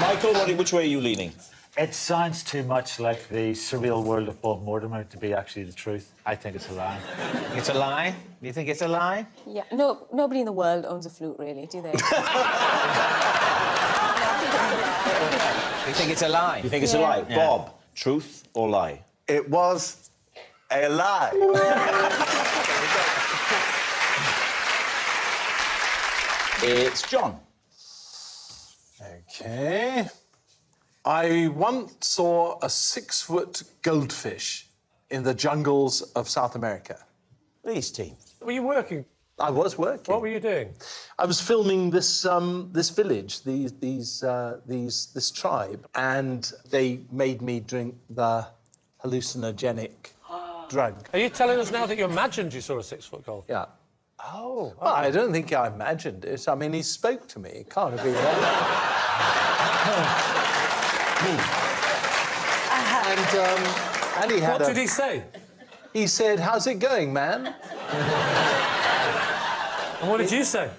Michael, which way are you leaning? It sounds too much like the surreal world of Bob Mortimer to be actually the truth. I think it's a lie. It's a lie? You think it's a lie? Yeah. No, nobody in the world owns a flute, really, do they? You think it's a lie? You think it's a lie? Yeah. Bob, truth or lie? It was a lie. It's John. OK. I once saw a 6-foot goldfish in the jungles of South America. Lee's team. Were you working? I was working. What were you doing? I was filming this this village, this tribe, and they made me drink the hallucinogenic drug. Are you telling us now that you imagined you saw a 6-foot gold? Yeah. Oh. Okay. Well, I don't think I imagined it. I mean, he spoke to me. It can't have been that. And he had What did he say? He said, "How's it going, man?" And what did you say?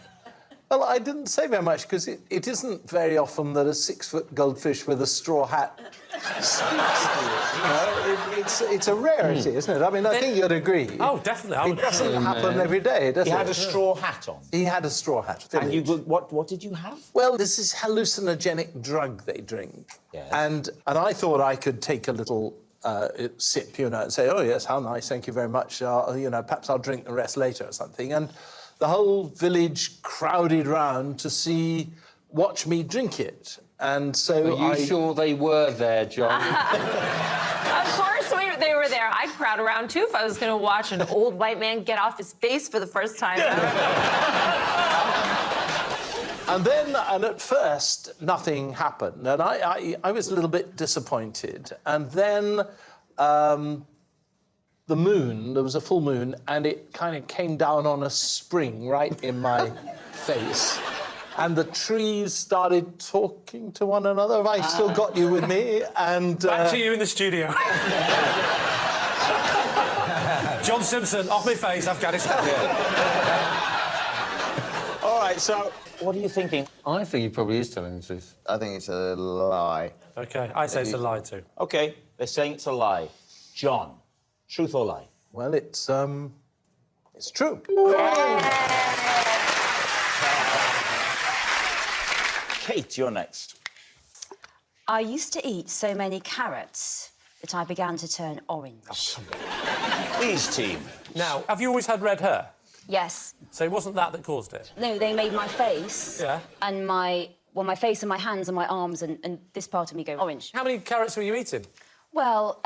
Well, I didn't say very much because it isn't very often that a 6-foot goldfish with a straw hat speaks to you. You know, it's a rarity, isn't it? I mean, I think you'd agree. Oh, definitely. It doesn't happen every day, does it? He had a straw hat on. He had a straw hat. And you, what did you have? Well, this is hallucinogenic drug they drink. Yes. And I thought I could take a little sip, you know, and say, oh, yes, how nice, thank you very much. You know, perhaps I'll drink the rest later or something. And the whole village crowded round to watch me drink it. And so Are you sure they were there, John? Of course they were there. I'd crowd around too if I was going to watch an old white man get off his face for the first time And at first, nothing happened. And I was a little bit disappointed. And then the moon, there was a full moon, and it kind of came down on a spring right in my face. And the trees started talking to one another. Have I still got you with me? And back to you in the studio. John Simpson, off my face, Afghanistan. All right, so what are you thinking? I think he probably is telling the truth. I think it's a lie. OK, I say it's a lie too. OK, they're saying it's a lie. John, truth or lie? Well, it's true. Kate, you're next. I used to eat so many carrots that I began to turn orange. Please, team. Now, have you always had red hair? Yes. So it wasn't that caused it? No, they made my face. Yeah. And my face and my hands and my arms and this part of me go orange. How many carrots were you eating? Well,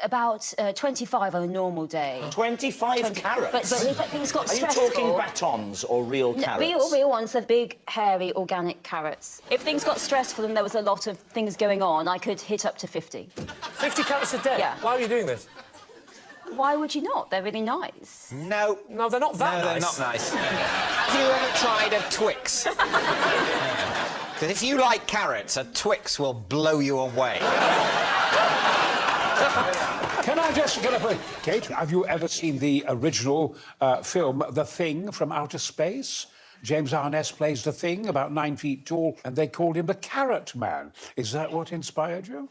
about 25 on a normal day. 25 carrots? But if things got stressful... Are you talking batons or real carrots? Real ones, the big, hairy, organic carrots. If things got stressful and there was a lot of things going on, I could hit up to 50. 50 carrots a day? Yeah. Why are you doing this? Why would you not? They're really nice. No. No, they're not that nice. No, they're not nice. Have you ever tried a Twix? Because if you like carrots, a Twix will blow you away. Can I just get up? Kate, have you ever seen the original film, The Thing from Outer Space? James Arness plays The Thing, about 9 feet tall, and they called him the Carrot Man. Is that what inspired you?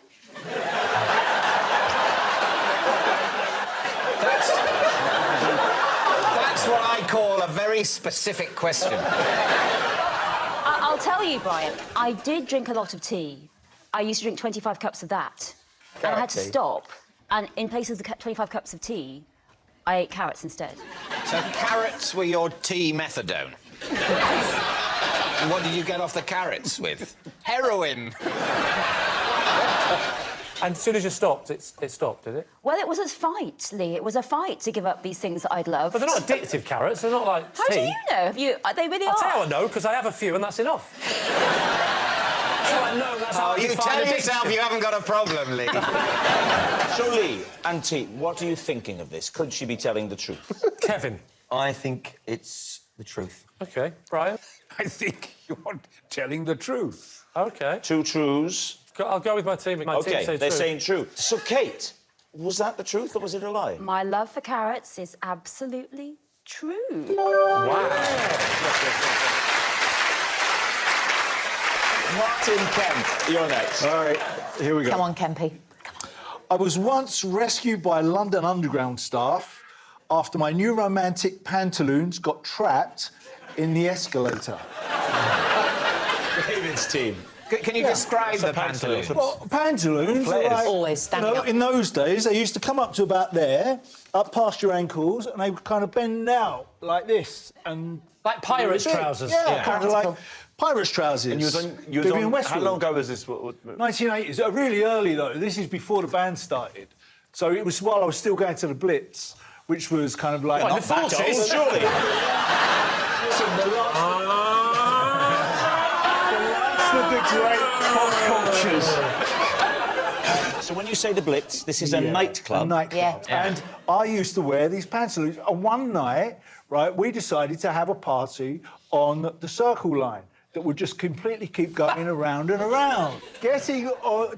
That's what I call a very specific question. I'll tell you, Brian, I did drink a lot of tea. I used to drink 25 cups of that. And I had to stop. And in place of the 25 cups of tea, I ate carrots instead. So carrots were your tea methadone? And what did you get off the carrots with? Heroin. And as soon as you stopped, it stopped, did it? Well, it was a fight, Lee. It was a fight to give up these things that I'd loved. But they're not addictive carrots. They're not like tea. How do you know? They really I'll are. tell you how I know, because I have a few and that's enough. So I know that's how you tell yourself you haven't got a problem, Lee. So, Lee and T, what are you thinking of this? Could she be telling the truth? Kevin? I think it's the truth. OK. Brian? I think you're telling the truth. OK. Two trues. I'll go with my team. OK, they're saying true. So, Kate, was that the truth or was it a lie? My love for carrots is absolutely true. Wow. Martin Kemp, you're next. All right, here we go. Come on, Kempy. I was once rescued by London Underground staff after my new romantic pantaloons got trapped in the escalator. David's team. Can you describe the pantaloons? Well, pantaloons are like, always standing up. In those days, they used to come up to about there, up past your ankles, and they would kind of bend out like this. And like pirates' trousers. Yeah, kind of like pirates' trousers. And you was on how long ago was this? 1980s. Really early, though. This is before the band started. So it was while I was still going to the Blitz, which was kind of like... What, in the 40s, surely? The great pop cultures. So when you say the Blitz, this is a nightclub? A nightclub. Yeah. And I used to wear these pantaloons. And one night, right, we decided to have a party on the Circle Line that would just completely keep going around and around. Getting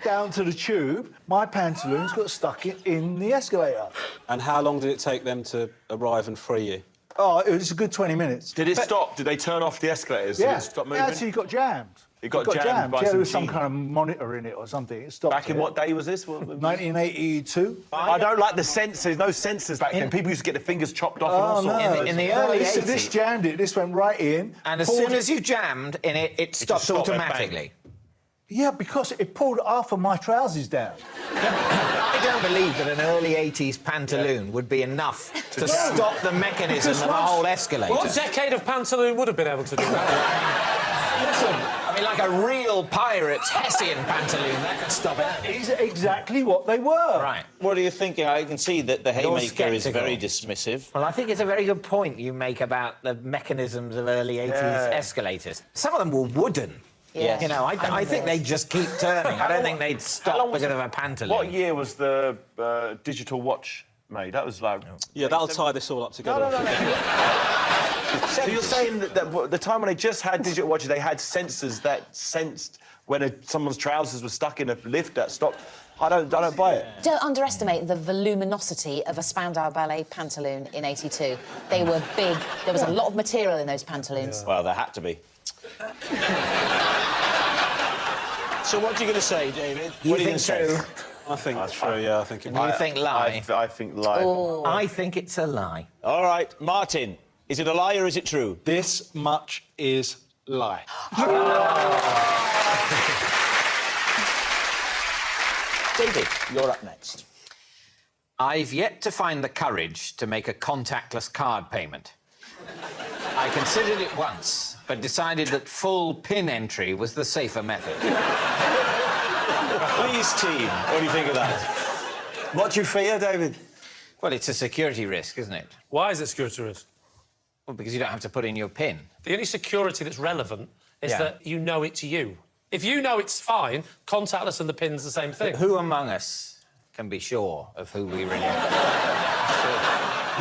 down to the tube, my pantaloons got stuck in the escalator. And how long did it take them to arrive and free you? Oh, it was a good 20 minutes. Did it stop? Did they turn off the escalators? Yeah, Did it stop it moving? actually got jammed. It got jammed by Yeah, there some was some cheese. kind of monitor in it or something. It stopped. Back in what day was this? 1982. I don't like the sensors. No sensors back then. People used to get their fingers chopped off and all sorts. In the early this, 80s. this jammed it. This went right in. And as pulled- soon as you jammed in it, it stopped stopped, went bang. automatically. Yeah, because it pulled half of my trousers down. I don't believe that an early 80s pantaloon would be enough to stop the mechanism of a whole escalator. What decade of pantaloon would have been able to do that? Listen, I mean, like a real pirate's Hessian pantaloon, that could stop it. It's exactly what they were. Right. What are you thinking? I can see that the You're haymaker is sceptical. very dismissive. Well, I think it's a very good point you make about the mechanisms of early 80s escalators. Some of them were wooden. Yes. You know, I think they'd just keep turning. I don't think they'd stop because of a pantaloon. What year was the digital watch made? That was like... Yeah, that'll tie this all up together. So you're saying that the time when they just had digital watches, they had sensors that sensed when someone's trousers were stuck in a lift that stopped. I don't buy it. Don't underestimate the voluminosity of a Spandau Ballet pantaloon in '82. They were big. There was a lot of material in those pantaloons. Well, there had to be. So what are you going to say, David? What are you going to say? I think it's true, yeah, I think it You think lie? I think lie. Oh. I think it's a lie. All right, Martin, is it a lie or is it true? This much is lie. David, you're up next. I've yet to find the courage to make a contactless card payment. I considered it once, but decided that full PIN entry was the safer method. Please, team, what do you think of that? What do you fear, David? Well, it's a security risk, isn't it? Why is it security risk? Well, because you don't have to put in your PIN. The only security that's relevant is Yeah. that you know it's you. If you know it's fine, contactless and the pin's the same thing. Who among us can be sure of who we really are?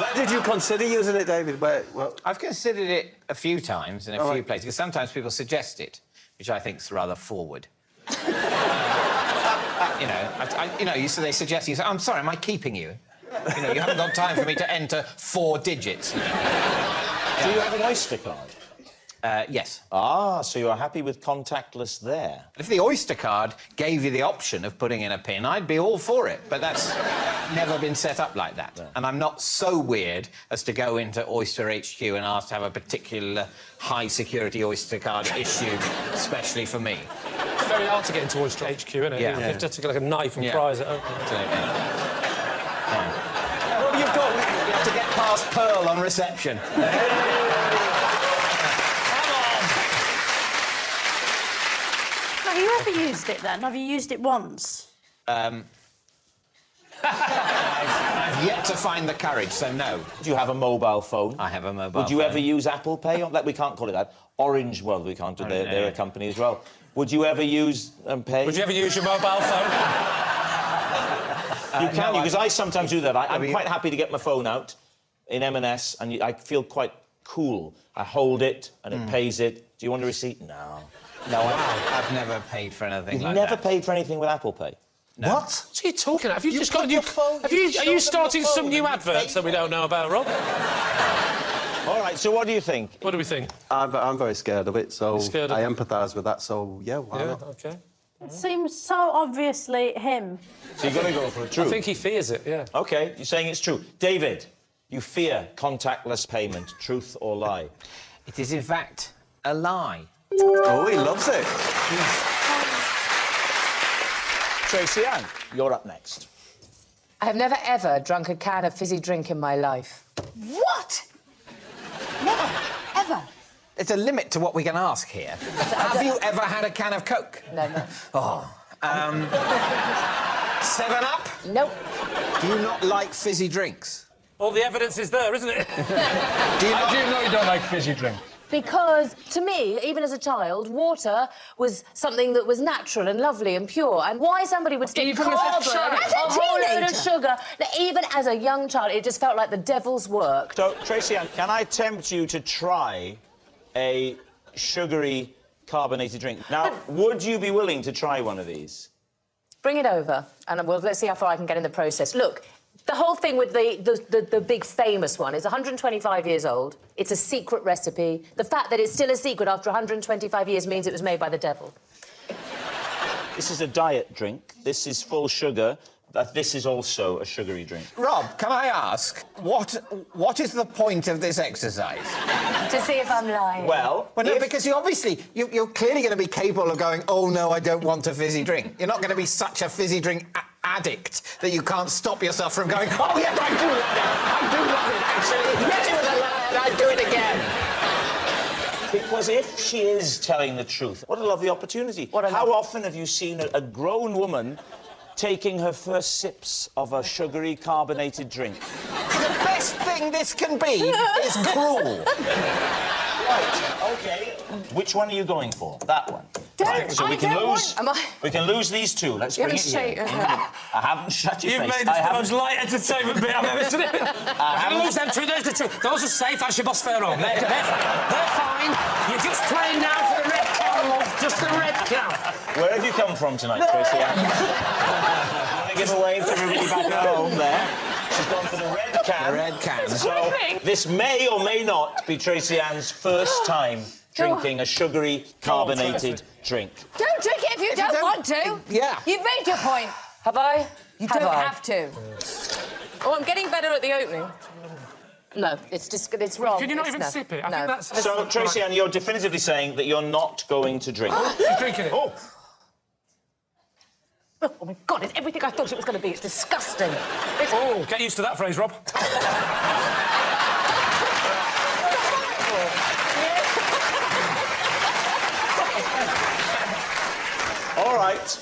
Where did you consider using it, David? I've considered it a few times in a few places, because sometimes people suggest it, which I think is rather forward. So they suggest you say, I'm sorry, am I keeping you? You know, you haven't got time for me to enter 4 digits. Do you have an Oyster card? Yes. Ah, so you're happy with contactless there? If the Oyster card gave you the option of putting in a PIN, I'd be all for it. But that's never been set up like that. No. And I'm not so weird as to go into Oyster HQ and ask to have a particular high-security Oyster card issued especially for me. It's very hard to get into Oyster HQ, isn't it? Yeah. You have to take like a knife and prise it open. Well, you have to get past Pearl on reception. Have you ever used it then? Have you used it once? I've yet to find the courage, so no. Do you have a mobile phone? I have a mobile phone. Would you ever use Apple Pay? We can't call it that. Orange, well, we can't do they're a company as well. Would you ever use Pay? Would you ever use your mobile phone? You can, because I sometimes do that. I'm quite happy to get my phone out in M&S, and I feel quite cool. I hold it, and it pays it. Do you want a receipt? No. No, I've never paid for anything You've like never that. paid for anything with Apple Pay? No. What? What are you talking about? Have you just got a new phone? Are you starting some new adverts that we don't know about, Rob? All right, so what do you think? What do we think? I'm very scared of it, so scared of I empathise with that, so yeah, why not? OK. It seems so obviously him. So you've got to go for it, true? I think he fears it, yeah. OK, you're saying it's true. David, you fear contactless payment, truth or lie? It is, in fact, a lie. Oh, he loves it. Tracy Ann, you're up next. I have never, ever drunk a can of fizzy drink in my life. What? Never, ever. There's a limit to what we can ask here. Have you ever had a can of Coke? No, no. Oh. 7-Up? Nope. Do you not like fizzy drinks? All the evidence is there, isn't it? How do you know you don't like fizzy drink? Because, to me, even as a child, water was something that was natural and lovely and pure. And why somebody would stick Even as a carbon, child? As a a whole load of teenager? sugar, that even as a young child, it just felt like the devil's work. So, Tracy Ann, can I tempt you to try a sugary carbonated drink? Now, would you be willing to try one of these? Bring it over, and let's see how far I can get in the process. Look, The whole thing with the big famous one is 125 years old. It's a secret recipe. The fact that it's still a secret after 125 years means it was made by the devil. This is a diet drink. This is full sugar. This is also a sugary drink. Rob, can I ask, what is the point of this exercise? To see if I'm lying. Well, no, because you're clearly going to be capable of going, oh, no, I don't want a fizzy drink. You're not going to be such a fizzy drink addict that you can't stop yourself from going, oh, yes, I do love it. I do love it, actually. Yes, it was a lie, and I'd do it again. Because if she is telling the truth, what a lovely opportunity. How often have you seen a grown woman taking her first sips of a sugary carbonated drink? The best thing this can be is cruel. Right, OK. Which one are you going for? That one. Don't, so we can lose these two. Let's bring it here. I haven't shut your You've face. made this the most light entertainment bit I've ever seen. I can lose them two. There's the two. Those are safe. That's your boss fair on. They're fine. You're just playing now for the red cow, love. Just the red cow. Where have you come from tonight, Tracy Ann? Want to give a wave to everybody back at home there? She's gone for the red can. The red can. So this may or may not be Tracy Ann's first time drinking a sugary carbonated drink. Don't drink it if you don't want to. Yeah. You've made your point. Have I? You don't have to. Oh, I'm getting better at the opening. No, it's wrong. Can you not even sip it? I think that's... So, Tracy Ann, you're definitively saying that you're not going to drink. She's drinking it. Oh. Oh, my God, it's everything I thought it was going to be. It's disgusting. Oh, get used to that phrase, Rob. All right,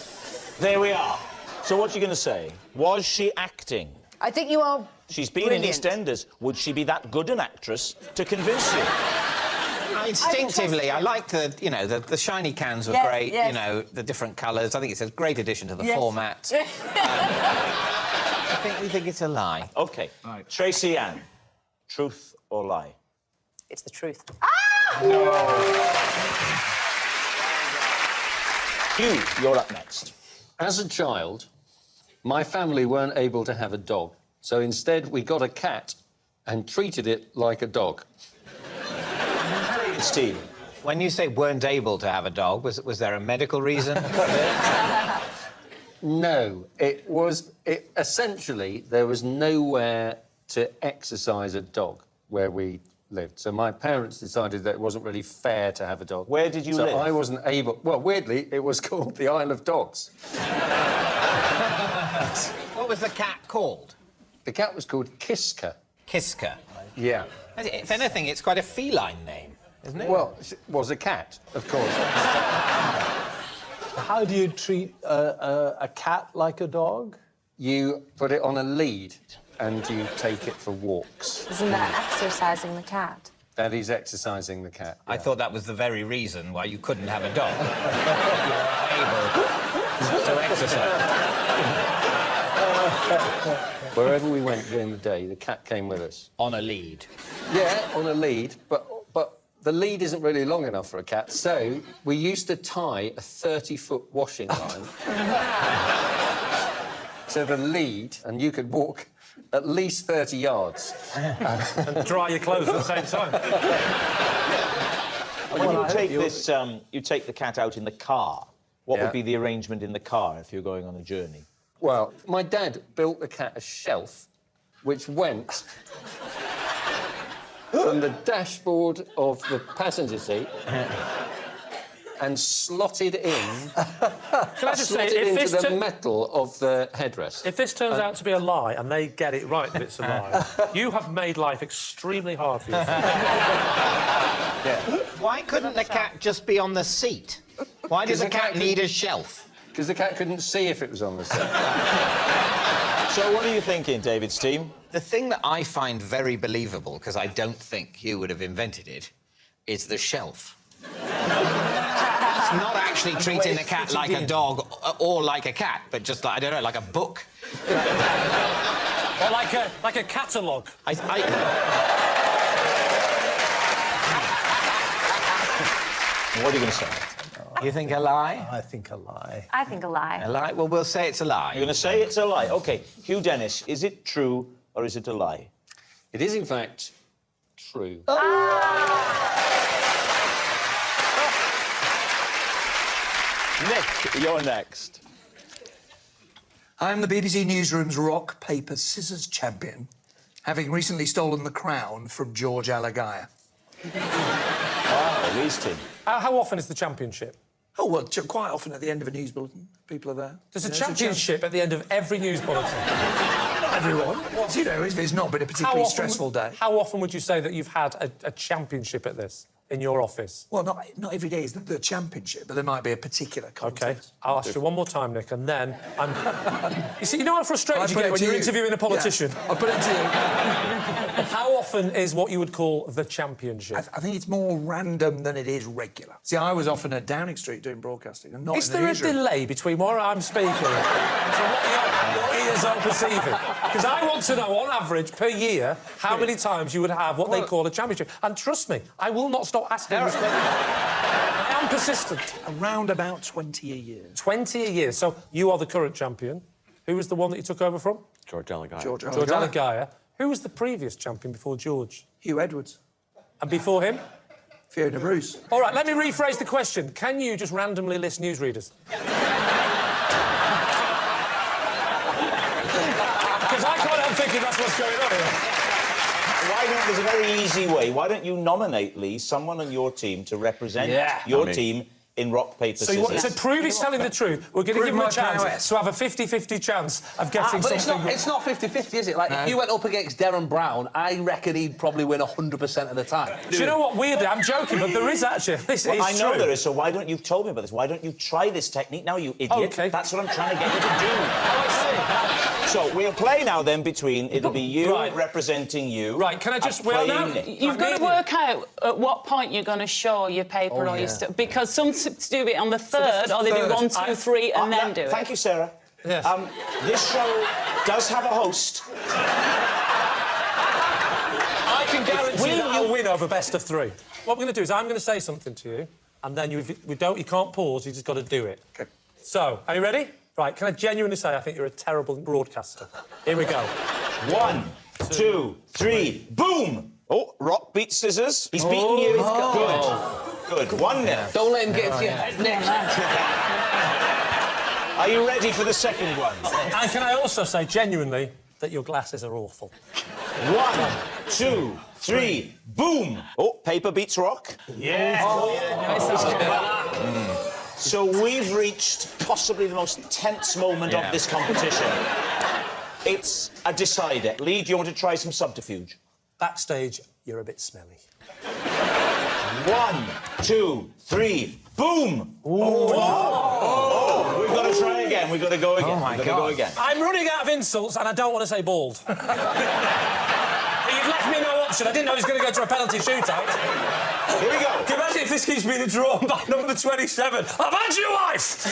there we are. So what are you going to say? Was she acting? I think you are. She's been in EastEnders. Would she be that good an actress to convince you? Instinctively, I like the shiny cans were great. Yes. You know, the different colours. I think it's a great addition to the format. I think it's a lie. OK. Right. Tracy Ann, truth or lie? It's the truth. No. Hugh, you're up next. As a child, my family weren't able to have a dog, so instead we got a cat and treated it like a dog. Steve, when you say weren't able to have a dog, was there a medical reason? No, essentially there was nowhere to exercise a dog where we lived. So my parents decided that it wasn't really fair to have a dog. Where did you live? So I wasn't able... Well, weirdly, it was called the Isle of Dogs. What was the cat called? The cat was called Kiska. Kiska? Yeah. If anything, it's quite a feline name, isn't it? Well, it was a cat, of course. How do you treat a cat like a dog? You put it on a lead and you take it for walks. Isn't that exercising the cat? That is exercising the cat. I thought that was the very reason why you couldn't have a dog. You were able to exercise. Wherever we went during the day, the cat came with us. On a lead? Yeah, on a lead, but the lead isn't really long enough for a cat, so we used to tie a 30-foot washing line to the lead, and you could walk at least 30 yards. And dry your clothes at the same time. When you take the cat out in the car, what would be the arrangement in the car if you're going on a journey? Well, my dad built the cat a shelf which went from the dashboard of the passenger seat and slotted in. Can I just say, into the metal of the headrest. If this turns out to be a lie and they get it right that it's a lie, you have made life extremely hard for yourself. Why couldn't the cat just be on the seat? Why does the cat need a shelf? Because the cat couldn't see if it was on the seat. So what are you thinking, David's team? The thing that I find very believable, because I don't think you would have invented it, is the shelf. It's not actually treating the cat like a dog or like a cat, but just like, I don't know, like a book. Or like a catalogue. What are you going to say? You think a lie? I think a lie. I think a lie. A lie? Well, we'll say it's a lie. You're going to say it's a lie. OK. Hugh Dennis, is it true or is it a lie? It is, in fact, true. Nick, you're next. I am the BBC Newsroom's rock, paper, scissors champion, having recently stolen the crown from George Alagaya. Ah, released him. How often is the championship? Oh, well, quite often at the end of a news bulletin, people are there. There's a championship at the end of every news bulletin. Not everyone. You know, if it's not been a particularly stressful day. How often would you say that you've had a championship at this in your office? Well, not every day is the championship, but there might be a particular contest. OK. I'll ask you one more time, Nick, and then I'm... You see, you know how frustrated you get when you're interviewing a politician? Yeah, I'll put it to you. How often is what you would call the championship? I think it's more random than it is regular. See, I was often at Downing Street doing broadcasting and not Is in the there a newsroom. delay between what I'm speaking and what your ears are perceiving? Because I want to know, on average, per year, how many times you would have what they call a championship. And trust me, I will not stop asking this question. I am persistent. Around about 20 a year. 20 a year. So you are the current champion. Who was the one that you took over from? George Alagaya. George Alagaya. Who was the previous champion before George? Hugh Edwards. And before him? Fiona Bruce. All right, let me rephrase the question. Can you just randomly list newsreaders? Because I can't help thinking that's what's going on here. Why don't, there's a very easy way. Why don't you nominate, Lee, someone on your team to represent your team in rock, paper, So scissors? you want to prove he's telling the truth? We're going to give him a chance to have a 50-50 chance of getting but something... it's not 50-50, is it? Like, if you went up against Darren Brown, I reckon he'd probably win 100% of the time. Do you know what? Weirdly, I'm joking, but there is actually... This is I know true. there is, so why don't you... You've told me about this. Why don't you try this technique now, you idiot? OK. That's what I'm trying to get you to do. So we'll play now, then, between... It'll be you representing you. Right, can I just... Well, now, You've got to work out at what point you're going to show your paper or your stuff, because some do it on the third, or they do 1, 2, 3, and then do it. Thank you, Sarah. Yes. This show does have a host. I can guarantee that I'll win over best of 3. What we're going to do is I'm going to say something to you, and then you can't pause, you just got to do it. OK. So, are you ready? Right, can I genuinely say I think you're a terrible broadcaster? Here we go. 1, 2, 3, boom! Oh, rock beats scissors. He's beaten you. Good. Good. 1-0. Don't let him get to your head, Nick. Are you ready for the second one? And can I also say, genuinely, that your glasses are awful. 1, 2, 3, boom! Oh, paper beats rock. Yeah. So we've reached possibly the most tense moment of this competition. It's a decider. Lee, do you want to try some subterfuge? Backstage, you're a bit smelly. 1, 2, 3, boom! Oh, we've got to try again. We've got to go again. Oh, my We've got God. to go again. I'm running out of insults, and I don't want to say bald. But you've left me no option. I didn't know he was going to go to a penalty shootout. Here we go. Can you imagine if this keeps being drawn by number 27? I've had your wife!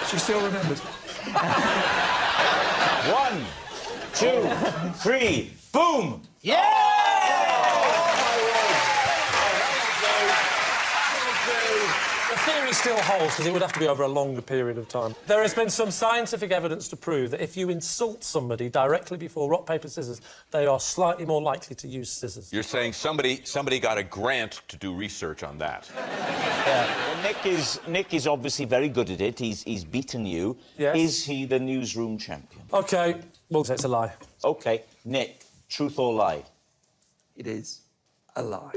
She still remembers. 1, 2, 3, boom! The theory still holds, because it would have to be over a longer period of time. There has been some scientific evidence to prove that if you insult somebody directly before rock, paper, scissors, they are slightly more likely to use scissors. You're saying somebody got a grant to do research on that. Well, Nick is obviously very good at it. He's beaten you. Yes. Is he the newsroom champion? OK, we'll say it's a lie. OK, Nick, truth or lie? It is a lie.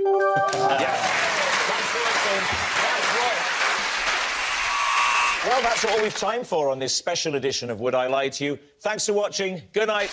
Well, that's all we've time for on this special edition of Would I Lie to You? Thanks for watching. Good night.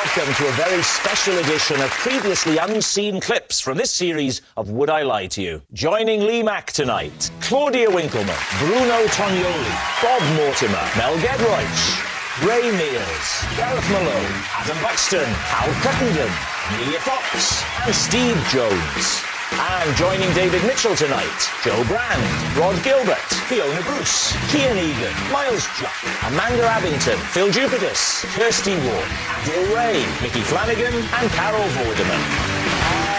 welcome to a very special edition of previously unseen clips from this series of Would I Lie to You? Joining Lee Mack tonight, Claudia Winkleman, Bruno Tonioli, Bob Mortimer, Mel Gedroych, Ray Mears, Gareth Malone, Adam Buxton, Hal Crittenden, Amelia Fox and Steve Jones. And joining David Mitchell tonight, Joe Brand, Rod Gilbert, Fiona Bruce, Kian Egan, Miles Jupp, Amanda Abington, Phil Jupidis, Kirsty Ward, Adil Ray, Mickey Flanagan and Carol Vorderman.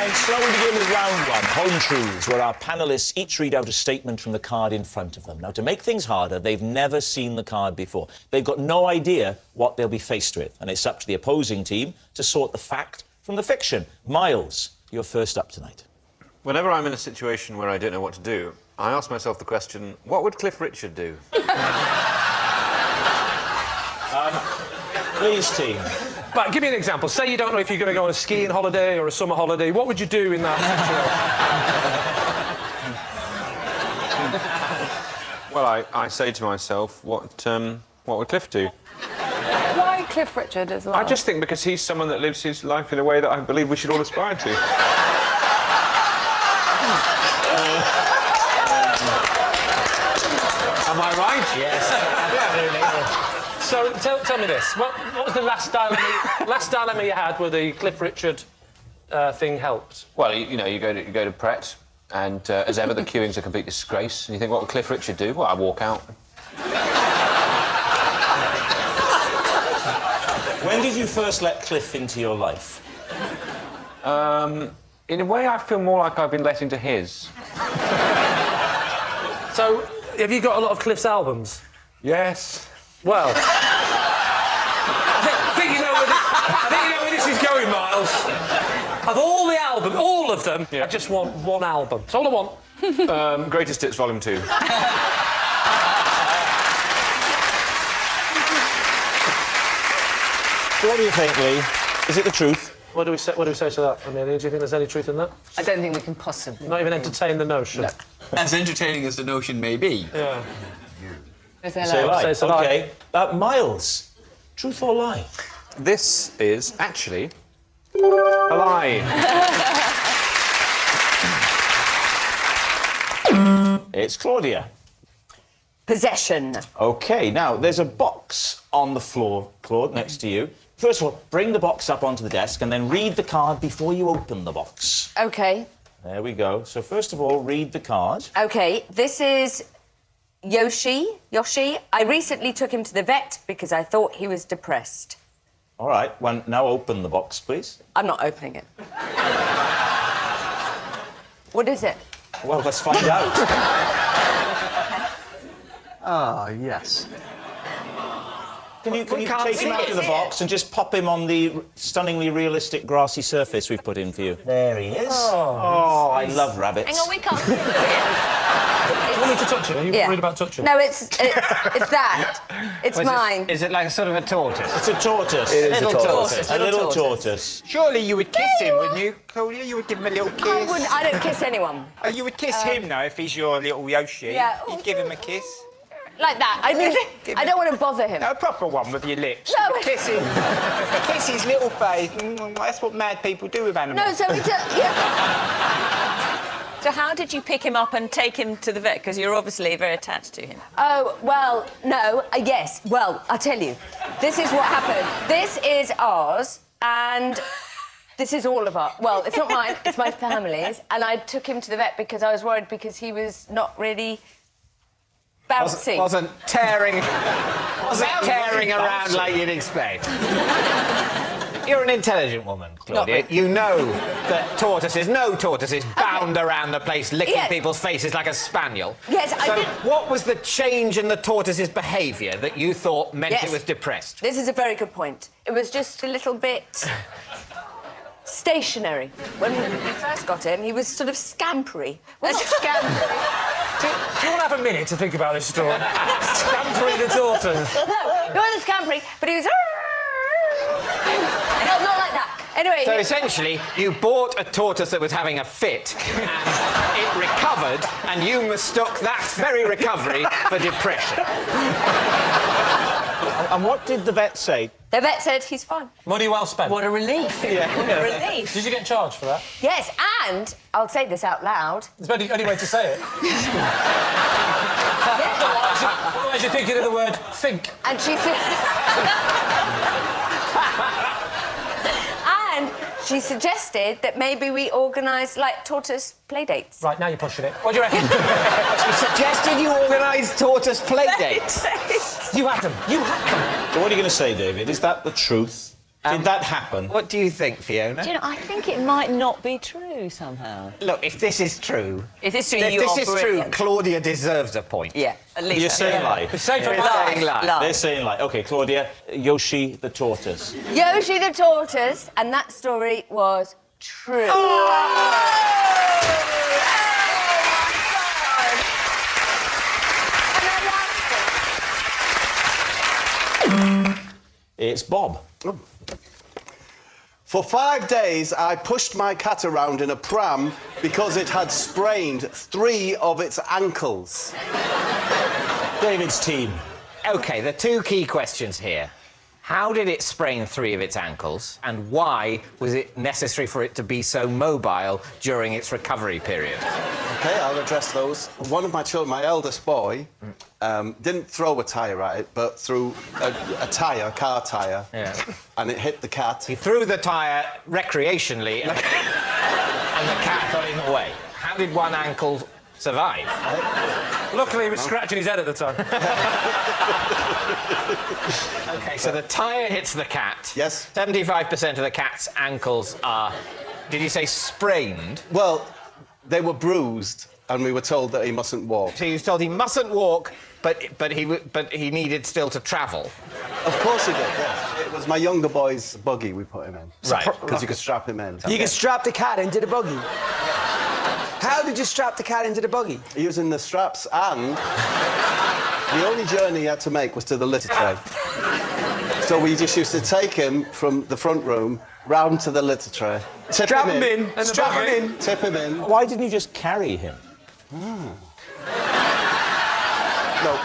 And so we begin with round one, Home Truths, where our panellists each read out a statement from the card in front of them. Now, to make things harder, they've never seen the card before. They've got no idea what they'll be faced with, and it's up to the opposing team to sort the fact from the fiction. Miles, you're first up tonight. Whenever I'm in a situation where I don't know what to do, I ask myself the question, what would Cliff Richard do? Please, team. Right, give me an example. Say you don't know if you're going to go on a skiing holiday or a summer holiday. What would you do in that situation? Well, I say to myself, what would Cliff do? Why Cliff Richard as well? I just think because he's someone that lives his life in a way that I believe we should all aspire to. Am I right? Yes. So tell me this. What was the last dilemma you had where the Cliff Richard thing helped? Well, you know, you go to Pret, and as ever, the queuing's a complete disgrace. And you think, what would Cliff Richard do? Well, I walk out. When did you first let Cliff into your life? In a way, I feel more like I've been let into his. So, have you got a lot of Cliff's albums? Yes. Well, I think you know where this is going, Miles. Of all the albums, all of them, I just want one album. That's all I want. Greatest Hits Volume 2. So what do you think, Lee? Is it the truth? What do we say to that, Amelia? Do you think there's any truth in that? I don't think we can possibly. Not even entertain the notion? No. As entertaining as the notion may be. Yeah. Say lie. OK. Miles, truth or lie? This is actually a lie. It's Claudia. Possession. OK, now, there's a box on the floor, Claude, next to you. First of all, bring the box up onto the desk and then read the card before you open the box. OK. There we go. So, first of all, read the card. OK, this is Yoshi. I recently took him to the vet because I thought he was depressed. All right, now open the box, please. I'm not opening it. What is it? Well, let's find out. Ah, yes. Can you take him out of the box and just pop him on the stunningly realistic grassy surface we've put in for you? There he is. Oh, I love rabbits. Hang on, we can't. You want me to touch it? Are you worried about touching it? No, it's that. It's mine. Is it like sort of a tortoise? It's a tortoise. It is a tortoise. A little tortoise. Surely you would kiss him, wouldn't you, Claudia? You would give him a little kiss. I don't kiss anyone. Oh, you would kiss him, though, if he's your little Yoshi. Yeah. You'd give him a kiss. Like that. I don't want to bother him. No, a proper one with your lips. No. Kiss him. Kiss his little face. That's what mad people do with animals. No, so it's yeah. So how did you pick him up and take him to the vet? Because you're obviously very attached to him. Oh, well, no, yes. Well, I'll tell you. This is what happened. This is ours, and this is all of our... Well, it's not mine, it's my family's. And I took him to the vet because I was worried because he was not really... bouncing. Wasn't tearing around like you'd expect. You're an intelligent woman, Claudia. You know that no tortoises bound around the place licking people's faces like a spaniel. Yes, so what was the change in the tortoise's behaviour that you thought meant it was depressed? This is a very good point. It was just a little bit... stationary. When we first got him, he was sort of scampery. Well, not scampery. Do you want to have a minute to think about this story? Scampery the tortoise. No, he wasn't scampery, but he was... No, not like that. Anyway... So essentially, you bought a tortoise that was having a fit, and it recovered, and you mistook that very recovery for depression. And what did the vet say? The vet said he's fine. Money well spent. What a relief. Yeah. What a relief. Did you get charged for that? Yes, and I'll say this out loud. There's only way to say it. Otherwise you're thinking of the word think. And she said... and she suggested that maybe we organise, like, tortoise playdates. Right, now you're pushing it. What do you reckon? She suggested you organise tortoise playdates. You had them. You had them. So what are you going to say, David? Is that the truth? Did that happen? What do you think, Fiona? Do you know, I think it might not be true somehow. Look, if this is true... If this is true, if you this are is true, brilliant. Claudia deserves a point. Yeah, at least. You're saying lie. It's safe They're saying lie. They're saying lie. OK, Claudia, Yoshi the tortoise. Yoshi the tortoise, and that story was true. It's Bob. For 5 days, I pushed my cat around in a pram because it had sprained 3 of its ankles. David's team. OK, the two key questions here. How did it sprain 3 of its ankles, and why was it necessary for it to be so mobile during its recovery period? OK, I'll address those. One of my children, my eldest boy, didn't throw a tyre at it, but threw a car tyre, and it hit the cat. He threw the tyre recreationally, and the cat got in the way. How did one ankle survive? Luckily, he was scratching his head at the time. OK, so the tyre hits the cat. Yes. 75% of the cat's ankles are, did you say sprained? Well, they were bruised, and we were told that he mustn't walk. So you were told he mustn't walk, but he needed still to travel. Of course he did, yes. It was my younger boy's buggy we put him in. Right. Because you could strap him in. You could strap the cat into the buggy? How did you strap the cat into the buggy? Using the straps, and the only journey he had to make was to the litter tray. So we just used to take him from the front room round to the litter tray. Strap him in. Strap him in. Tip him in. Why didn't you just carry him? No,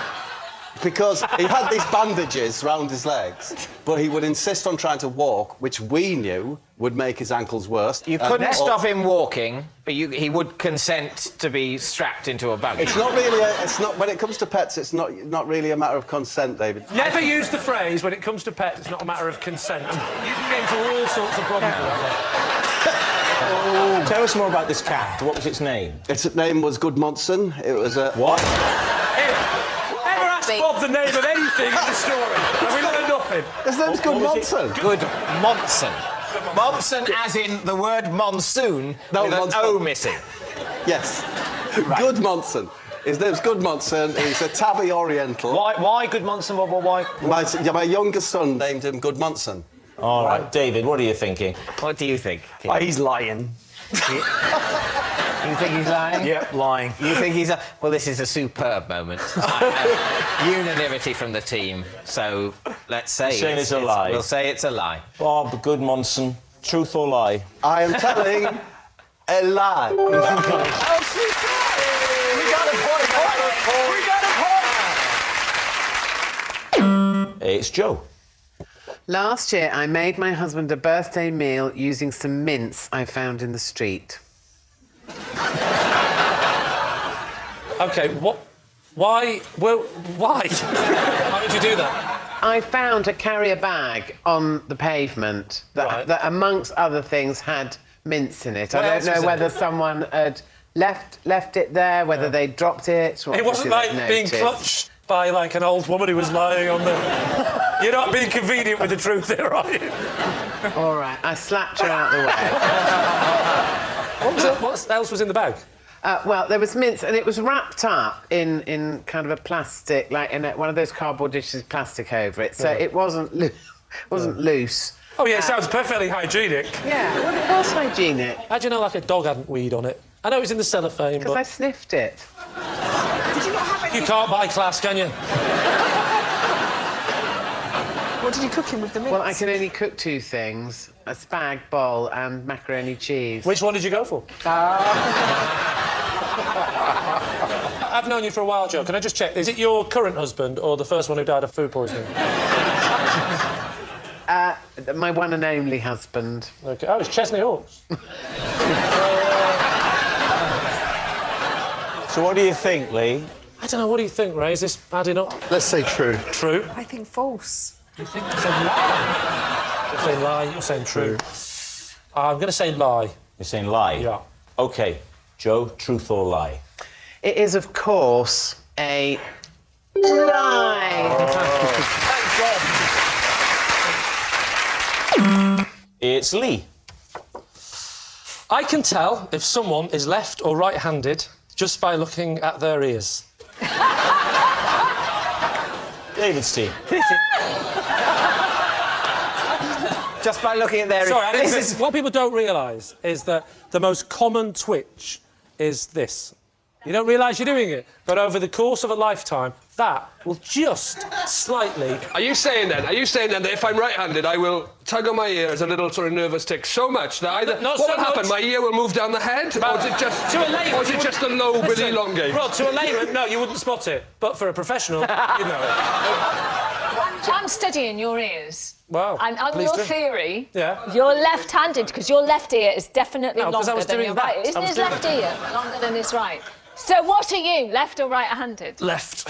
because he had these bandages round his legs, but he would insist on trying to walk, which we knew would make his ankles worse. You couldn't stop him walking, but he would consent to be strapped into a buggy. It's not really. It's not. When it comes to pets, it's not really a matter of consent, David. Never use the phrase, when it comes to pets, it's not a matter of consent. You can get into all sorts of problems with that. Tell us more about this cat. What was its name? Its name was Gudmundsson. It was a... What? Never ask Bob the name of anything in the story, and we learn nothing. His name's Gudmundsson. Gudmundsson. Monson as in the word monsoon, with an O missing. Yes. Right. Gudmundsson. His name's Gudmundsson. He's a tabby Oriental. Why Gudmundsson? Why? My youngest son named him Gudmundsson. All right. David, what are you thinking? What do you think? Oh, he's lying. You think he's lying? Yep, lying. You think he's well, this is a superb moment. Unanimity from the team. So let's say it's a lie. We'll say it's a lie. Bob Gudmundsson, truth or lie? I am telling a lie. We got a point. It's Joe. Last year, I made my husband a birthday meal using some mince I found in the street. OK, what... Why? Well, why? Why did you do that? I found a carrier bag on the pavement that amongst other things, had mince in it. What I else don't was know in whether it? someone had left it there, whether they dropped it. Or It wasn't like being clutched by, like, an old woman who was lying on the... You're not being convenient with the truth there, are you? All right, I slapped her out the way. What else was in the bag? Well, there was mince, and it was wrapped up in kind of a plastic, like in one of those cardboard dishes, plastic over it, so it wasn't loose. Oh, yeah, it sounds perfectly hygienic. Yeah, well, it was hygienic. How do you know, like, a dog hadn't weed on it? I know it was in the cellophane, Because I sniffed it. Did you not have any... You can't buy class, can you? What did you cook him with the mince? Well, I can only cook 2 things, a spag bowl and macaroni cheese. Which one did you go for? I've known you for a while, Joe. Can I just check? Is it your current husband or the first one who died of food poisoning? My one and only husband. OK. Oh, it's Chesney Hawkes. So what do you think, Lee? I don't know. What do you think, Ray? Is this adding up? Let's say true. True? I think false. You think it's a lie? You're saying lie, you're saying true. I'm going to say lie. You're saying lie? Yeah. OK. Joe, truth or lie? It is, of course, a lie. It's Lee. I can tell if someone is left or right-handed just by looking at their ears. David's team. Just by looking at their... Sorry, what people don't realise is that the most common twitch is this. You don't realise you're doing it, but over the course of a lifetime, that will just slightly... Are you saying then that if I'm right-handed, I will tug on my ear as a little sort of nervous tick so much that either... Not what so will happen? much. My ear will move down the head? Or is it just... To a layman... Or is it just a low Billy elongate? Rod, to a layman, no, you wouldn't spot it. But for a professional, you'd know it. I'm studying your ears. Wow. And on Please your do. theory, Yeah. you're left-handed because your left ear is definitely No, 'cause I longer was than doing your that. right. I Isn't was his doing left that. ear longer than his right? So what are you, left or right-handed? Left.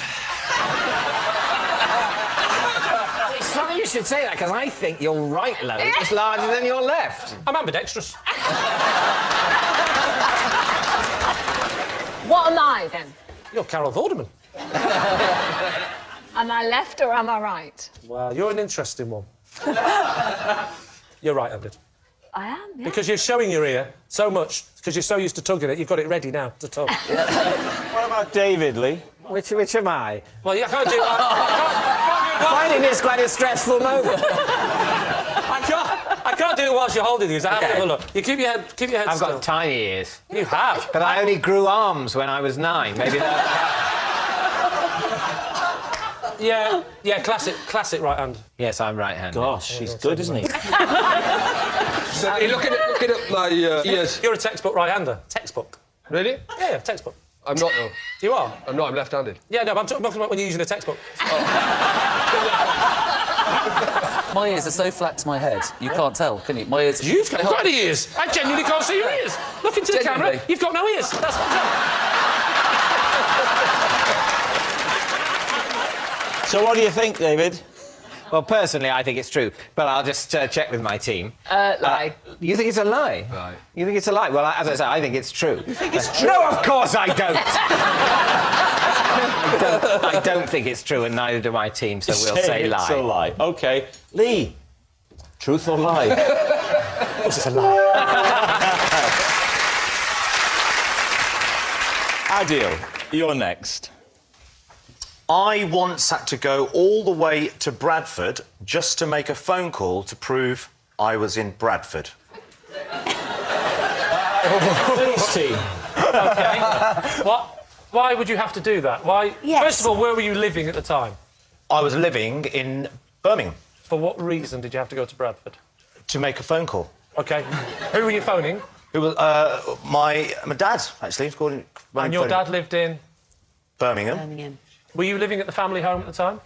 It's funny you should say that, because I think your right lobe is larger than your left. I'm ambidextrous. What am I, then? You're Carol Vorderman. Am I left or am I right? Well, you're an interesting one. You're right-handed. I am, yeah. Because you're showing your ear so much, because you're so used to tugging it, you've got it ready now to tug. What about David, Lee? Which am I? Well, I can't do that. Finding this quite a stressful moment. I can't do it whilst you're holding these. I have to have a look. You keep your head I've still. got tiny ears. You have? But I only grew arms when I was 9. Maybe that... Yeah, classic right hand. Yes, I'm right-handed. Gosh, he's good, isn't he? So, hey, looking at my ears. You're a textbook right-hander. Textbook. Really? Yeah, textbook. I'm not, though. You are? I'm not, I'm left-handed. Yeah, no, but I'm talking about when you're using a textbook. My ears are so flat to my head, you can't tell, can you? My ears... You've got any ears? I genuinely can't see your ears. Look into the camera. You've got no ears. That's what's up. So what do you think, David? Well, personally, I think it's true, but I'll just check with my team. Lie. You think it's a lie? Right. You think it's a lie? Well, as I say, I think it's true. You think it's true? No, of course I don't! I don't think it's true, and neither do my team, so we'll say lie. It's a lie. OK. Lee, truth or lie? Of course it's a lie. Adil, you're next. I once had to go all the way to Bradford just to make a phone call to prove I was in Bradford. Lee's team. OK. What? Why would you have to do that? Why? Yes. First of all, where were you living at the time? I was living in Birmingham For what reason did you have to go to Bradford? to make a phone call. OK. Who were you phoning? It was my dad, actually. He was calling. And your dad lived in? Birmingham. Were you living at the family home at the time?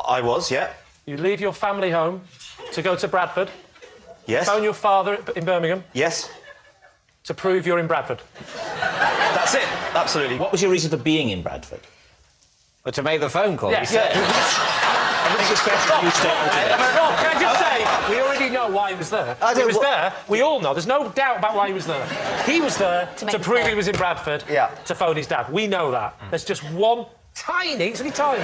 I was, yeah. You leave your family home to go to Bradford. Yes. Phone your father in Birmingham. Yes. To prove you're in Bradford. That's it. Absolutely. What was your reason for being in Bradford? But to make the phone call, Yes. you said. I think it's better if you stay out of it. Rob, can I just say, we already know why he was there. He was there. We all know. There's no doubt about why he was there. He was there to prove he was in Bradford. Yeah. To phone his dad. We know that. There's just one tiny, it's only tiny,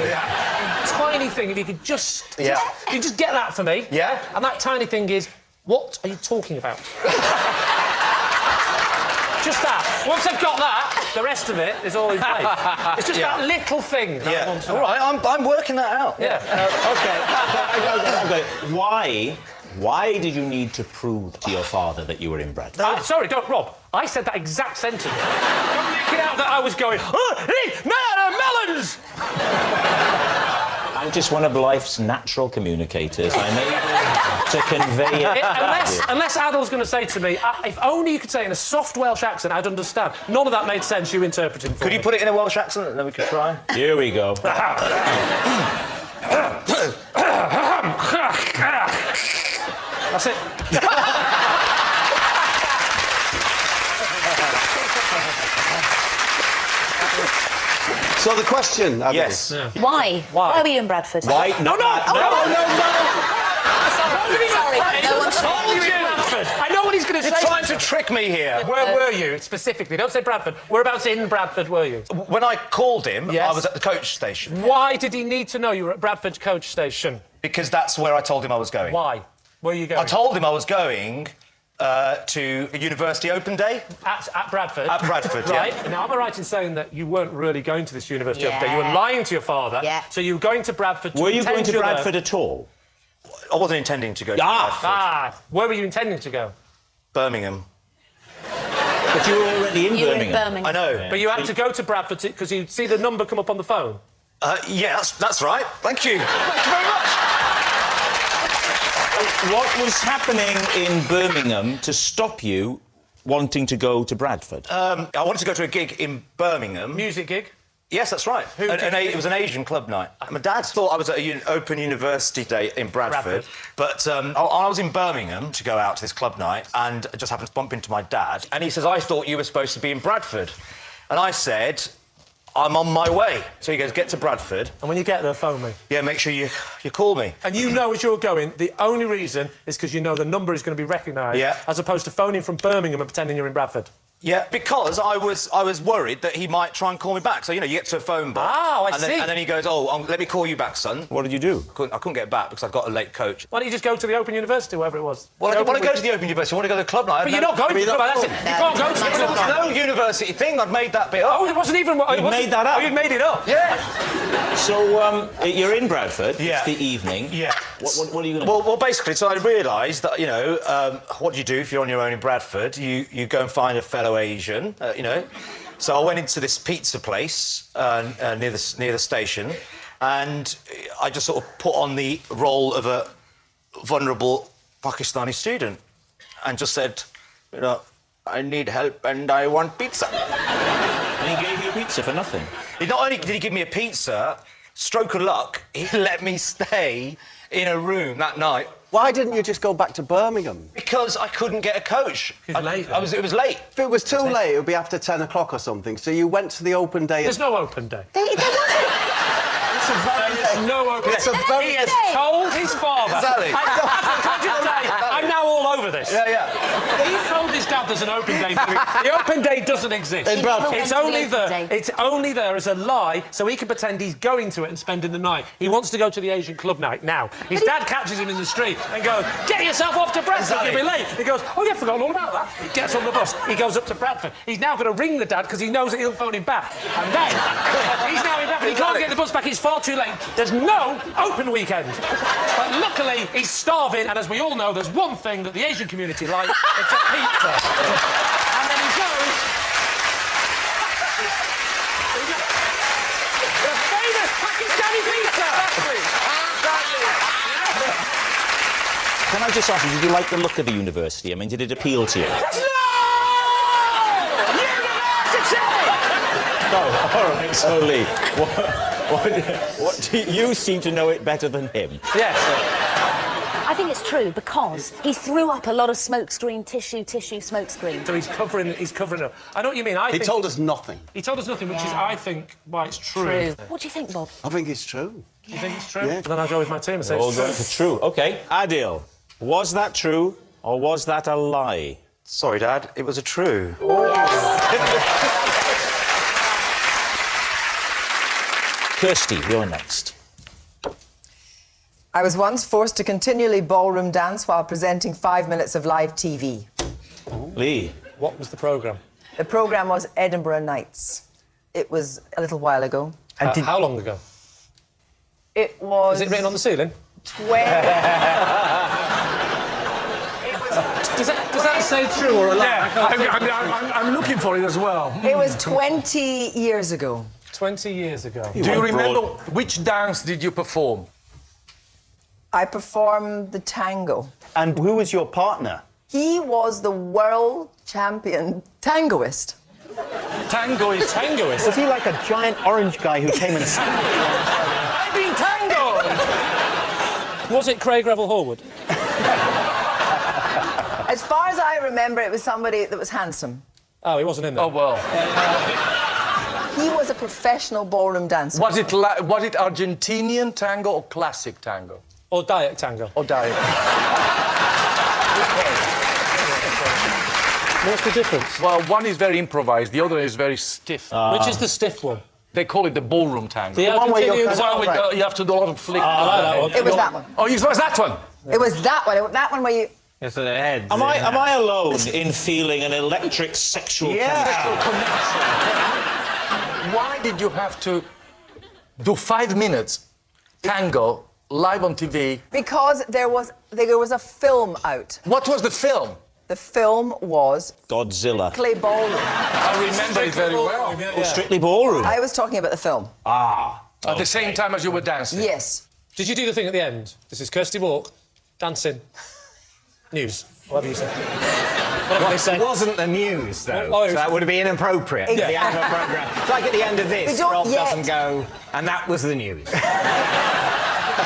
tiny thing. If you could just, you just get that for me. Yeah. And that tiny thing is, what are you talking about? Just that. Once I've got that, the rest of it is all in place. It's just that little thing. That I want to All right, I'm working that out. Yeah. Okay. Why did you need to prove to your father that you were in Bradford? Sorry, don't, Rob. I said that exact sentence. Don't make it out that I was going, melons! I'm just one of life's natural communicators. I'm able to convey it. Unless Adol's going to say to me, if only you could say it in a soft Welsh accent, I'd understand. None of that made sense, you interpreting for Could me. you put it in a Welsh accent and then we could try? Here we go. That's it. So the question, Adol. Yes. Yeah. Why? Why were you in Bradford? Why? No! No, one's told you. I know what he's going to say. You're trying to trick me here. Where were you, specifically? Don't say Bradford. Whereabouts in Bradford were you? When I called him, Yes. I was at the coach station. Why did he need to know you were at Bradford coach station? Because that's where I told him I was going. Why? Where are you going? I told him I was going to a university open day. At Bradford? At Bradford, right. yeah. Now, am I right in saying that you weren't really going to this university open day? You Yeah. were lying to your father. Yeah. So you were going to Bradford to Were you attend going to your- Bradford at all? I wasn't intending to go to Bradford. Where were you intending to go? Birmingham. But you were already in You were in Birmingham. Birmingham. I know. But you had to go to Bradford because you'd see the number come up on the phone. Yeah, that's right. Thank you. Thank you very much. What was happening in Birmingham to stop you wanting to go to Bradford? I wanted to go to a gig in Birmingham. Music gig? Yes, that's right. It was an Asian club night. My dad thought I was at an open university day in Bradford. But I was in Birmingham to go out to this club night and I just happened to bump into my dad. And he says, I thought you were supposed to be in Bradford. And I said, I'm on my way. So he goes, get to Bradford. And when you get there, phone me. Yeah, make sure you call me. And you know as you're going, the only reason is because you know the number is going to be recognised. Yeah. As opposed to phoning from Birmingham and pretending you're in Bradford. Yeah, because I was worried that he might try and call me back. So, you know, you get to a phone book. Oh, I and see. Then, and then he goes, let me call you back, son. What did you do? I couldn't get back because I'd got a late coach. Why don't you just go to the Open University, wherever it was? Well, I want to go to the Open University. I want to go to the club night. But you're not going to the club night, that's it. You can't go to the club night. No university thing. I'd made that bit up. Oh, it wasn't even... You made that up? Oh, you'd made it up? Yeah. So, you're in Bradford. Yeah. It's the evening. Yeah. What are you going to do? Well, basically, so I realised that, you know, what do you do if you're on your own in Bradford? You go and find a fellow Asian, you know. So I went into this pizza place near the station and I just sort of put on the role of a vulnerable Pakistani student and just said, you know, I need help and I want pizza. And he gave you pizza for nothing? Not only did he give me a pizza, stroke of luck, he let me stay in a room that night. Why didn't you just go back to Birmingham? Because I couldn't get a coach. It was late. It was late. If it was too late, it would be after 10 o'clock or something. So you went to the open day. There's no open day. It's a very... No open day. It's a very... He has told his father... Exactly. I'm now all over this. Yeah. He told his dad there's an open day. The open day doesn't exist. In Bradford. It's only there. It's only there as a lie, so he can pretend he's going to it and spending the night. He wants to go to the Asian club night now. His dad catches him in the street and goes, "Get yourself off to Bradford. You'll be late." He goes, "Oh yeah, forgotten all about that." He gets on the bus. He goes up to Bradford. He's now going to ring the dad because he knows that he'll phone him back. And then he's now in Bradford. He can't get the bus back. It's far too late. There's no open weekend. But luckily, he's starving, and as we all know, there's one thing that the Asian community like. It's a pizza. And then he goes... The famous Pakistani pizza! Can I just ask you, did you like the look of the university? I mean, did it appeal to you? Oh, all right. So, Lee, what do you seem to know it better than him? Yes. I think it's true because he threw up a lot of smokescreen tissue, smokescreen. So he's covering it up. I know what you mean. He told us nothing. He told us nothing, which is, I think, why it's true. What do you think, Bob? I think it's true. You think it's true? Yeah. Then I'll go with my team and say All it's going true. for true. OK. Adil, was that true or was that a lie? Sorry, Dad, it was a true. Kirsty, you're next. I was once forced to continually ballroom dance while presenting 5 minutes of live TV. Lee. What was the programme? The programme was Edinburgh Nights. It was a little while ago. How long ago? It was... Is it written on the ceiling? Does that say true or a lie? Yeah, I'm looking for it as well. It was 20 years ago. 20 years ago. Do you remember which dance did you perform? I performed the tango. And who was your partner? He was the world champion tangoist. Tangoist? Was he like a giant orange guy who came and sang? I've been tangoed! Was it Craig Revel Horwood? As far as I remember, it was somebody that was handsome. Oh, he wasn't in there. Oh, well. He was a professional ballroom dancer. Was it Argentinian tango or classic tango? Or diet tango? Or diet. What's the difference? Well, one is very improvised, the other is very stiff. Which is the stiff one? They call it the ballroom tango. The one where you have to do a lot of flick. I like that one. It was that one. Oh, it was that one? It was that one. That one where you... Yes, the heads. Am I alone in feeling an electric sexual connection? Why did you have to do 5 minutes tango live on TV? Because there was a film out. What was the film? The film was Godzilla. Strictly Ballroom. I remember it very well. Oh, Strictly Ballroom. I was talking about the film. At the same time as you were dancing? Yes. Did you do the thing at the end? This is Kirsty Walk, dancing, news, whatever you say. Whatever they say. It wasn't the news, though. Oh, So that would have been inappropriate at the end of a programme. It's like at the end of this, Rob doesn't go, and that was the news.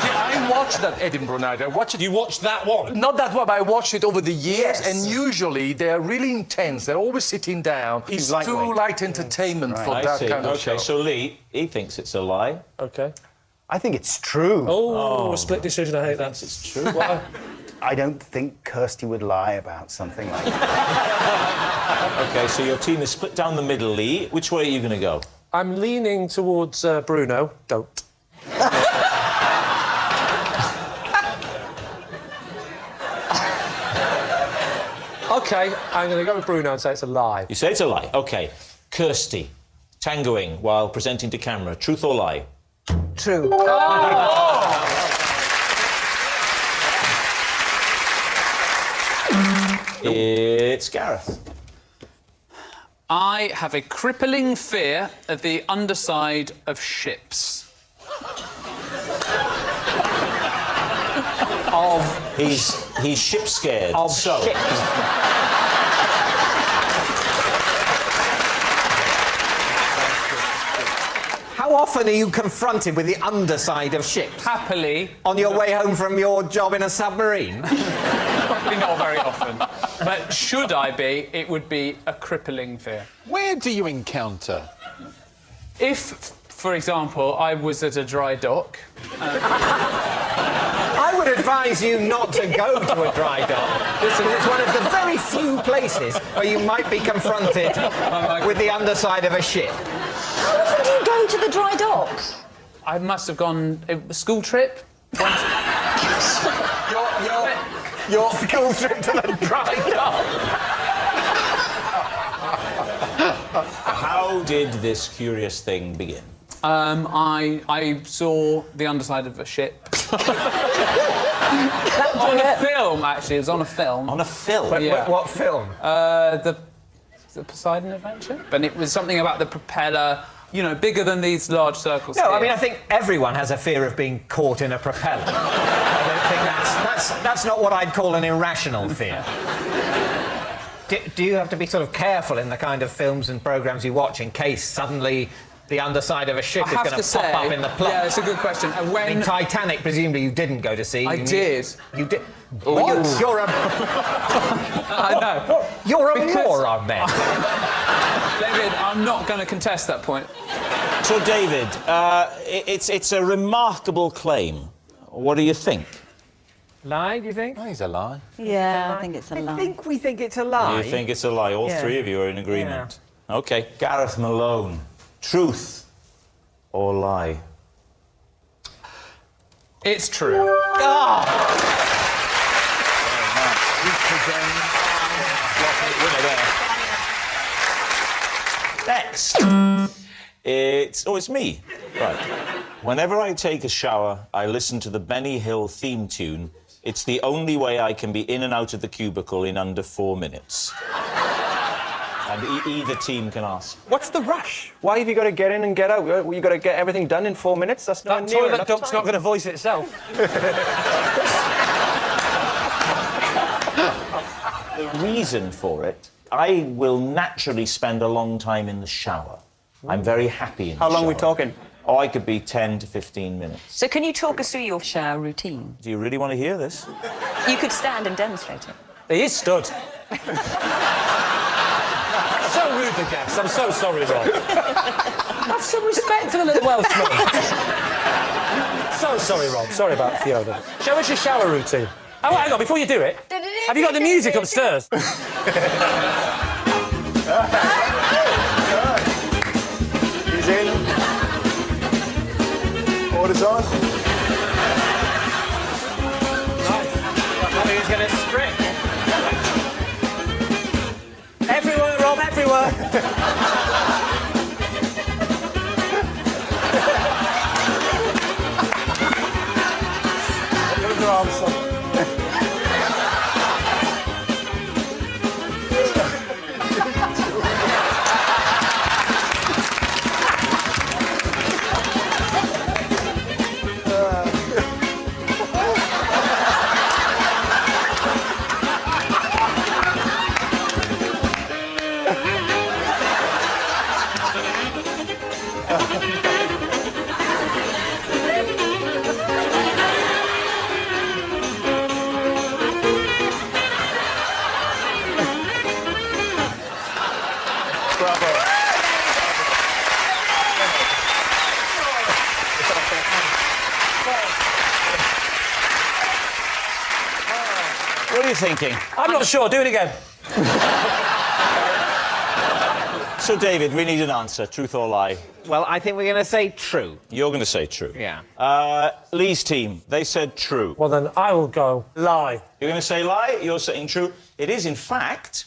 I watched that Edinburgh night. I watched it. You watched that one? Not that one, but I watched it over the years, Yes. and usually they're really intense. They're always sitting down. It's too light entertainment for I that see. kind of show. Okay, so Lee, he thinks it's a lie. Okay. I think it's true. Oh, a split decision, I hate that. It's true. Why? I don't think Kirsty would lie about something like that. Okay, so your team is split down the middle, Lee. Which way are you going to go? I'm leaning towards Bruno. Don't. OK, I'm going to go with Bruno and say it's a lie. You say it's a lie. OK. Kirsty, tangoing while presenting to camera. Truth or lie? True. It's Gareth. I have a crippling fear of the underside of ships. He's ship scared. Of so. ships. How often are you confronted with the underside of ships? Happily. On your way home from your job in a submarine? Probably not very often. But should I be, it would be a crippling fear. Where do you encounter? If, for example, I was at a dry dock... I would advise you not to go to a dry dock. It's one of the very few places where you might be confronted with the underside of a ship. How did you go to the dry docks? I must have gone... a school trip? Your school trip to the dry dock. How did this curious thing begin? I saw the underside of a ship. On a film, actually. It was on a film. On a film? What film? The Poseidon Adventure. And it was something about the propeller, you know, bigger than these large circles. No, here. I mean, I think everyone has a fear of being caught in a propeller. I don't think that's not what I'd call an irrational fear. Do you have to be sort of careful in the kind of films and programmes you watch in case suddenly the underside of a ship is going to pop up in the plot? Yeah, it's a good question. And when... I mean, Titanic, presumably you didn't go to see. I did. You did? What? You're a... I know. You're a moron, then. David, I'm not going to contest that point. So, David, it's a remarkable claim. What do you think? Lie, do you think? I think it's a lie. Yeah, I think it's a lie. I think we think it's a lie. You think it's a lie? All three of you are in agreement. Yeah. OK. Gareth Malone. Truth or lie? It's true. Oh! Next. It's me. Right. Whenever I take a shower, I listen to the Benny Hill theme tune. It's the only way I can be in and out of the cubicle in under 4 minutes. And either team can ask. What's the rush? Why have you got to get in and get out? You got to get everything done in 4 minutes? That's not That toilet duck's not going to voice itself. The reason for it, I will naturally spend a long time in the shower. I'm very happy in the shower. How long are we talking? Oh, I could be 10 to 15 minutes. So can you talk us through your shower routine? Do you really want to hear this? You could stand and demonstrate it. He is stood. So rude, the guest. I'm so sorry, Rob. Have some respect for the little Welshman. So sorry, Rob. Sorry about Fiona. Show us your shower routine. Oh, hang on, before you do it, have you got the music upstairs? He's in. Orders on. He was going to strip. Everywhere, Rob, everywhere. Put your arms up. What are you thinking? I'm not sure. Do it again. So, David, we need an answer, truth or lie. Well, I think we're going to say true. You're going to say true. Yeah. Lee's team, they said true. Well, then I will go lie. You're going to say lie, you're saying true. It is, in fact,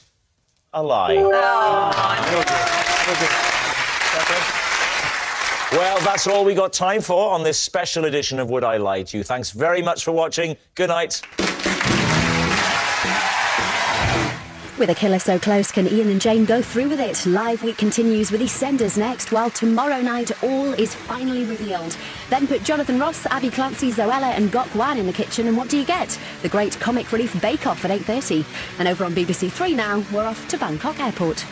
a lie. Well, that's all we got time for on this special edition of Would I Lie to You. Thanks very much for watching. Good night. With a killer so close, can Ian and Jane go through with it? Live Week continues with EastEnders next, while tomorrow night all is finally revealed. Then put Jonathan Ross, Abby Clancy, Zoella and Gok Wan in the kitchen, and what do you get? The Great Comic Relief Bake Off at 8:30. And over on BBC Three now, we're off to Bangkok Airport.